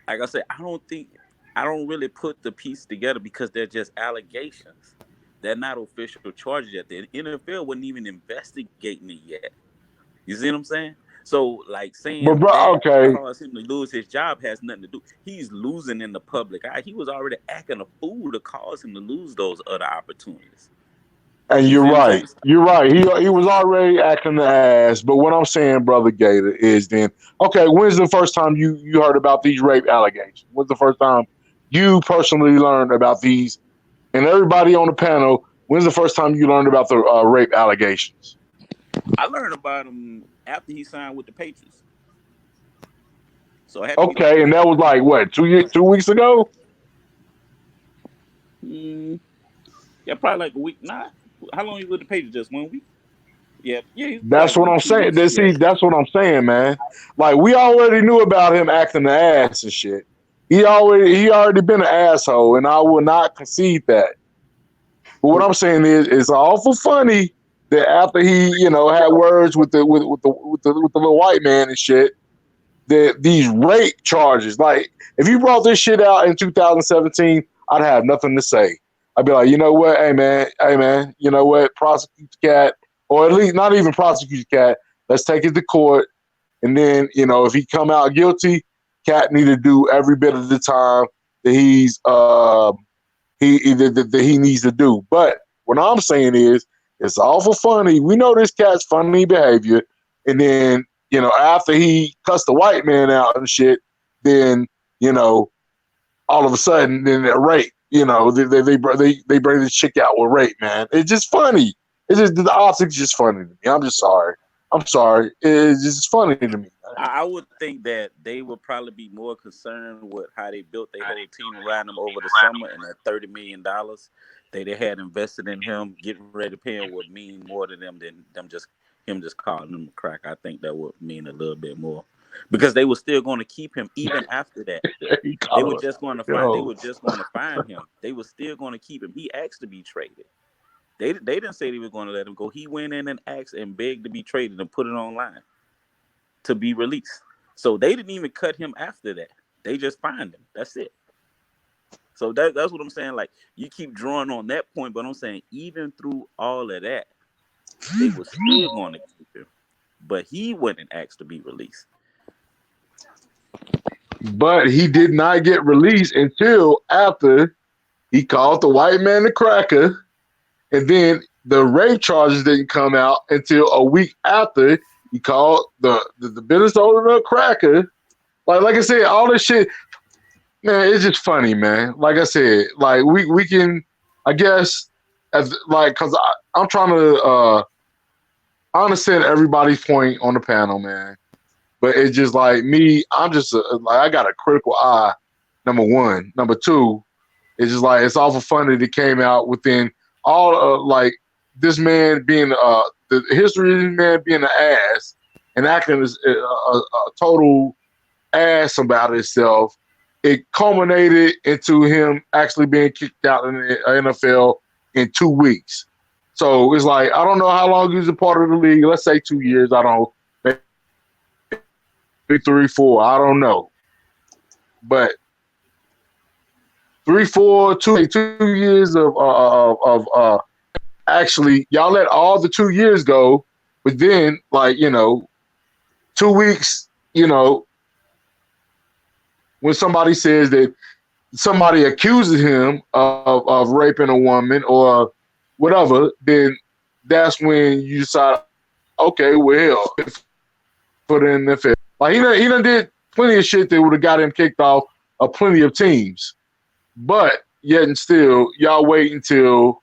[SPEAKER 5] like I said, I don't really put the piece together because they're just allegations. They're not official charges yet. The NFL wasn't even investigating it yet. You see what I'm saying? So, like
[SPEAKER 4] But
[SPEAKER 5] saying
[SPEAKER 4] bro,
[SPEAKER 5] that
[SPEAKER 4] okay.
[SPEAKER 5] caused him to lose his job has nothing to do. He's losing in the public eye. He was already acting a fool to cause him to lose those other opportunities.
[SPEAKER 4] And
[SPEAKER 5] You
[SPEAKER 4] you're
[SPEAKER 5] see what I'm
[SPEAKER 4] right.
[SPEAKER 5] saying?
[SPEAKER 4] You're right. He was already acting the ass. But what I'm saying, brother Gator, is then okay. When's the first time you heard about these rape allegations? When's the first time you personally learned about these? And everybody on the panel, when's the first time you learned about the rape allegations?
[SPEAKER 5] I learned about him after he signed with the Patriots. So it had to be like a
[SPEAKER 4] Okay, and
[SPEAKER 5] week
[SPEAKER 4] that was
[SPEAKER 5] ago.
[SPEAKER 4] like what 2 weeks ago.
[SPEAKER 5] Mm, yeah, probably like a week. Nah, how long you with the Patriots? Just 1 week? Yeah, he's probably
[SPEAKER 4] That's
[SPEAKER 5] like
[SPEAKER 4] what
[SPEAKER 5] around
[SPEAKER 4] I'm
[SPEAKER 5] two
[SPEAKER 4] saying.
[SPEAKER 5] weeks. Yeah.
[SPEAKER 4] See, that's what I'm saying, man. Like we already knew about him acting the ass and shit. He already been an asshole, and I will not concede that. But what I'm saying is, it's awful funny that after he, had words with the little white man and shit, that these rape charges, like if you brought this shit out in 2017, I'd have nothing to say. I'd be like, you know what, hey man, you know what, prosecute the cat, or at least not even prosecute the cat. Let's take it to court, and then if he come out guilty, cat need to do every bit of the time that that he needs to do. But what I'm saying is, it's awful funny. We know this cat's funny behavior, and then after he cussed the white man out and shit, then all of a sudden, then that rape. They bring this chick out with rape, man. It's just funny. It's just the optics just funny to me. I'm just sorry. I'm sorry. It's just funny to me.
[SPEAKER 5] I would think that they would probably be more concerned with how they built their whole team around him over the summer and that $30 million they had invested in him, getting ready to pay him would mean more to them than him just calling them a crack. I think that would mean a little bit more because they were still going to keep him even after that.
[SPEAKER 4] He
[SPEAKER 5] They were
[SPEAKER 4] called
[SPEAKER 5] just going to
[SPEAKER 4] it.
[SPEAKER 5] find. They
[SPEAKER 4] Yo.
[SPEAKER 5] were just going to find him. They were still going to keep him. He asked to be traded. They didn't say they were going to let him go. He went in and asked and begged to be traded and put it online to be released. So they didn't even cut him after that. They just fined him. That's it. So that's what I'm saying. Like you keep drawing on that point, but I'm saying even through all of that, they were still going to keep him. But he wasn't asked to be released.
[SPEAKER 4] But he did not get released until after he called the white man a cracker, and then the rape charges didn't come out until a week after he called the business owner a cracker. Like I said, all this shit, man, it's just funny, man. Like I said, like we can, I guess, as like, cause I'm trying to understand everybody's point on the panel, man. But it's just like me, I'm just like I got a critical eye. Number one, number two. It's just like it's awful funny that it came out within all like this man being the history of this man being an ass and acting as a total ass about himself. It culminated into him actually being kicked out in the NFL in 2 weeks. So it's like I don't know how long he was a part of the league. Let's say 2 years. I don't maybe 3, 4. I don't know, but 3, 4, 2 years of actually y'all let all the 2 years go, but then like 2 weeks, when somebody says that somebody accuses him of raping a woman or whatever, then that's when you decide, okay, well, for the NFL, like he done did plenty of shit that would have got him kicked off of plenty of teams, but yet and still, y'all wait until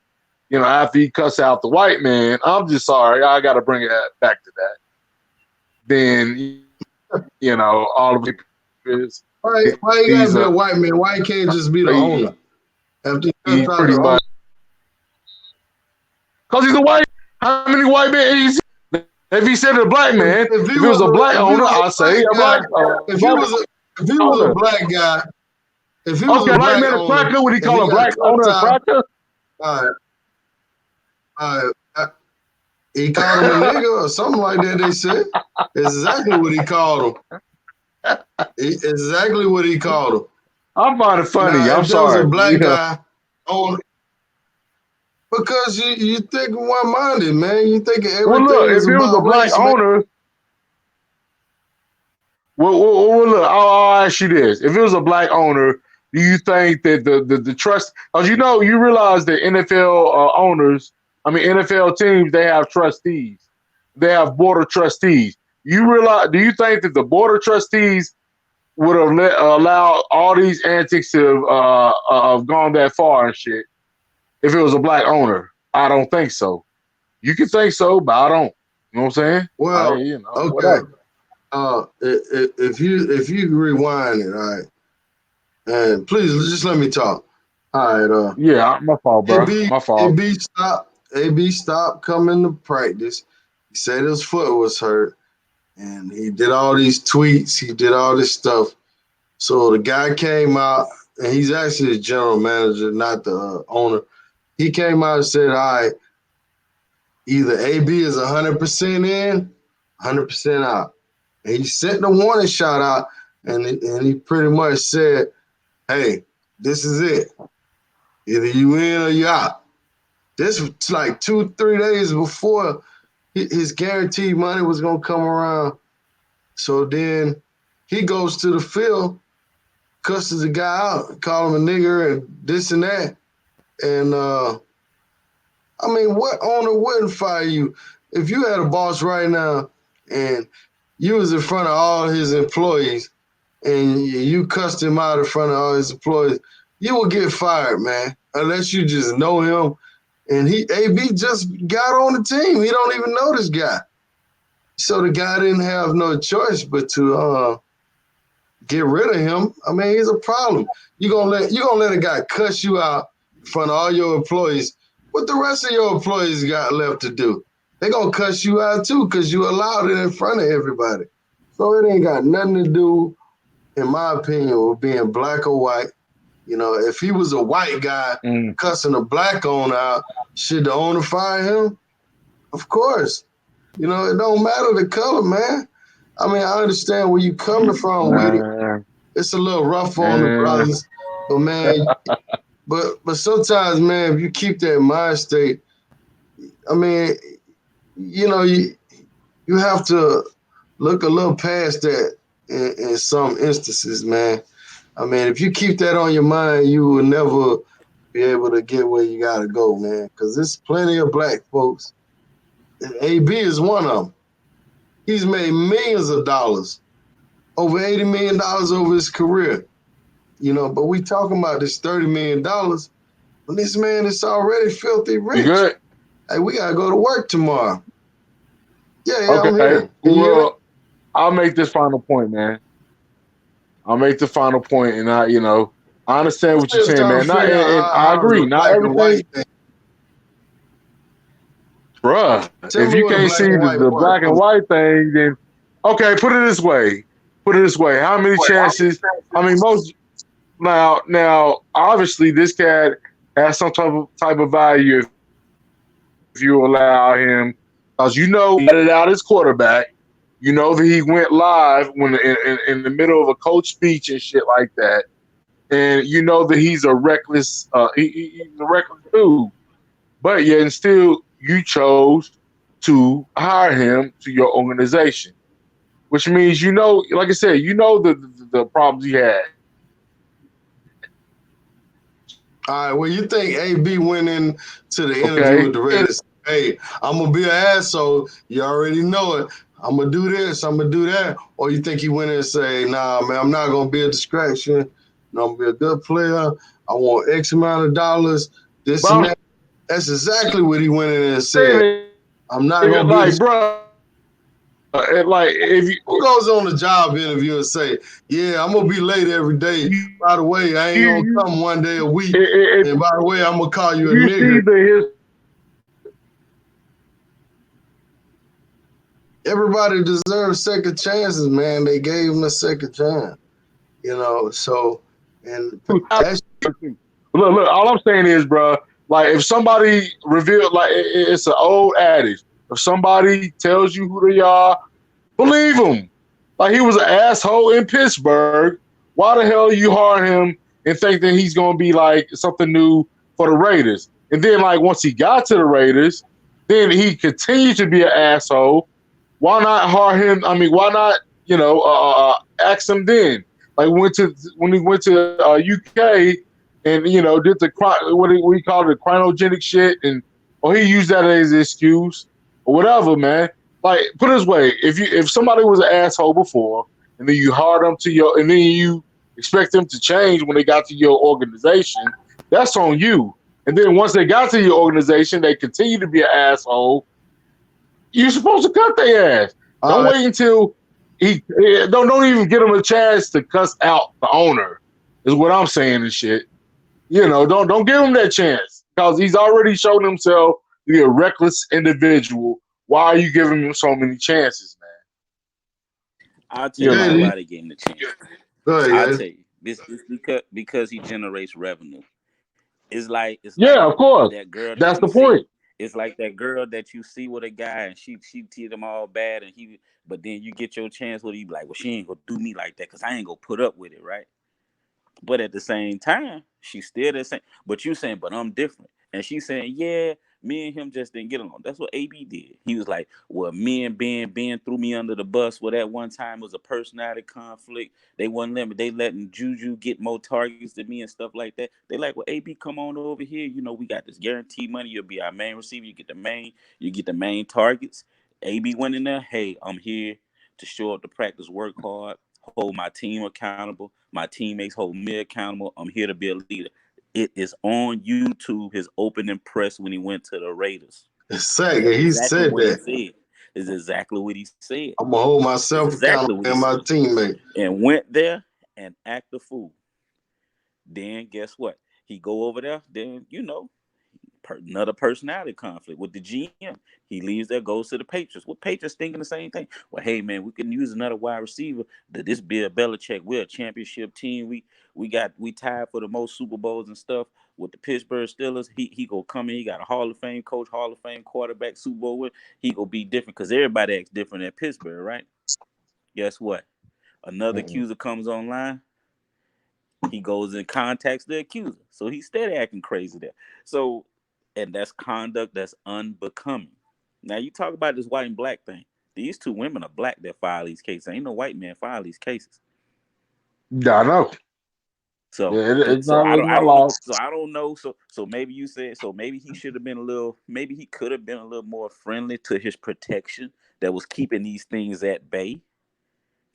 [SPEAKER 4] after he cuss out the white man. I'm just sorry, I got to bring it back to that. Then all of it is
[SPEAKER 1] Why you
[SPEAKER 4] he's
[SPEAKER 1] gotta be a white man? Why you can't just be the owner? After he
[SPEAKER 4] he
[SPEAKER 1] cussed out
[SPEAKER 4] pretty
[SPEAKER 1] the owner,
[SPEAKER 4] much because he's a white. How many white men? If he said a black man, if it was a black owner, I'd say a black
[SPEAKER 1] if he was a
[SPEAKER 4] owner.
[SPEAKER 1] black guy, if he was
[SPEAKER 4] Okay,
[SPEAKER 1] a
[SPEAKER 4] black
[SPEAKER 1] black
[SPEAKER 4] man a
[SPEAKER 1] owner,
[SPEAKER 4] cracker. Would he
[SPEAKER 1] and he
[SPEAKER 4] call a
[SPEAKER 1] got
[SPEAKER 4] black
[SPEAKER 1] cussed
[SPEAKER 4] owner a
[SPEAKER 1] out,
[SPEAKER 4] cracker?
[SPEAKER 1] he called him a nigga or something like that. They said exactly what he called him. Exactly what he called him.
[SPEAKER 4] I find it funny.
[SPEAKER 1] Now,
[SPEAKER 4] I'm
[SPEAKER 1] if there was a
[SPEAKER 4] sorry.
[SPEAKER 1] black guy on, because you think one-minded, man. You think
[SPEAKER 4] Well,
[SPEAKER 1] everything
[SPEAKER 4] look, if
[SPEAKER 1] is
[SPEAKER 4] it was a
[SPEAKER 1] about
[SPEAKER 4] black
[SPEAKER 1] race, man.
[SPEAKER 4] owner, well, look, I'll ask you this: if it was a black owner, do you think that the trust? Because you realize that NFL owners, I mean NFL teams, they have trustees, they have board of trustees. You realize? Do you think that the board of trustees would have allowed all these antics to have gone that far and shit if it was a black owner? I don't think so. You can think so, but I don't. You know what I'm saying?
[SPEAKER 1] Well, okay.
[SPEAKER 4] Whatever.
[SPEAKER 1] If you rewind it, all right, and please just let me talk. All right.
[SPEAKER 4] Yeah, my fault, bro.
[SPEAKER 1] AB
[SPEAKER 4] My fault.
[SPEAKER 1] AB stopped coming to practice. He said his foot was hurt, and he did all these tweets. He did all this stuff. So the guy came out, and he's actually the general manager, not the owner. He came out and said, "All right, either AB is 100% in, 100% out." And he sent the warning shot out, and he pretty much said, "Hey, this is it. Either you in or you out." This was like 2-3 days before his guaranteed money was gonna come around. So then he goes to the field, cusses the guy out, call him a nigger and this and that. And I mean, what owner wouldn't fire you if you had a boss right now and you was in front of all his employees and you cussed him out in front of all his employees? You will get fired, man, unless you just know him. And AB just got on the team. He don't even know this guy. So the guy didn't have no choice but to get rid of him. I mean, he's a problem. You gonna let a guy cuss you out in front of all your employees. What the rest of your employees got left to do? They gonna cuss you out too because you allowed it in front of everybody. So it ain't got nothing to do, in my opinion, with being black or white. If he was a white guy cussing a black owner out, should the owner fire him? Of course. It don't matter the color, man. I mean, I understand where you coming from with it. It's a little rough on the brothers, but man, but sometimes, man, if you keep that mind state, I mean, you have to look a little past that in some instances, man. I mean, if you keep that on your mind, you will never be able to get where you gotta go, man. Because there's plenty of black folks. And AB is one of them. He's made millions of dollars, over $80 million over his career. But we talking about this $30 million when this man is already filthy rich.
[SPEAKER 4] You good?
[SPEAKER 1] Hey, we gotta go to work tomorrow. Yeah,
[SPEAKER 4] Okay.
[SPEAKER 1] I'm here.
[SPEAKER 4] Well, I'll make this final point, man. I'll make the final point, and I understand
[SPEAKER 1] I'm
[SPEAKER 4] what you're
[SPEAKER 1] still
[SPEAKER 4] saying,
[SPEAKER 1] trying to
[SPEAKER 4] man. Not,
[SPEAKER 1] figure out
[SPEAKER 4] and I
[SPEAKER 1] how
[SPEAKER 4] agree.
[SPEAKER 1] the
[SPEAKER 4] Not
[SPEAKER 1] black and white
[SPEAKER 4] everything,
[SPEAKER 1] thing.
[SPEAKER 4] bruh.
[SPEAKER 1] Tell
[SPEAKER 4] If
[SPEAKER 1] me
[SPEAKER 4] you
[SPEAKER 1] where the
[SPEAKER 4] can't
[SPEAKER 1] black
[SPEAKER 4] see
[SPEAKER 1] and white
[SPEAKER 4] the
[SPEAKER 1] part
[SPEAKER 4] black and
[SPEAKER 1] comes.
[SPEAKER 4] white thing, then okay. Put it this way. Put it this way. How many chances? I mean, most now. Obviously, this cat has some type of value if you allow him, because he vetted out his quarterback. You know that he went live when in the middle of a coach speech and shit like that, and you know that he's a reckless. He's a reckless dude. But yet and still you chose to hire him to your organization, which means you know, like I said, you know the problems he had.
[SPEAKER 1] All right, well, you think AB went in to the interview
[SPEAKER 4] Okay,
[SPEAKER 1] with the Raiders? Hey, I'm gonna be an asshole. You already know it. I'm gonna do this. I'm gonna do that. Or you think he went in and say, "Nah, man, I'm not gonna be a distraction. No, I'm gonna be a good player. I want X amount of dollars. This
[SPEAKER 4] but
[SPEAKER 1] and
[SPEAKER 4] I'm
[SPEAKER 1] that." That's exactly what he went in and
[SPEAKER 4] saying
[SPEAKER 1] said. I'm not
[SPEAKER 4] it
[SPEAKER 1] gonna be a
[SPEAKER 4] like,
[SPEAKER 1] distraction.
[SPEAKER 4] bro, like if
[SPEAKER 1] Who goes on the job interview and say, "Yeah, I'm gonna be late every day. By the way, I ain't gonna come one day a week.
[SPEAKER 4] if
[SPEAKER 1] And by the way, I'm gonna call you a
[SPEAKER 4] you see
[SPEAKER 1] nigger."
[SPEAKER 4] the
[SPEAKER 1] Everybody deserves second chances, man. They gave him a second chance, So, and that's
[SPEAKER 4] look, all I'm saying is, bro, like if somebody revealed, like it's an old adage, if somebody tells you who they are, believe him. Like he was an asshole in Pittsburgh. Why the hell you hire him and think that he's gonna be like something new for the Raiders? And then like once he got to the Raiders, then he continued to be an asshole. Why not hire him? I mean, why not ask him then? Like when he went to UK and did the what he called it, cryogenic shit, and or he used that as an excuse or whatever, man. Like put it this way, if somebody was an asshole before and then you hired them to your and then you expect them to change when they got to your organization, that's on you. And then once they got to your organization, they continue to be an asshole. You're supposed to cut their ass. Don't
[SPEAKER 1] all right.
[SPEAKER 4] wait until don't even give them a chance to cuss out the owner. Is what I'm saying and shit. Don't give him that chance because he's already shown himself to be a reckless individual. Why are you giving him so many chances, man?
[SPEAKER 5] I'll tell
[SPEAKER 4] You
[SPEAKER 5] you
[SPEAKER 1] Good.
[SPEAKER 5] why
[SPEAKER 4] know.
[SPEAKER 5] they gave him the chance.
[SPEAKER 1] Go
[SPEAKER 5] I'll
[SPEAKER 1] ahead,
[SPEAKER 5] tell you this because he generates revenue. It's like
[SPEAKER 4] Yeah, of course.
[SPEAKER 5] that girl that
[SPEAKER 4] That's
[SPEAKER 5] you
[SPEAKER 4] the
[SPEAKER 5] see.
[SPEAKER 4] point.
[SPEAKER 5] It's like that girl that you see with a guy and she treat him all bad and he. But then you get your chance with you be like, well, she ain't gonna do me like that because I ain't gonna put up with it, right? But at the same time, she's still the same. But you saying, but I'm different. And she's saying, yeah, me and him just didn't get along. That's what AB did. He was like, well, me and Ben threw me under the bus. Well, that one time was a personality conflict. They wasn't letting they letting Juju get more targets than me and stuff like that. They like, well, AB, come on over here. We got this guaranteed money. You'll be our main receiver. You get the main targets. AB went in there. Hey, I'm here to show up to practice, work hard, hold my team accountable. My teammates hold me accountable. I'm here to be a leader. It is on YouTube, his opening press when he went to the Raiders.
[SPEAKER 1] Second,
[SPEAKER 5] That's
[SPEAKER 1] he
[SPEAKER 5] exactly
[SPEAKER 1] said
[SPEAKER 5] what he
[SPEAKER 1] that.
[SPEAKER 5] said. Is exactly what he said.
[SPEAKER 1] I'm gonna hold
[SPEAKER 5] It's
[SPEAKER 1] myself
[SPEAKER 5] exactly
[SPEAKER 1] accountable
[SPEAKER 5] what he
[SPEAKER 1] and my
[SPEAKER 5] said.
[SPEAKER 1] teammate.
[SPEAKER 5] And went there and act a fool. Then guess what? He go over there. Then another personality conflict with the GM. He leaves there, goes to the Patriots. What Patriots thinking the same thing? Well, hey man, we can use another wide receiver. This Bill Belichick, we're a championship team. We tied for the most Super Bowls and stuff with the Pittsburgh Steelers. He go come in. He got a Hall of Fame coach, Hall of Fame quarterback, Super Bowl win. He go be different because everybody acts different at Pittsburgh, right? Guess what? Another
[SPEAKER 1] Mm-mm.
[SPEAKER 5] accuser comes online. He goes and contacts the accuser. So he's steady acting crazy there. So, and that's conduct that's unbecoming. Now you talk about this white and black thing. These two women are black that file these cases. Ain't no white man file these cases.
[SPEAKER 4] Yeah, I know.
[SPEAKER 5] So,
[SPEAKER 4] Yeah,
[SPEAKER 5] so,
[SPEAKER 4] it's
[SPEAKER 5] so
[SPEAKER 4] not
[SPEAKER 5] I
[SPEAKER 4] it's
[SPEAKER 5] don't, I
[SPEAKER 4] not
[SPEAKER 5] don't know.
[SPEAKER 4] lost.
[SPEAKER 5] So I don't know. So maybe you said. So maybe he should have been a little. Maybe he could have been a little more friendly to his protection that was keeping these things at bay.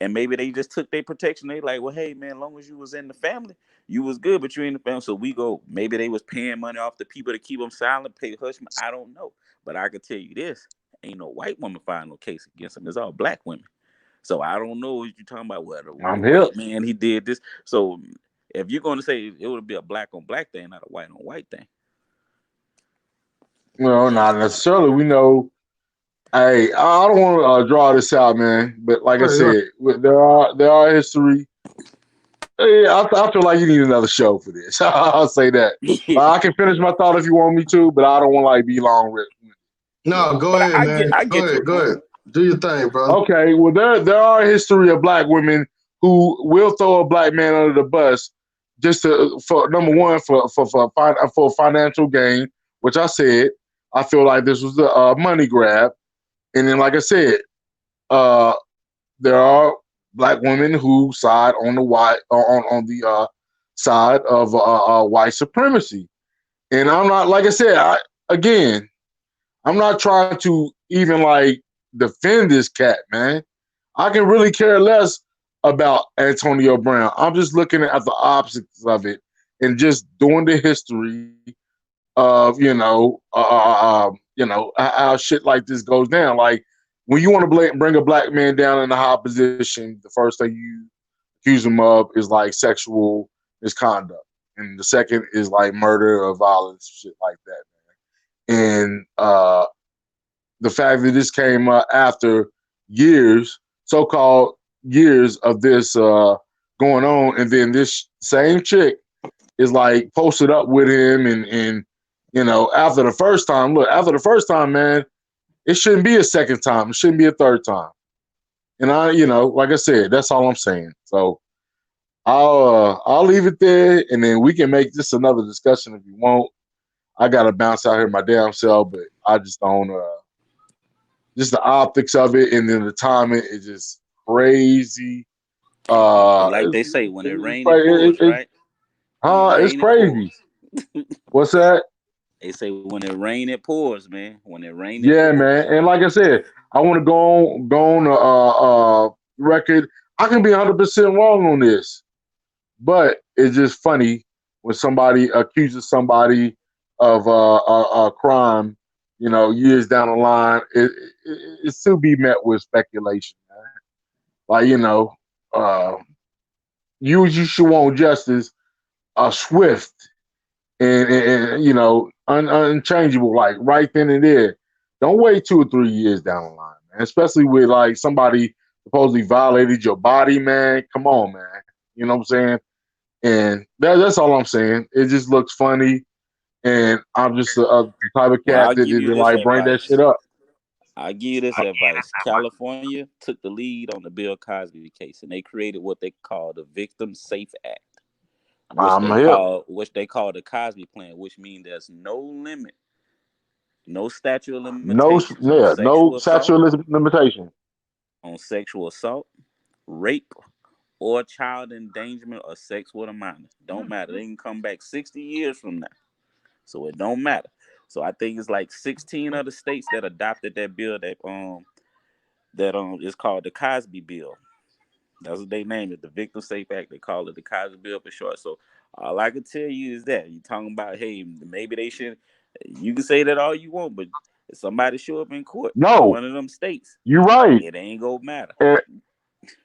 [SPEAKER 5] And maybe they just took their protection. They like, well, hey man, as long as you was in the family, you was good, but you in the family. So we go. Maybe they was paying money off the people to keep them silent, pay hush. I don't know, but I can tell you this: ain't no white woman filing no case against them. It's all black women. So I don't know what you're talking about. Well, the
[SPEAKER 4] I'm here.
[SPEAKER 5] white man he did this. So If you're going to say it would be a black on black thing, not a white on white thing.
[SPEAKER 4] No, not necessarily. We know. Hey, I don't want to draw this out, man. But like I
[SPEAKER 1] Right, right.
[SPEAKER 4] said, there are history. I feel like you need another show for this. I'll say that. I can finish my thought if you want me to, but I don't want to like be long with.
[SPEAKER 5] Yeah,
[SPEAKER 1] No, go
[SPEAKER 5] but
[SPEAKER 1] ahead, man.
[SPEAKER 5] I
[SPEAKER 1] Go
[SPEAKER 5] get your
[SPEAKER 1] ahead. Go
[SPEAKER 5] point.
[SPEAKER 1] ahead. Do your thing, bro.
[SPEAKER 4] Okay, well there are a history of black women who will throw a black man under the bus just to for number one for financial gain, which I said I feel like this was a money grab, and then like I said, uh, there are black women who side on the white on the side of white supremacy, and I'm not like I said again. I'm not trying to even like defend this cat, man. I can really care less about Antonio Brown. I'm just looking at the opposites of it and just doing the history of how shit like this goes down. Like when you want to bring a black man down in a high position, the first thing you accuse him of is like sexual misconduct, and the second is like murder or violence, shit like that. And the fact that this came after years, so-called years of this going on, and then this same chick is like posted up with him, and after the first time, man, it shouldn't be a second time, it shouldn't be a third time, and like I said, that's all I'm saying. So I'll leave it there, and then we can make this another discussion if you want. I gotta bounce out here my damn self, but I just don't. Just the optics of it, and then the timing is just crazy.
[SPEAKER 5] Like they say, when it rain, it pours,
[SPEAKER 4] It's
[SPEAKER 5] right? When it
[SPEAKER 4] it's
[SPEAKER 5] rain, it
[SPEAKER 4] crazy.
[SPEAKER 5] pours.
[SPEAKER 4] What's that?
[SPEAKER 5] They say when it rain, it pours, man. When it rain, it
[SPEAKER 4] Yeah,
[SPEAKER 5] pours.
[SPEAKER 4] man. And like I said, I want to go on record. I can be 100% wrong on this, but it's just funny when somebody accuses somebody of a crime. Years down the line, it's to be met with speculation. Man. Like uh, you should want justice swift and unchangeable, like right then and there. Don't wait 2 or 3 years down the line, man. Especially with like somebody supposedly violated your body, man. Come on, man. You know what I'm saying? And that's all I'm saying. It just looks funny, and I'm just the type of
[SPEAKER 5] Well,
[SPEAKER 4] cat
[SPEAKER 5] I'll
[SPEAKER 4] that
[SPEAKER 5] give
[SPEAKER 4] didn't
[SPEAKER 5] you this
[SPEAKER 4] like bring that shit
[SPEAKER 5] advice.
[SPEAKER 4] up.
[SPEAKER 5] I'll give you this advice. California took the lead on the Bill Cosby case, and they created what they call the Victim Safe Act,
[SPEAKER 4] I'm hip.
[SPEAKER 5] which they call the Cosby Plan, which means there's no limit, no statute of
[SPEAKER 4] No,
[SPEAKER 5] limitations
[SPEAKER 4] yeah, no statute limitation.
[SPEAKER 5] on sexual assault, rape, or child endangerment or sex with a minor. Don't matter. They can come back 60 years from now. So it don't matter. So I think it's like 16 other states that adopted that bill that is called the Cosby Bill. That's what they named it, the Victim Safe Act. They call it the Cosby Bill for short. So all I can tell you is that you talking about, hey, maybe they should. You can say that all you want, but if somebody show up in court in
[SPEAKER 4] No,
[SPEAKER 5] one of them states,
[SPEAKER 4] you're right.
[SPEAKER 5] it ain't gonna matter.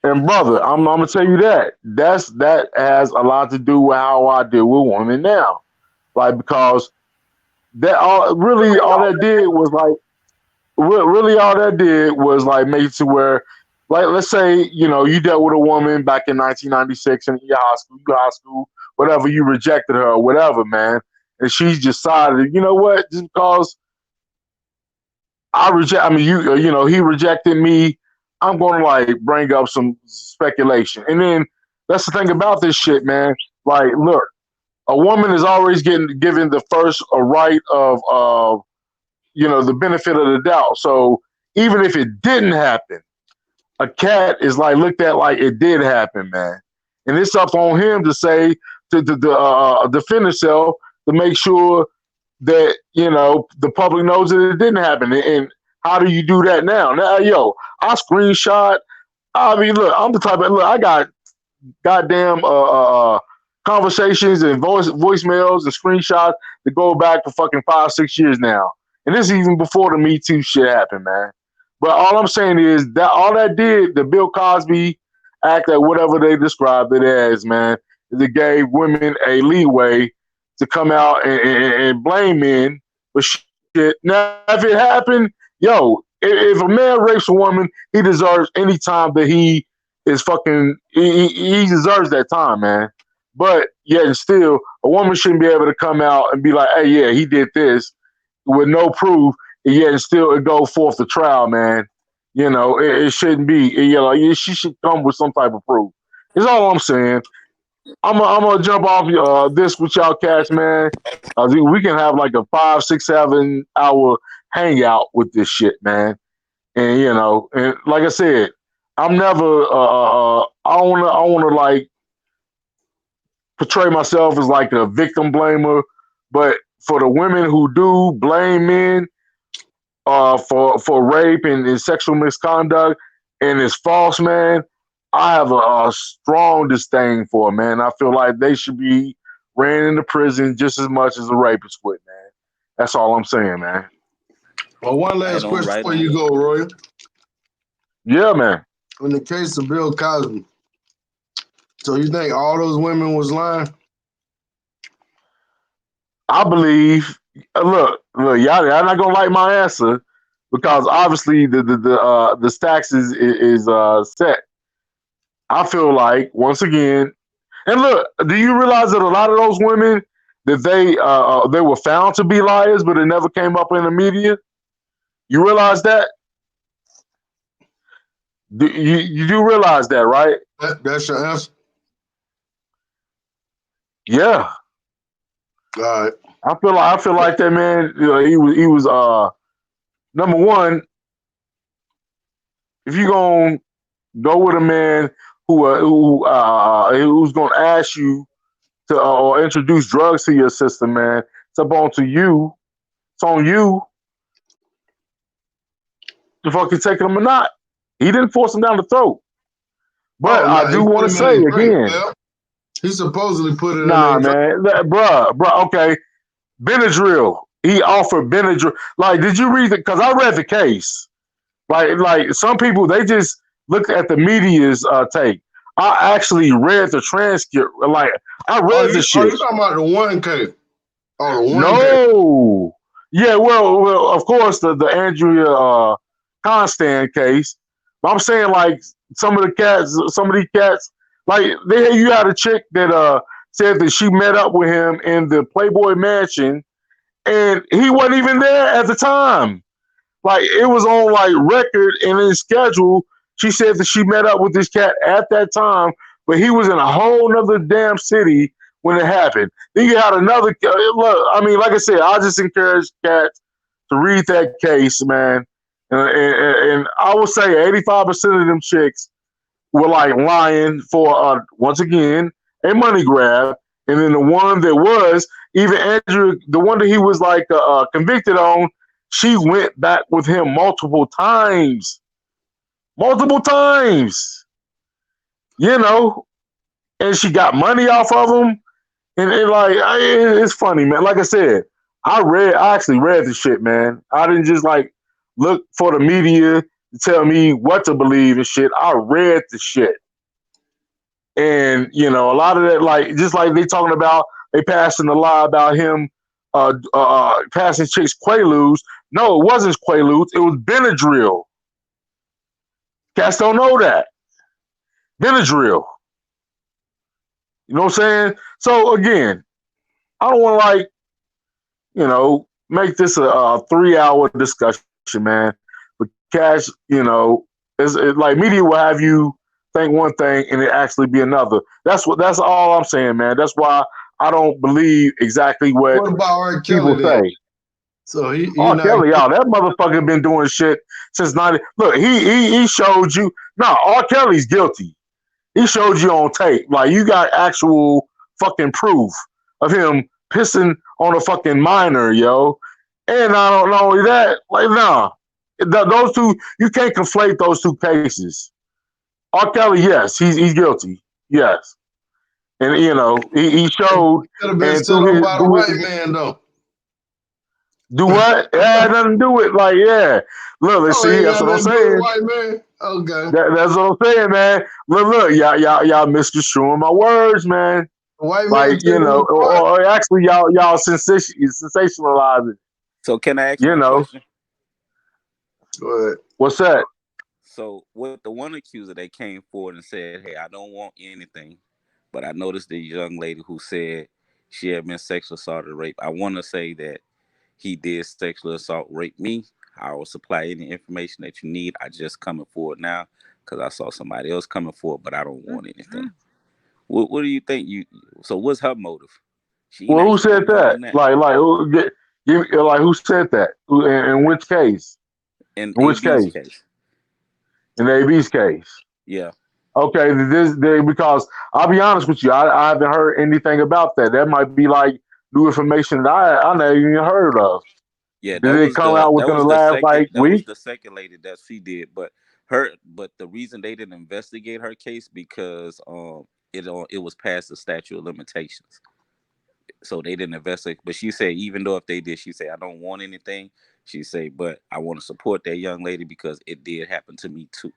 [SPEAKER 4] And brother, I'm gonna tell you that has a lot to do with how I deal with women now. Like because that all that did was like really all that did was like make it to where like let's say you dealt with a woman back in 1996 in your high school, whatever, you rejected her or whatever, man, and she decided, you know what, just because he rejected me. I'm going to like bring up some speculation. And then that's the thing about this shit, man. Like, look, a woman is always getting given the first right of, the benefit of the doubt. So even if it didn't happen, a cat is like looked at like it did happen, man. And it's up on him to say, to defend himself, to make sure that the public knows that it didn't happen. And how do you do that now? Now, I screenshot. I mean, look, I'm the type of look. I got goddamn conversations and voicemails and screenshots that go back for fucking 5-6 years now. And this is even before the Me Too shit happened, man. But all I'm saying is that all that did, the Bill Cosby Act, or whatever they described it as, man, is it gave women a leeway to come out and blame men for shit. Now, if it happened, yo, if a man rapes a woman, he deserves any time that he is fucking. He deserves that time, man. But yet and still, a woman shouldn't be able to come out and be like, "Hey, yeah, he did this," with no proof, and yet and still it go forth to trial, man. It shouldn't be. She should come with some type of proof. Is all I'm saying. I'm gonna jump off this with y'all cats, man. We can have like a 5, 6, 7 hour hangout with this shit, man. And and like I said, I'm never. I wanna like portray myself as like a victim blamer, but for the women who do blame men for rape and sexual misconduct and it's false, man, I have a strong disdain for 'em, man. I feel like they should be ran into prison just as much as a rapist would, man. That's all I'm saying, man.
[SPEAKER 1] Well, one
[SPEAKER 5] Right
[SPEAKER 1] last
[SPEAKER 5] on,
[SPEAKER 1] question
[SPEAKER 5] right
[SPEAKER 1] before you
[SPEAKER 5] on.
[SPEAKER 1] go, Roy.
[SPEAKER 4] Yeah, man.
[SPEAKER 1] In the case of Bill Cosby, so you think all those women was lying?
[SPEAKER 4] I believe. Look, y'all not gonna like my answer because obviously the stacks is set. I feel like once again, and look, do you realize that a lot of those women that they were found to be liars, but it never came up in the media? You realize that? You do realize that, right?
[SPEAKER 1] That's your answer.
[SPEAKER 4] Yeah,
[SPEAKER 1] All right.
[SPEAKER 4] I feel like that man. He was number one. If you gonna go with a man who's gonna ask you to or introduce drugs to your system, man, it's up on to you. It's on you to fucking take them or not. He didn't force him down the throat. But
[SPEAKER 1] Oh no,
[SPEAKER 4] I
[SPEAKER 1] he
[SPEAKER 4] do
[SPEAKER 1] put
[SPEAKER 4] want to
[SPEAKER 1] him in
[SPEAKER 4] say
[SPEAKER 1] his drink.
[SPEAKER 4] again,
[SPEAKER 1] Well, he supposedly put it in
[SPEAKER 4] nah,
[SPEAKER 1] their drink.
[SPEAKER 4] man, bruh, okay, Benadryl. He offered Benadryl. Like, did you read it? Because I read the case. Like some people, they just looked at the media's take. I actually read the transcript. Like, I
[SPEAKER 1] Oh,
[SPEAKER 4] read the
[SPEAKER 1] you
[SPEAKER 4] shit.
[SPEAKER 1] talking about the 1K? Oh, the 1K.
[SPEAKER 4] No. Yeah, well, of course, the Andrea Constant case. But I'm saying, like, some of these cats, like, you had a chick that said that she met up with him in the Playboy Mansion, and he wasn't even there at the time. Like, it was on like record and in schedule. She said that she met up with this cat at that time, but he was in a whole nother damn city when it happened. Then you had another look. I mean, like I said, I just encourage cats to read that case, man. And I would say 85% of them chicks were like lying for once again a money grab, and then the one that was even Andrew, the one that he was like convicted on, she went back with him multiple times, you know, and she got money off of him, and like it's funny, man. Like I said, I actually read the shit, man. I didn't just like look for the media to tell me what to believe and shit. I read the shit. And a lot of that, like just like they talking about, they passing the lie about him passing chicks Quaaludes. No, it wasn't Quaaludes. It was Benadryl. Cats don't know that Benadryl. You know what I'm saying? So again, I don't want to like make this a 3 hour discussion, man. But Cash, like media will have you think one thing and it actually be another. That's all I'm saying, man. That's why I don't believe exactly what
[SPEAKER 1] What about R.
[SPEAKER 4] people
[SPEAKER 1] Kelly then?
[SPEAKER 4] say.
[SPEAKER 1] So he
[SPEAKER 4] R.
[SPEAKER 1] not
[SPEAKER 4] Kelly, y'all, that motherfucker been doing shit since 90. Look, he showed you. No, R. Kelly's guilty. He showed you on tape. Like, you got actual fucking proof of him pissing on a fucking minor, yo. And not only that, like, nah. Those two, you can't conflate those two cases. R. Kelly, yes, he's guilty. Yes. And, he showed,
[SPEAKER 1] could have been
[SPEAKER 4] and
[SPEAKER 1] set up by the
[SPEAKER 4] through
[SPEAKER 1] white
[SPEAKER 4] his,
[SPEAKER 1] man though.
[SPEAKER 4] do what? It had nothing to do with, like, yeah. Look, let's
[SPEAKER 1] Oh,
[SPEAKER 4] see,
[SPEAKER 1] ain't
[SPEAKER 4] that's
[SPEAKER 1] got
[SPEAKER 4] what I'm
[SPEAKER 1] nothing to do with the
[SPEAKER 4] saying.
[SPEAKER 1] white man. Okay.
[SPEAKER 4] That's what I'm saying, man. Look, y'all misconstruing my words, man.
[SPEAKER 1] White
[SPEAKER 4] Like
[SPEAKER 1] man take his part.
[SPEAKER 4] or actually y'all sensationalize it.
[SPEAKER 5] So can I ask
[SPEAKER 4] You
[SPEAKER 5] you a
[SPEAKER 4] know
[SPEAKER 5] question?
[SPEAKER 1] But
[SPEAKER 4] what's that?
[SPEAKER 5] So with the one accuser, they came forward and said, "Hey, I don't want anything, but I noticed the young lady who said she had been sexually assaulted, raped. I want to say that he did sexually assault, rape me. I will supply any information that you need. I just coming forward now because I saw somebody else coming forward, but I don't want anything. What do you think? So what's her motive? She ain't
[SPEAKER 4] Well, who
[SPEAKER 5] actually
[SPEAKER 4] said
[SPEAKER 5] want more
[SPEAKER 4] that?
[SPEAKER 5] than that.
[SPEAKER 4] Like like who said that? In which case?
[SPEAKER 5] In
[SPEAKER 4] In which
[SPEAKER 5] AB's
[SPEAKER 4] case?
[SPEAKER 5] case,
[SPEAKER 4] In AB's case.
[SPEAKER 5] yeah,
[SPEAKER 4] Okay, because I'll be honest with you, I haven't heard anything about that. That might be like new information that I never even heard of.
[SPEAKER 5] yeah.
[SPEAKER 4] Did it come out
[SPEAKER 5] That
[SPEAKER 4] within the
[SPEAKER 5] was the
[SPEAKER 4] last
[SPEAKER 5] second
[SPEAKER 4] like
[SPEAKER 5] that was
[SPEAKER 4] week?
[SPEAKER 5] the second lady that she did, but the reason they didn't investigate her case because it was past the statute of limitations, so they didn't investigate. But she said even though if they did, she said I don't want anything. She said, but I want to support that young lady because it did happen to me too.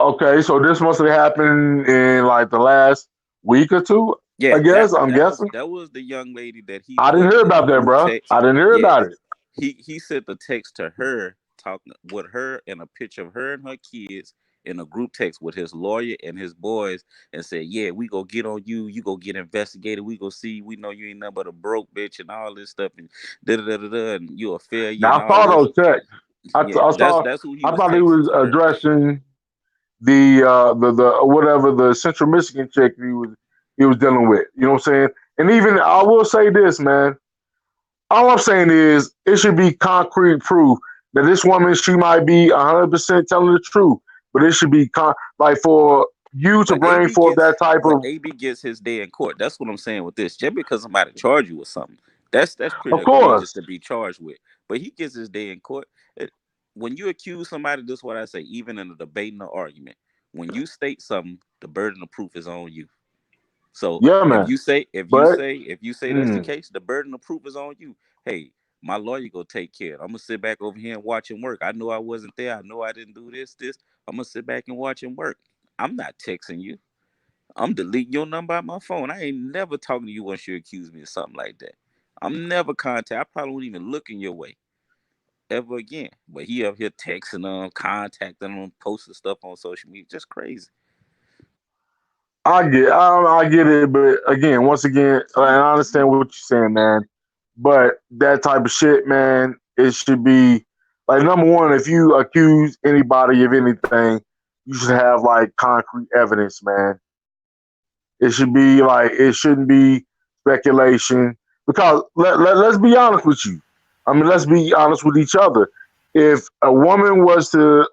[SPEAKER 4] Okay, so this must have happened in like the last week or two. I
[SPEAKER 5] Yeah,
[SPEAKER 4] guess I'm guessing.
[SPEAKER 5] that was the young lady that he
[SPEAKER 4] I didn't
[SPEAKER 5] put
[SPEAKER 4] hear
[SPEAKER 5] in the
[SPEAKER 4] about that,
[SPEAKER 5] group
[SPEAKER 4] bro.
[SPEAKER 5] text.
[SPEAKER 4] I didn't hear
[SPEAKER 5] Yeah,
[SPEAKER 4] about it.
[SPEAKER 5] he sent the text to her, talking with her and a picture of her and her kids in a group text with his lawyer and his boys, and said, "Yeah, we go get on you. You go get investigated. We go see. We know you ain't nothing but a broke bitch and all this stuff and da da da da da, and you a failure and
[SPEAKER 4] Now I
[SPEAKER 5] all
[SPEAKER 4] saw
[SPEAKER 5] this."
[SPEAKER 4] those texts.
[SPEAKER 5] Yeah, that's who he
[SPEAKER 4] I
[SPEAKER 5] was
[SPEAKER 4] thought he
[SPEAKER 5] texting
[SPEAKER 4] was
[SPEAKER 5] to her.
[SPEAKER 4] addressing the whatever the Central Michigan chick he was dealing with. You know what I'm saying? And even I will say this, man. All I'm saying is it should be concrete proof that this woman she might be 100% telling the truth, but it should be like for you to
[SPEAKER 5] But
[SPEAKER 4] bring forth that type of.
[SPEAKER 5] AB gets his day in court. That's what I'm saying with this. Just because somebody charge you with something, that's pretty
[SPEAKER 4] Of
[SPEAKER 5] egregious
[SPEAKER 4] course,
[SPEAKER 5] to be charged with. But he gets his day in court. It, when you accuse somebody, this is what I say, even in a debate and an argument. When you state something, the burden of proof is on you. So
[SPEAKER 4] yeah, man. But
[SPEAKER 5] if you say that's the
[SPEAKER 4] mm,
[SPEAKER 5] case, the burden of proof is on you. Hey, my lawyer go take care of it. I'm gonna sit back over here and watch him work. I know I wasn't there. I know I didn't do this. I'm gonna sit back and watch him work. I'm not texting you. I'm deleting your number out my phone. I ain't never talking to you once you accuse me of something like that. I'm never contact. I probably won't even look in your way ever again. But he up here texting them, contacting them, posting stuff on social media. Just crazy.
[SPEAKER 4] I get it. But again, once again, and I understand what you're saying, man. But that type of shit, man, it should be like number one. If you accuse anybody of anything, you should have like concrete evidence, man. It should be like it shouldn't be speculation because let's be honest with you. I mean, let's be honest with each other. If a woman was to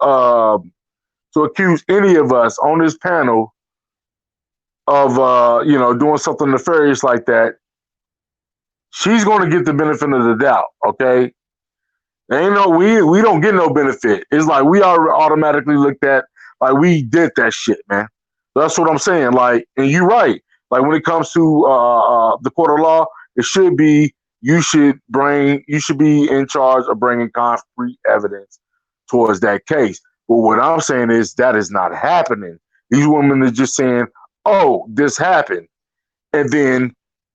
[SPEAKER 4] accuse any of us on this panel of doing something nefarious like that, she's going to get the benefit of the doubt. Okay, ain't no we don't get no benefit. It's like we are automatically looked at like we did that shit, man. That's what I'm saying. Like, and you're right. Like when it comes to the court of law, it should be you should be in charge of bringing concrete evidence towards that case. But what I'm saying is that is not happening. These women are just saying, "Oh, this happened," and then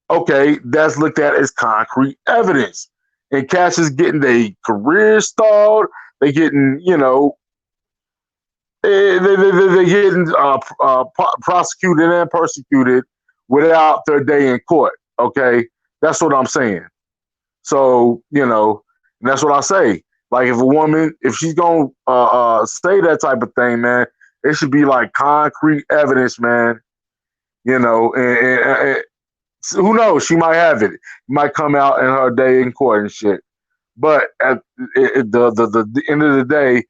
[SPEAKER 4] okay, that's looked at as concrete evidence. And cats is getting their career stalled. They getting, they're getting prosecuted and persecuted without their day in court. Okay, that's what I'm saying. So and that's what I say. Like if a woman, if she's gonna say that type of thing, man, it should be like concrete evidence, man. And who knows? She might have it. It might come out in her day in court and shit. But at the end of the day,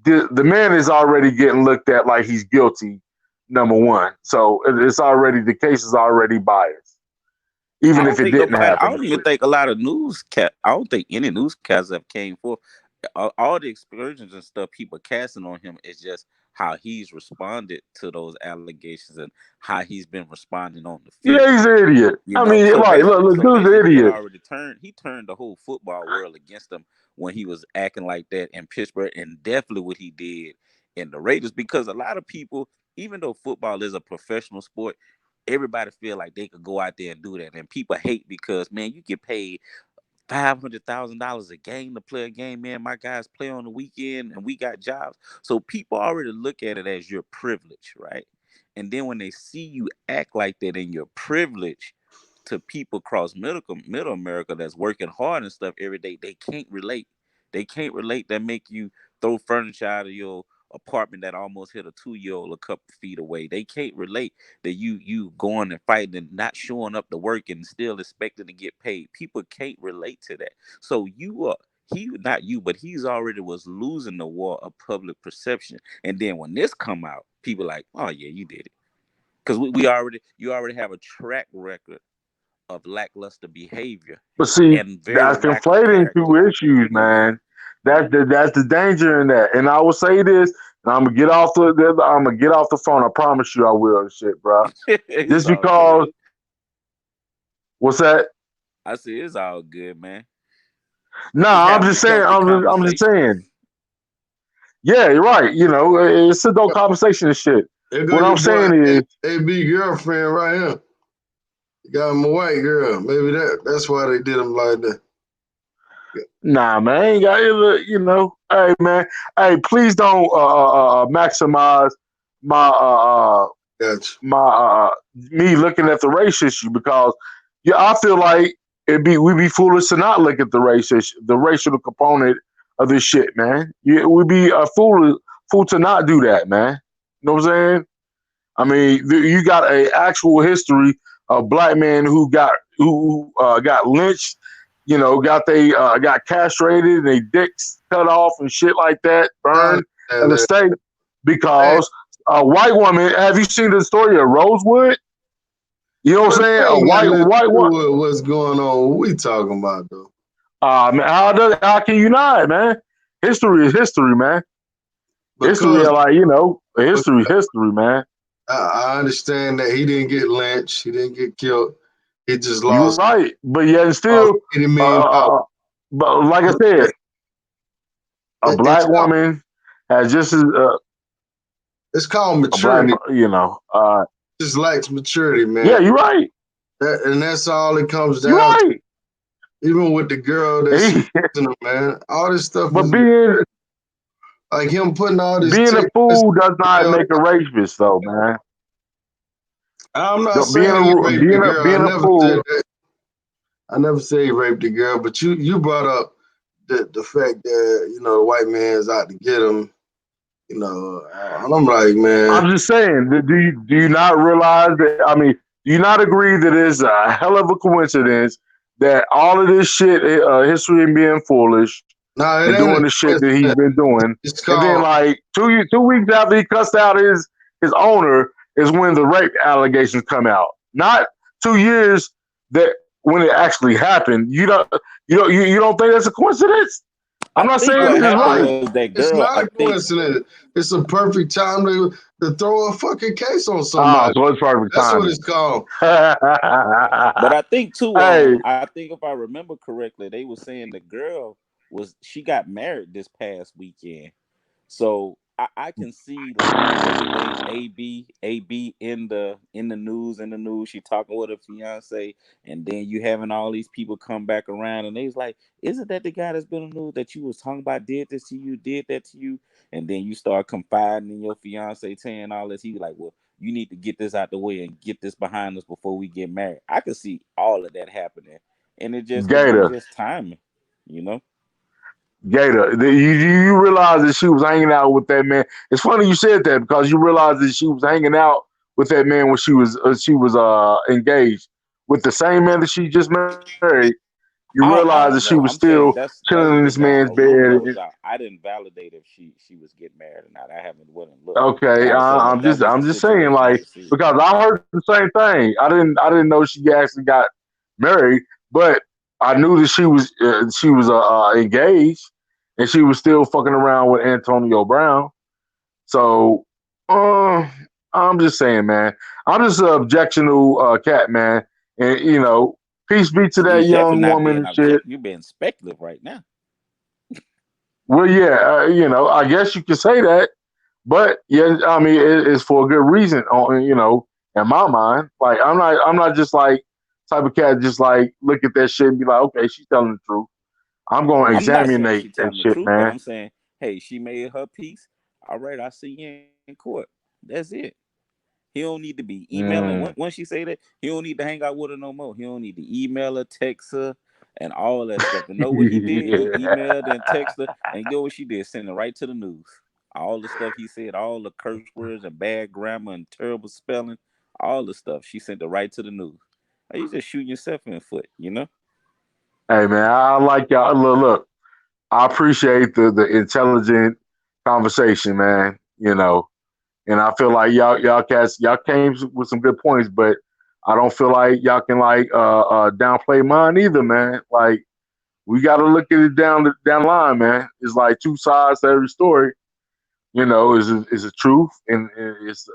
[SPEAKER 4] the man is already getting looked at like he's guilty. Number one, so it's already the case is already biased,
[SPEAKER 5] I
[SPEAKER 4] even
[SPEAKER 5] don't
[SPEAKER 4] if it
[SPEAKER 5] think
[SPEAKER 4] didn't
[SPEAKER 5] nobody. I
[SPEAKER 4] happen.
[SPEAKER 5] don't even think a lot of I don't think any newscasts have came forth. All the excursions and stuff people casting on him is just how he's responded to those allegations and how he's been responding on the field.
[SPEAKER 4] Yeah, he's an idiot.
[SPEAKER 5] You
[SPEAKER 4] I
[SPEAKER 5] know,
[SPEAKER 4] mean, like, look,
[SPEAKER 5] so
[SPEAKER 4] dude's an
[SPEAKER 5] basically, he had
[SPEAKER 4] idiot.
[SPEAKER 5] already turned the whole football world against him when he was acting like that in Pittsburgh, and definitely what he did in the Raiders. Because a lot of people even though football is a professional sport, everybody feel like they could go out there and do that, and people hate because man, you get paid $500,000 a game to play a game. Man, my guys play on the weekend, and we got jobs. So people already look at it as your privilege, right? And then when they see you act like that in your privilege to people across middle America that's working hard and stuff every day, they can't relate. They can't relate. That make you throw furniture out of your apartment that almost hit a 2-year old a couple feet away. They can't relate that you going and fighting and not showing up to work and still expecting to get paid. People can't relate to that. So you are he not you, but he's already was losing the war of public perception. And then when this come out, people like, oh yeah, you did it. Because we already you already have a track record of lackluster behavior
[SPEAKER 4] But see,
[SPEAKER 5] and very
[SPEAKER 4] that's
[SPEAKER 5] lack of
[SPEAKER 4] conflating
[SPEAKER 5] character.
[SPEAKER 4] two issues,
[SPEAKER 5] You know,
[SPEAKER 4] man. That's the danger in that. And I will say this, and I'm gonna get off I'm gonna get off the phone. I promise you, I will. And shit, bro.
[SPEAKER 5] it's
[SPEAKER 4] Just
[SPEAKER 5] all good.
[SPEAKER 4] because, what's that?
[SPEAKER 5] I say it's all good, man. We just
[SPEAKER 4] Nah, I'm
[SPEAKER 5] having a
[SPEAKER 4] just saying.
[SPEAKER 5] healthy
[SPEAKER 4] I'm just
[SPEAKER 5] conversation.
[SPEAKER 4] saying. Yeah, you're right. It's a dope conversation and shit.
[SPEAKER 1] There go
[SPEAKER 4] What I'm
[SPEAKER 1] your boy
[SPEAKER 4] saying is,
[SPEAKER 1] AB girlfriend right here. You got him a white girl. Maybe that's why they did him like that.
[SPEAKER 4] nah, man, ain't got Hey, man, hey, please don't maximize my
[SPEAKER 1] Gotcha.
[SPEAKER 4] my me looking at the race issue because yeah, I feel like we'd be foolish to not look at the racial component of this shit, man. Yeah, we'd be a fool to not do that, man. You know what I'm saying? I mean, you got a actual history of black men who got lynched, got they got castrated and they dicks cut off and shit like that,
[SPEAKER 1] I
[SPEAKER 4] burned at
[SPEAKER 1] understand
[SPEAKER 4] the
[SPEAKER 1] that.
[SPEAKER 4] stake
[SPEAKER 1] Hey,
[SPEAKER 4] because a white woman. Have you seen the story of Rosewood? You know what I'm
[SPEAKER 1] but
[SPEAKER 4] saying?
[SPEAKER 1] that
[SPEAKER 4] A
[SPEAKER 1] ain't got nothing
[SPEAKER 4] white
[SPEAKER 1] to
[SPEAKER 4] one.
[SPEAKER 1] do with what's going on. What we talking about though?
[SPEAKER 4] Man, how can you not, man? History is history, man. History,
[SPEAKER 1] Because,
[SPEAKER 4] history,
[SPEAKER 1] because
[SPEAKER 4] history, man.
[SPEAKER 1] I understand that he didn't get lynched, he didn't get killed. He just
[SPEAKER 4] You're
[SPEAKER 1] lost
[SPEAKER 4] right, but yet and
[SPEAKER 1] lost
[SPEAKER 4] still,
[SPEAKER 1] 80 million dollars.
[SPEAKER 4] uh, but like I said, a
[SPEAKER 1] It's
[SPEAKER 4] black
[SPEAKER 1] called
[SPEAKER 4] woman has just as
[SPEAKER 1] it's called
[SPEAKER 4] a black,
[SPEAKER 1] maturity. Just lacks maturity,
[SPEAKER 4] yeah,
[SPEAKER 1] man.
[SPEAKER 4] you're right,
[SPEAKER 1] And that's all it comes
[SPEAKER 4] you're
[SPEAKER 1] down to.
[SPEAKER 4] right.
[SPEAKER 1] Even with the girl that's him, man, all this stuff
[SPEAKER 4] But
[SPEAKER 1] is like him putting all this
[SPEAKER 4] being a
[SPEAKER 1] text
[SPEAKER 4] fool does not
[SPEAKER 1] message.
[SPEAKER 4] make a racist, though, man.
[SPEAKER 1] I'm not
[SPEAKER 4] Being
[SPEAKER 1] saying he
[SPEAKER 4] a
[SPEAKER 1] raped the girl. I
[SPEAKER 4] being a
[SPEAKER 1] never said
[SPEAKER 4] fool,
[SPEAKER 1] that. I never said he raped the girl, but you brought up the fact that the white man's out to get him. And I'm like, man,
[SPEAKER 4] I'm just saying. Do you not realize that? I mean, do you not agree that it's a hell of a coincidence that all of this shit, history and being foolish
[SPEAKER 1] no, it
[SPEAKER 4] and
[SPEAKER 1] ain't
[SPEAKER 4] doing
[SPEAKER 1] a
[SPEAKER 4] the shit that he's
[SPEAKER 1] coincidence.
[SPEAKER 4] been doing,
[SPEAKER 1] It's
[SPEAKER 4] and then
[SPEAKER 1] called
[SPEAKER 4] like 2 weeks after he cussed out his owner is when the rape allegations come out. Not 2 years that when it actually happened. You don't think that's a coincidence? I'm
[SPEAKER 5] I
[SPEAKER 4] not
[SPEAKER 5] think
[SPEAKER 4] saying
[SPEAKER 5] what
[SPEAKER 4] it is
[SPEAKER 5] happened
[SPEAKER 4] right.
[SPEAKER 5] was that
[SPEAKER 1] it's
[SPEAKER 5] girl.
[SPEAKER 1] not
[SPEAKER 5] I
[SPEAKER 1] a
[SPEAKER 5] think
[SPEAKER 1] coincidence. It's a perfect time to throw a fucking case on
[SPEAKER 4] Ah,
[SPEAKER 1] somebody.
[SPEAKER 4] so it's perfect
[SPEAKER 1] That's what
[SPEAKER 4] timing.
[SPEAKER 1] it's called.
[SPEAKER 5] But I think too,
[SPEAKER 4] Hey,
[SPEAKER 5] I think if I remember correctly, they were saying the girl she got married this past weekend. So I can see like what's his name, AB in the news, she talking with her fiance, and then you having all these people come back around and they was like, isn't that the guy that's been in the news that you was talking about did this to you, did that to you? And then you start confiding in your fiance saying all this. He was like, well, you need to get this out the way and get this behind us before we get married. I could see all of that happening. And it was
[SPEAKER 4] Gator,
[SPEAKER 5] just timing, you know?
[SPEAKER 4] Gator, you realize that she was hanging out with that man. It's funny you said that because you realize that she was hanging out with that man when she was engaged with the same man that she just married. You realize that
[SPEAKER 5] I
[SPEAKER 4] she
[SPEAKER 5] don't
[SPEAKER 4] was
[SPEAKER 5] know. I'm
[SPEAKER 4] still
[SPEAKER 5] saying
[SPEAKER 4] chilling in
[SPEAKER 5] that's
[SPEAKER 4] this
[SPEAKER 5] just
[SPEAKER 4] man's
[SPEAKER 5] a rumor
[SPEAKER 4] bed.
[SPEAKER 5] that was out. I didn't validate if she was getting married or not. I haven't went and looked, but
[SPEAKER 4] Okay,
[SPEAKER 5] I was saying
[SPEAKER 4] I'm
[SPEAKER 5] that
[SPEAKER 4] just
[SPEAKER 5] was the
[SPEAKER 4] I'm just saying
[SPEAKER 5] situation I
[SPEAKER 4] like
[SPEAKER 5] could see.
[SPEAKER 4] because I heard the same thing. I didn't know she actually got married, but I knew that she was engaged and she was still fucking around with Antonio Brown. So I'm just saying, man. I'm just an objectionable cat, man. And peace be to
[SPEAKER 5] You
[SPEAKER 4] that
[SPEAKER 5] definitely
[SPEAKER 4] young
[SPEAKER 5] not
[SPEAKER 4] woman
[SPEAKER 5] being
[SPEAKER 4] and shit.
[SPEAKER 5] object. You're being speculative right now.
[SPEAKER 4] Well, yeah, I guess you could say that. But yeah, I mean, it's for a good reason. In my mind, like I'm not just like type of cat just like look at that shit and be like, okay, she's telling the truth. I'm going to
[SPEAKER 5] I'm not saying
[SPEAKER 4] examine
[SPEAKER 5] she
[SPEAKER 4] that
[SPEAKER 5] telling the
[SPEAKER 4] shit,
[SPEAKER 5] truth, but
[SPEAKER 4] man.
[SPEAKER 5] I'm saying, hey, she made her peace. All right, I see you in court. That's it. He don't need to be emailing.
[SPEAKER 4] Mm.
[SPEAKER 5] Once she say that, he don't need to hang out with her no more. He don't need to email her, text her, and all that stuff. And know what he did? He emailed and texted her, and go what she did, send it right to the news. All the stuff he said, all the curse words and bad grammar and terrible spelling, all the stuff she sent it right to the news. Are you just shooting yourself in the foot? You know?
[SPEAKER 4] Hey man, I like y'all. Look, I appreciate the intelligent conversation, man. And I feel like y'all cats y'all came with some good points, but I don't feel like y'all can like downplay mine either, man. Like we got to look at it down the line, man. It's like two sides to every story. Is a truth and it's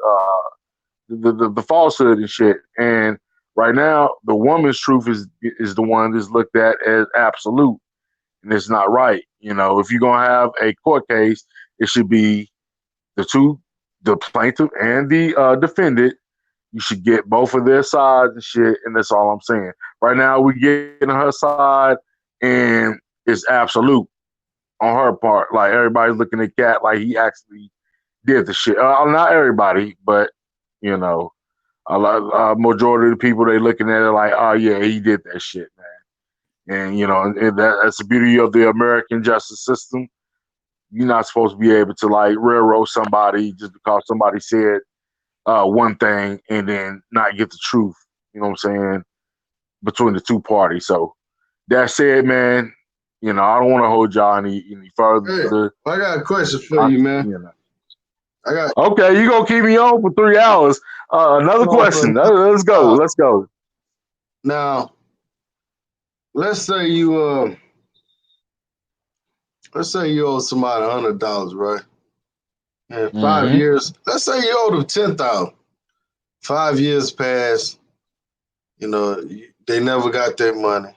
[SPEAKER 4] the falsehood and shit. And right now, the woman's truth is the one that's looked at as absolute, and it's not right. If you're gonna have a court case, it should be the two, the plaintiff and the defendant. You should get both of their sides and shit, and that's all I'm saying. Right now, we getting her side, and it's absolute on her part. Like everybody's looking at Cat like he actually did the shit. Not everybody, but you know, a lot, majority of the people they looking at it like, oh yeah, he did that shit, man. And that's the beauty of the American justice system. You're not supposed to be able to like railroad somebody just because somebody said one thing and then not get the truth. You know what I'm saying? Between the two parties. So that said, man, I don't want to hold y'all any
[SPEAKER 1] Hey,
[SPEAKER 4] further.
[SPEAKER 1] I got a question for
[SPEAKER 4] I,
[SPEAKER 1] you, man.
[SPEAKER 4] you know.
[SPEAKER 1] I got
[SPEAKER 4] Okay, you gonna keep me on for 3 hours? Another
[SPEAKER 1] no for
[SPEAKER 4] question. Let's go.
[SPEAKER 1] now.
[SPEAKER 4] Let's go.
[SPEAKER 1] Now, let's say let's say you owe somebody $100, right? And five
[SPEAKER 4] Hmm.
[SPEAKER 1] years. Let's say you owe them 10,000. 5 years pass. They never got their money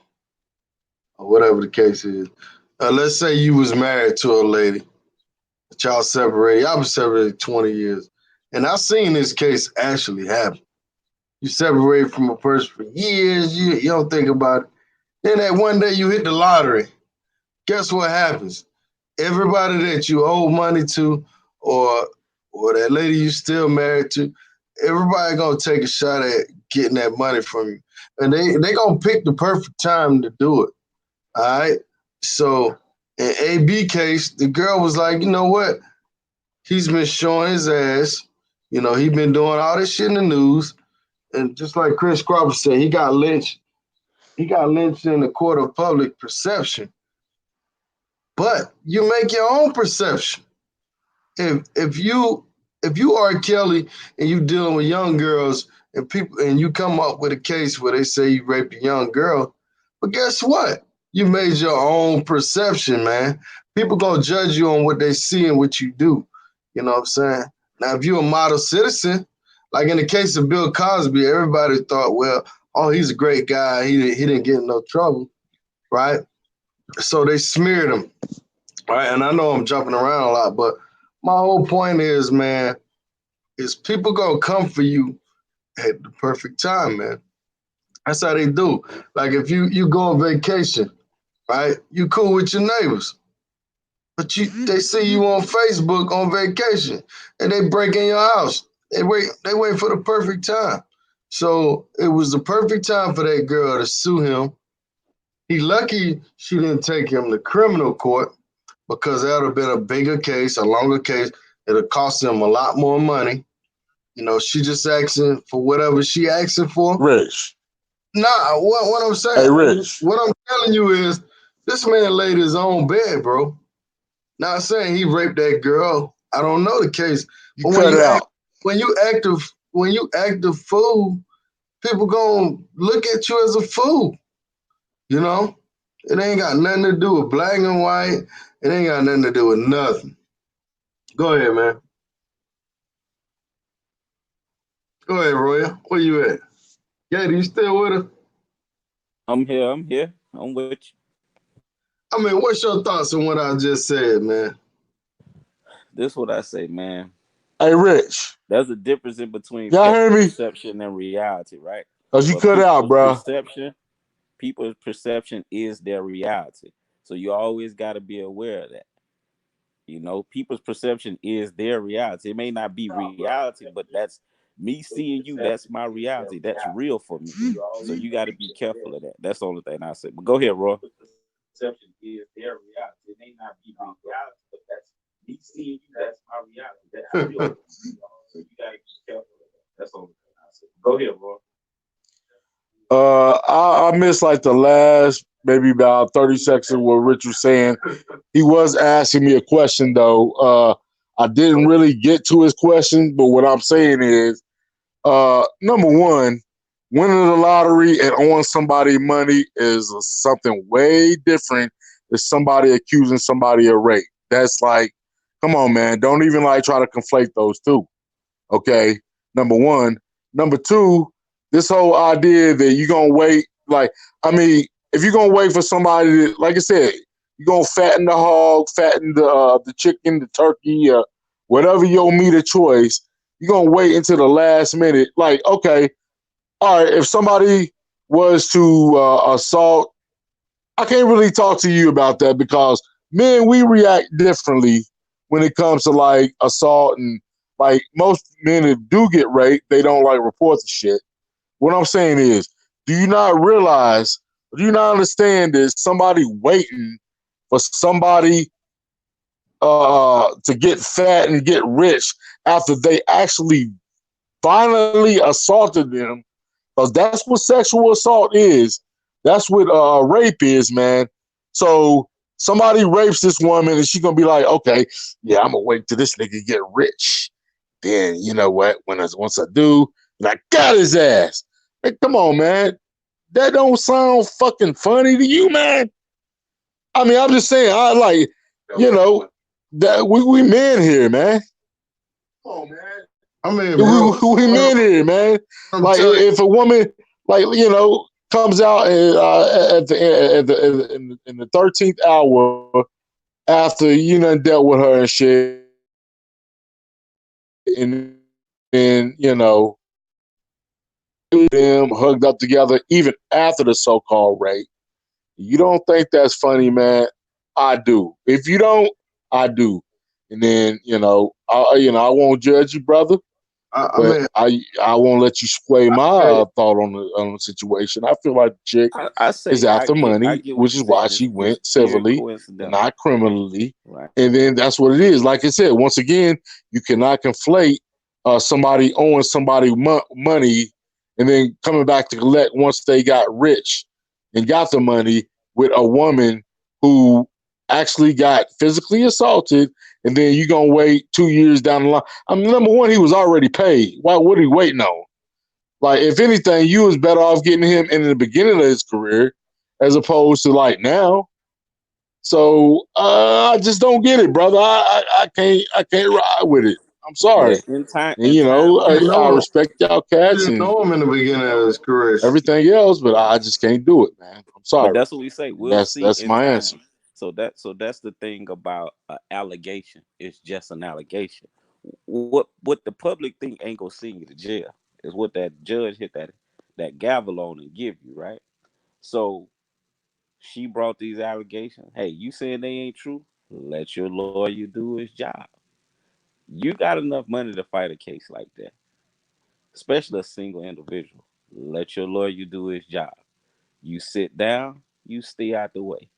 [SPEAKER 1] or whatever the case is. Let's say you was married to a lady, but y'all separated. Y'all been separated 20 years, and I seen this case actually happen. You separate from a person for years. You don't think about it. Then that one day you hit the lottery. Guess what happens? Everybody that you owe money to, or that lady you still married to, everybody gonna take a shot at getting that money from you, and they gonna pick the perfect time to do it. All right. So in AB case, the girl was like, you know what? He's been showing his ass. He been doing all this shit in the news, and just like Chris Crawford said, he got lynched. He got lynched in the court of public perception. But you make your own perception. If you are Kelly and you dealing with young girls and people and you come up with a case where they say you raped a young girl, but guess what? You made your own perception, man. People gonna judge you on what they see and what you do. You know what I'm saying? Now, if you're a model citizen, like in the case of Bill Cosby, everybody thought, well, oh, he's a great guy. He didn't get in no trouble, right? So they smeared him. All right, and I know I'm jumping around a lot, but my whole point is, man, is people gonna come for you at the perfect time, man. That's how they do. Like if you go on vacation, right? You cool with your neighbors, but they see you on Facebook on vacation, and they break in your house. They wait for the perfect time. So it was the perfect time for that girl to sue him. He lucky she didn't take him to criminal court because that would have been a bigger case, a longer case. It'll cost him a lot more money. She just asking for whatever she asking for.
[SPEAKER 4] Rich.
[SPEAKER 1] Nah, what I'm
[SPEAKER 4] Hey,
[SPEAKER 1] saying,
[SPEAKER 4] Rich.
[SPEAKER 1] what I'm telling you is this man laid his own bed, bro. Not saying he raped that girl. I don't know the case,
[SPEAKER 4] You
[SPEAKER 1] but
[SPEAKER 4] cut it out.
[SPEAKER 1] when you act a fool, people gonna look at you as a fool. You know, it ain't got nothing to do with black and white. It ain't got nothing to do with nothing. Go ahead, man. Go ahead, Roya. Where you at? Katie, you still with us?
[SPEAKER 5] I'm here. I'm here. I'm with you.
[SPEAKER 1] I mean, what's your thoughts on what I just said, man?
[SPEAKER 5] This what I say, man.
[SPEAKER 4] Hey, Rich,
[SPEAKER 5] There's a difference in between
[SPEAKER 4] y'all hear me?
[SPEAKER 5] perception and reality, right?
[SPEAKER 4] Cause you
[SPEAKER 5] But
[SPEAKER 4] cut out, bro.
[SPEAKER 5] people's perception is their reality. So you always got to be aware of that. You know, people's perception is their reality. It may not be reality, but that's me seeing you. That's my reality. That's real for me. So you got to be careful of that. That's the only thing I say. But go ahead, Roy. Perception is their reality. It may not be reality, but that's me seeing you. That's my reality. That's real for me. So you got to be careful of that. That's the only thing I say. Go ahead, Roy.
[SPEAKER 4] I missed like the last maybe about 30 seconds of what Rich was saying. He was asking me a question though. I didn't really get to his question, but what I'm saying is, number one, winning the lottery and owing somebody money is something way different than somebody accusing somebody of rape. That's like, come on, man. Don't even like try to conflate those two. Okay, number one. Number two, this whole idea that you're gonna wait, like, I mean, if you're gonna wait for somebody to, like I said, you're gonna fatten the hog, fatten the chicken, the turkey, whatever your meat of choice, you're gonna wait until the last minute. Like, okay, all right, if somebody was to assault, I can't really talk to you about that because men, we react differently when it comes to like assault and like most men that do get raped, they don't like report the shit. What I'm saying is, do you not realize, do you not understand there's somebody waiting for somebody to get fat and get rich after they actually violently assaulted them? Because that's what sexual assault is. That's what rape is, man. So somebody rapes this woman and she's gonna be like, okay, yeah, I'm gonna wait till this nigga get rich. Then you know what? Once I do, and I got his ass. Hey, come on, man. That don't sound fucking funny to you, man. I mean, I'm just saying, I like, you know, that we men here, man. Come on, man.
[SPEAKER 1] I mean, bro,
[SPEAKER 4] We men here, man.
[SPEAKER 1] I'm
[SPEAKER 4] Like
[SPEAKER 1] telling
[SPEAKER 4] if a woman, like you know, comes out and, in the 13th hour after you done dealt with her and shit, and then you know them hugged up together even after the so-called rape. You don't think that's funny, man? I do. If you don't, I do. And then I won't judge you, brother.
[SPEAKER 1] I
[SPEAKER 4] But
[SPEAKER 1] mean,
[SPEAKER 4] I won't let you sway my
[SPEAKER 1] hey,
[SPEAKER 4] thought on the situation. I feel like the chick
[SPEAKER 5] I
[SPEAKER 4] is
[SPEAKER 5] say
[SPEAKER 4] after
[SPEAKER 5] I
[SPEAKER 4] money,
[SPEAKER 5] get what
[SPEAKER 4] which
[SPEAKER 5] you're
[SPEAKER 4] is why
[SPEAKER 5] saying.
[SPEAKER 4] she
[SPEAKER 5] It's
[SPEAKER 4] went
[SPEAKER 5] pure
[SPEAKER 4] civilly and
[SPEAKER 5] coincidental,
[SPEAKER 4] not criminally.
[SPEAKER 5] right?
[SPEAKER 4] And then that's what it is. Like I said, once again, you cannot conflate somebody owing somebody money and then coming back to collect once they got rich and got the money with a woman who actually got physically assaulted, and then you gonna wait 2 years down the line. I mean, number one, he was already paid. Why? What are you waiting on? Like, if anything, you was better off getting him in the beginning of his career as opposed to like now. So I just don't get it, brother. I can't ride with it. I'm
[SPEAKER 5] Yeah,
[SPEAKER 4] sorry. And
[SPEAKER 5] in time will
[SPEAKER 1] didn't
[SPEAKER 4] I
[SPEAKER 1] know
[SPEAKER 5] tell.
[SPEAKER 1] him.
[SPEAKER 4] respect y'all cats
[SPEAKER 1] Didn't
[SPEAKER 4] and
[SPEAKER 1] know him in the beginning of his career.
[SPEAKER 4] everything else, but I just can't do it, man. I'm
[SPEAKER 5] But
[SPEAKER 4] sorry.
[SPEAKER 5] that's what we say.
[SPEAKER 4] And
[SPEAKER 5] We'll
[SPEAKER 4] that's
[SPEAKER 5] see
[SPEAKER 4] that's
[SPEAKER 5] in
[SPEAKER 4] my answer.
[SPEAKER 5] time. So that's the thing about an allegation. It's just an allegation. What the public think ain't gonna send you to jail is what that judge hit that gavel on and give you, right? So she brought these allegations. Hey, you saying they ain't true? Let your lawyer do his job. You got enough money to fight a case like that, especially a single individual. Let your lawyer do his job. You sit down, you stay out the way.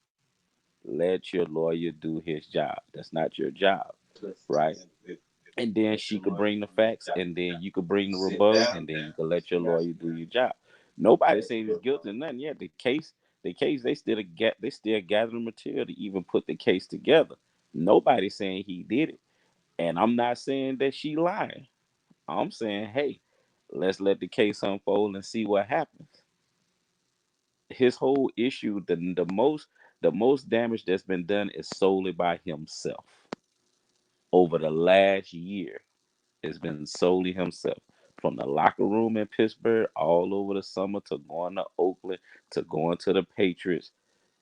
[SPEAKER 5] Let your lawyer do his job. That's not your job, right? And then she could bring the facts, and then you could bring the rebuttal, and then you could let your lawyer do your job. Nobody saying he's guilty or nothing yet. The case, they still gathering material to even put the case together. Nobody saying he did it, and I'm not saying that she lying. I'm saying, hey, let's let the case unfold and see what happens. His whole issue, the most damage that's been done is solely by himself over the last year. It's been solely himself. From the locker room in Pittsburgh all over the summer to going to Oakland to going to the Patriots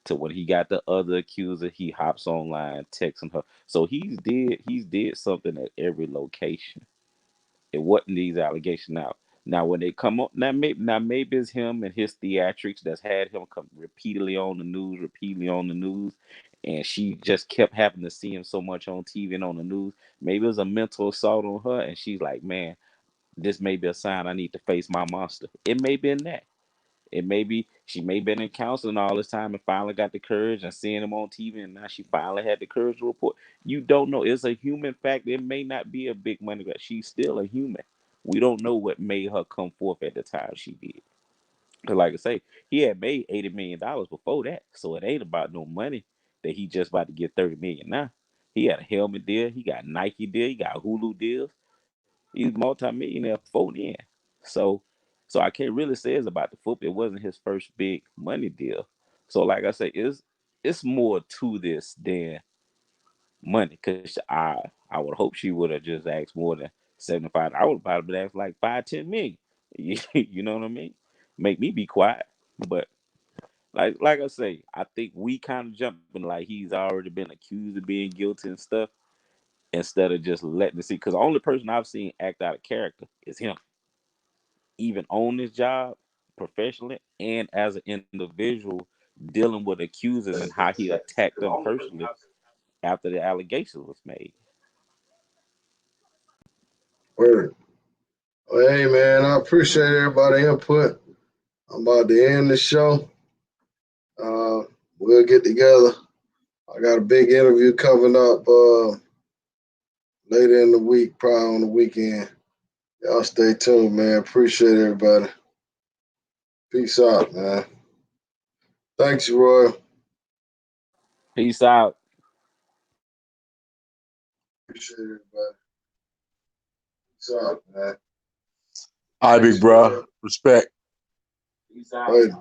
[SPEAKER 5] to when he got the other accuser, he hops online texting her. So he's did something at every location. It wasn't these allegations. Now when they come up, now maybe it's him and his theatrics that's had him come repeatedly on the news, and she just kept having to see him so much on TV and on the news. Maybe it was a mental assault on her, and she's like, man, this may be a sign I need to face my monster. It may be in that. It may be she may been in counseling all this time and finally got the courage and seeing him on TV, and now she finally had the courage to report. You don't know. It's a human fact. It may not be a big money, but she's still a human. We don't know what made her come forth at the time she did. Cause like I say, he had made $80 million before that, so it ain't about no money that he just about to get 30 million now. He had a helmet deal, he got Nike deal, he got Hulu deals. He's multi-millionaire before then. So so I can't really say it's about the football. It wasn't his first big money deal. So like I say, it's more to this than money. Cause I would hope she would have just asked more than 75. I would probably asked like 5, 10 million. You know what I mean? Make me be quiet. But like I say, I think we kind of jumping like he's already been accused of being guilty and stuff instead of just letting it see. Because the only person I've seen act out of character is him, even on his job professionally and as an individual dealing with accusers and how he attacked them personally after the allegations was made.
[SPEAKER 1] Word. Well, hey man, I appreciate everybody input. I'm about to end the show. Uh, we'll get together. I got a big interview coming up later in the week, probably on the weekend. Y'all stay tuned, man. Appreciate everybody. Peace out, man. Thanks, Roy.
[SPEAKER 5] Peace out.
[SPEAKER 1] Appreciate everybody. Peace out, man.
[SPEAKER 4] All right, big bro. Respect.
[SPEAKER 5] Peace out.
[SPEAKER 1] Later.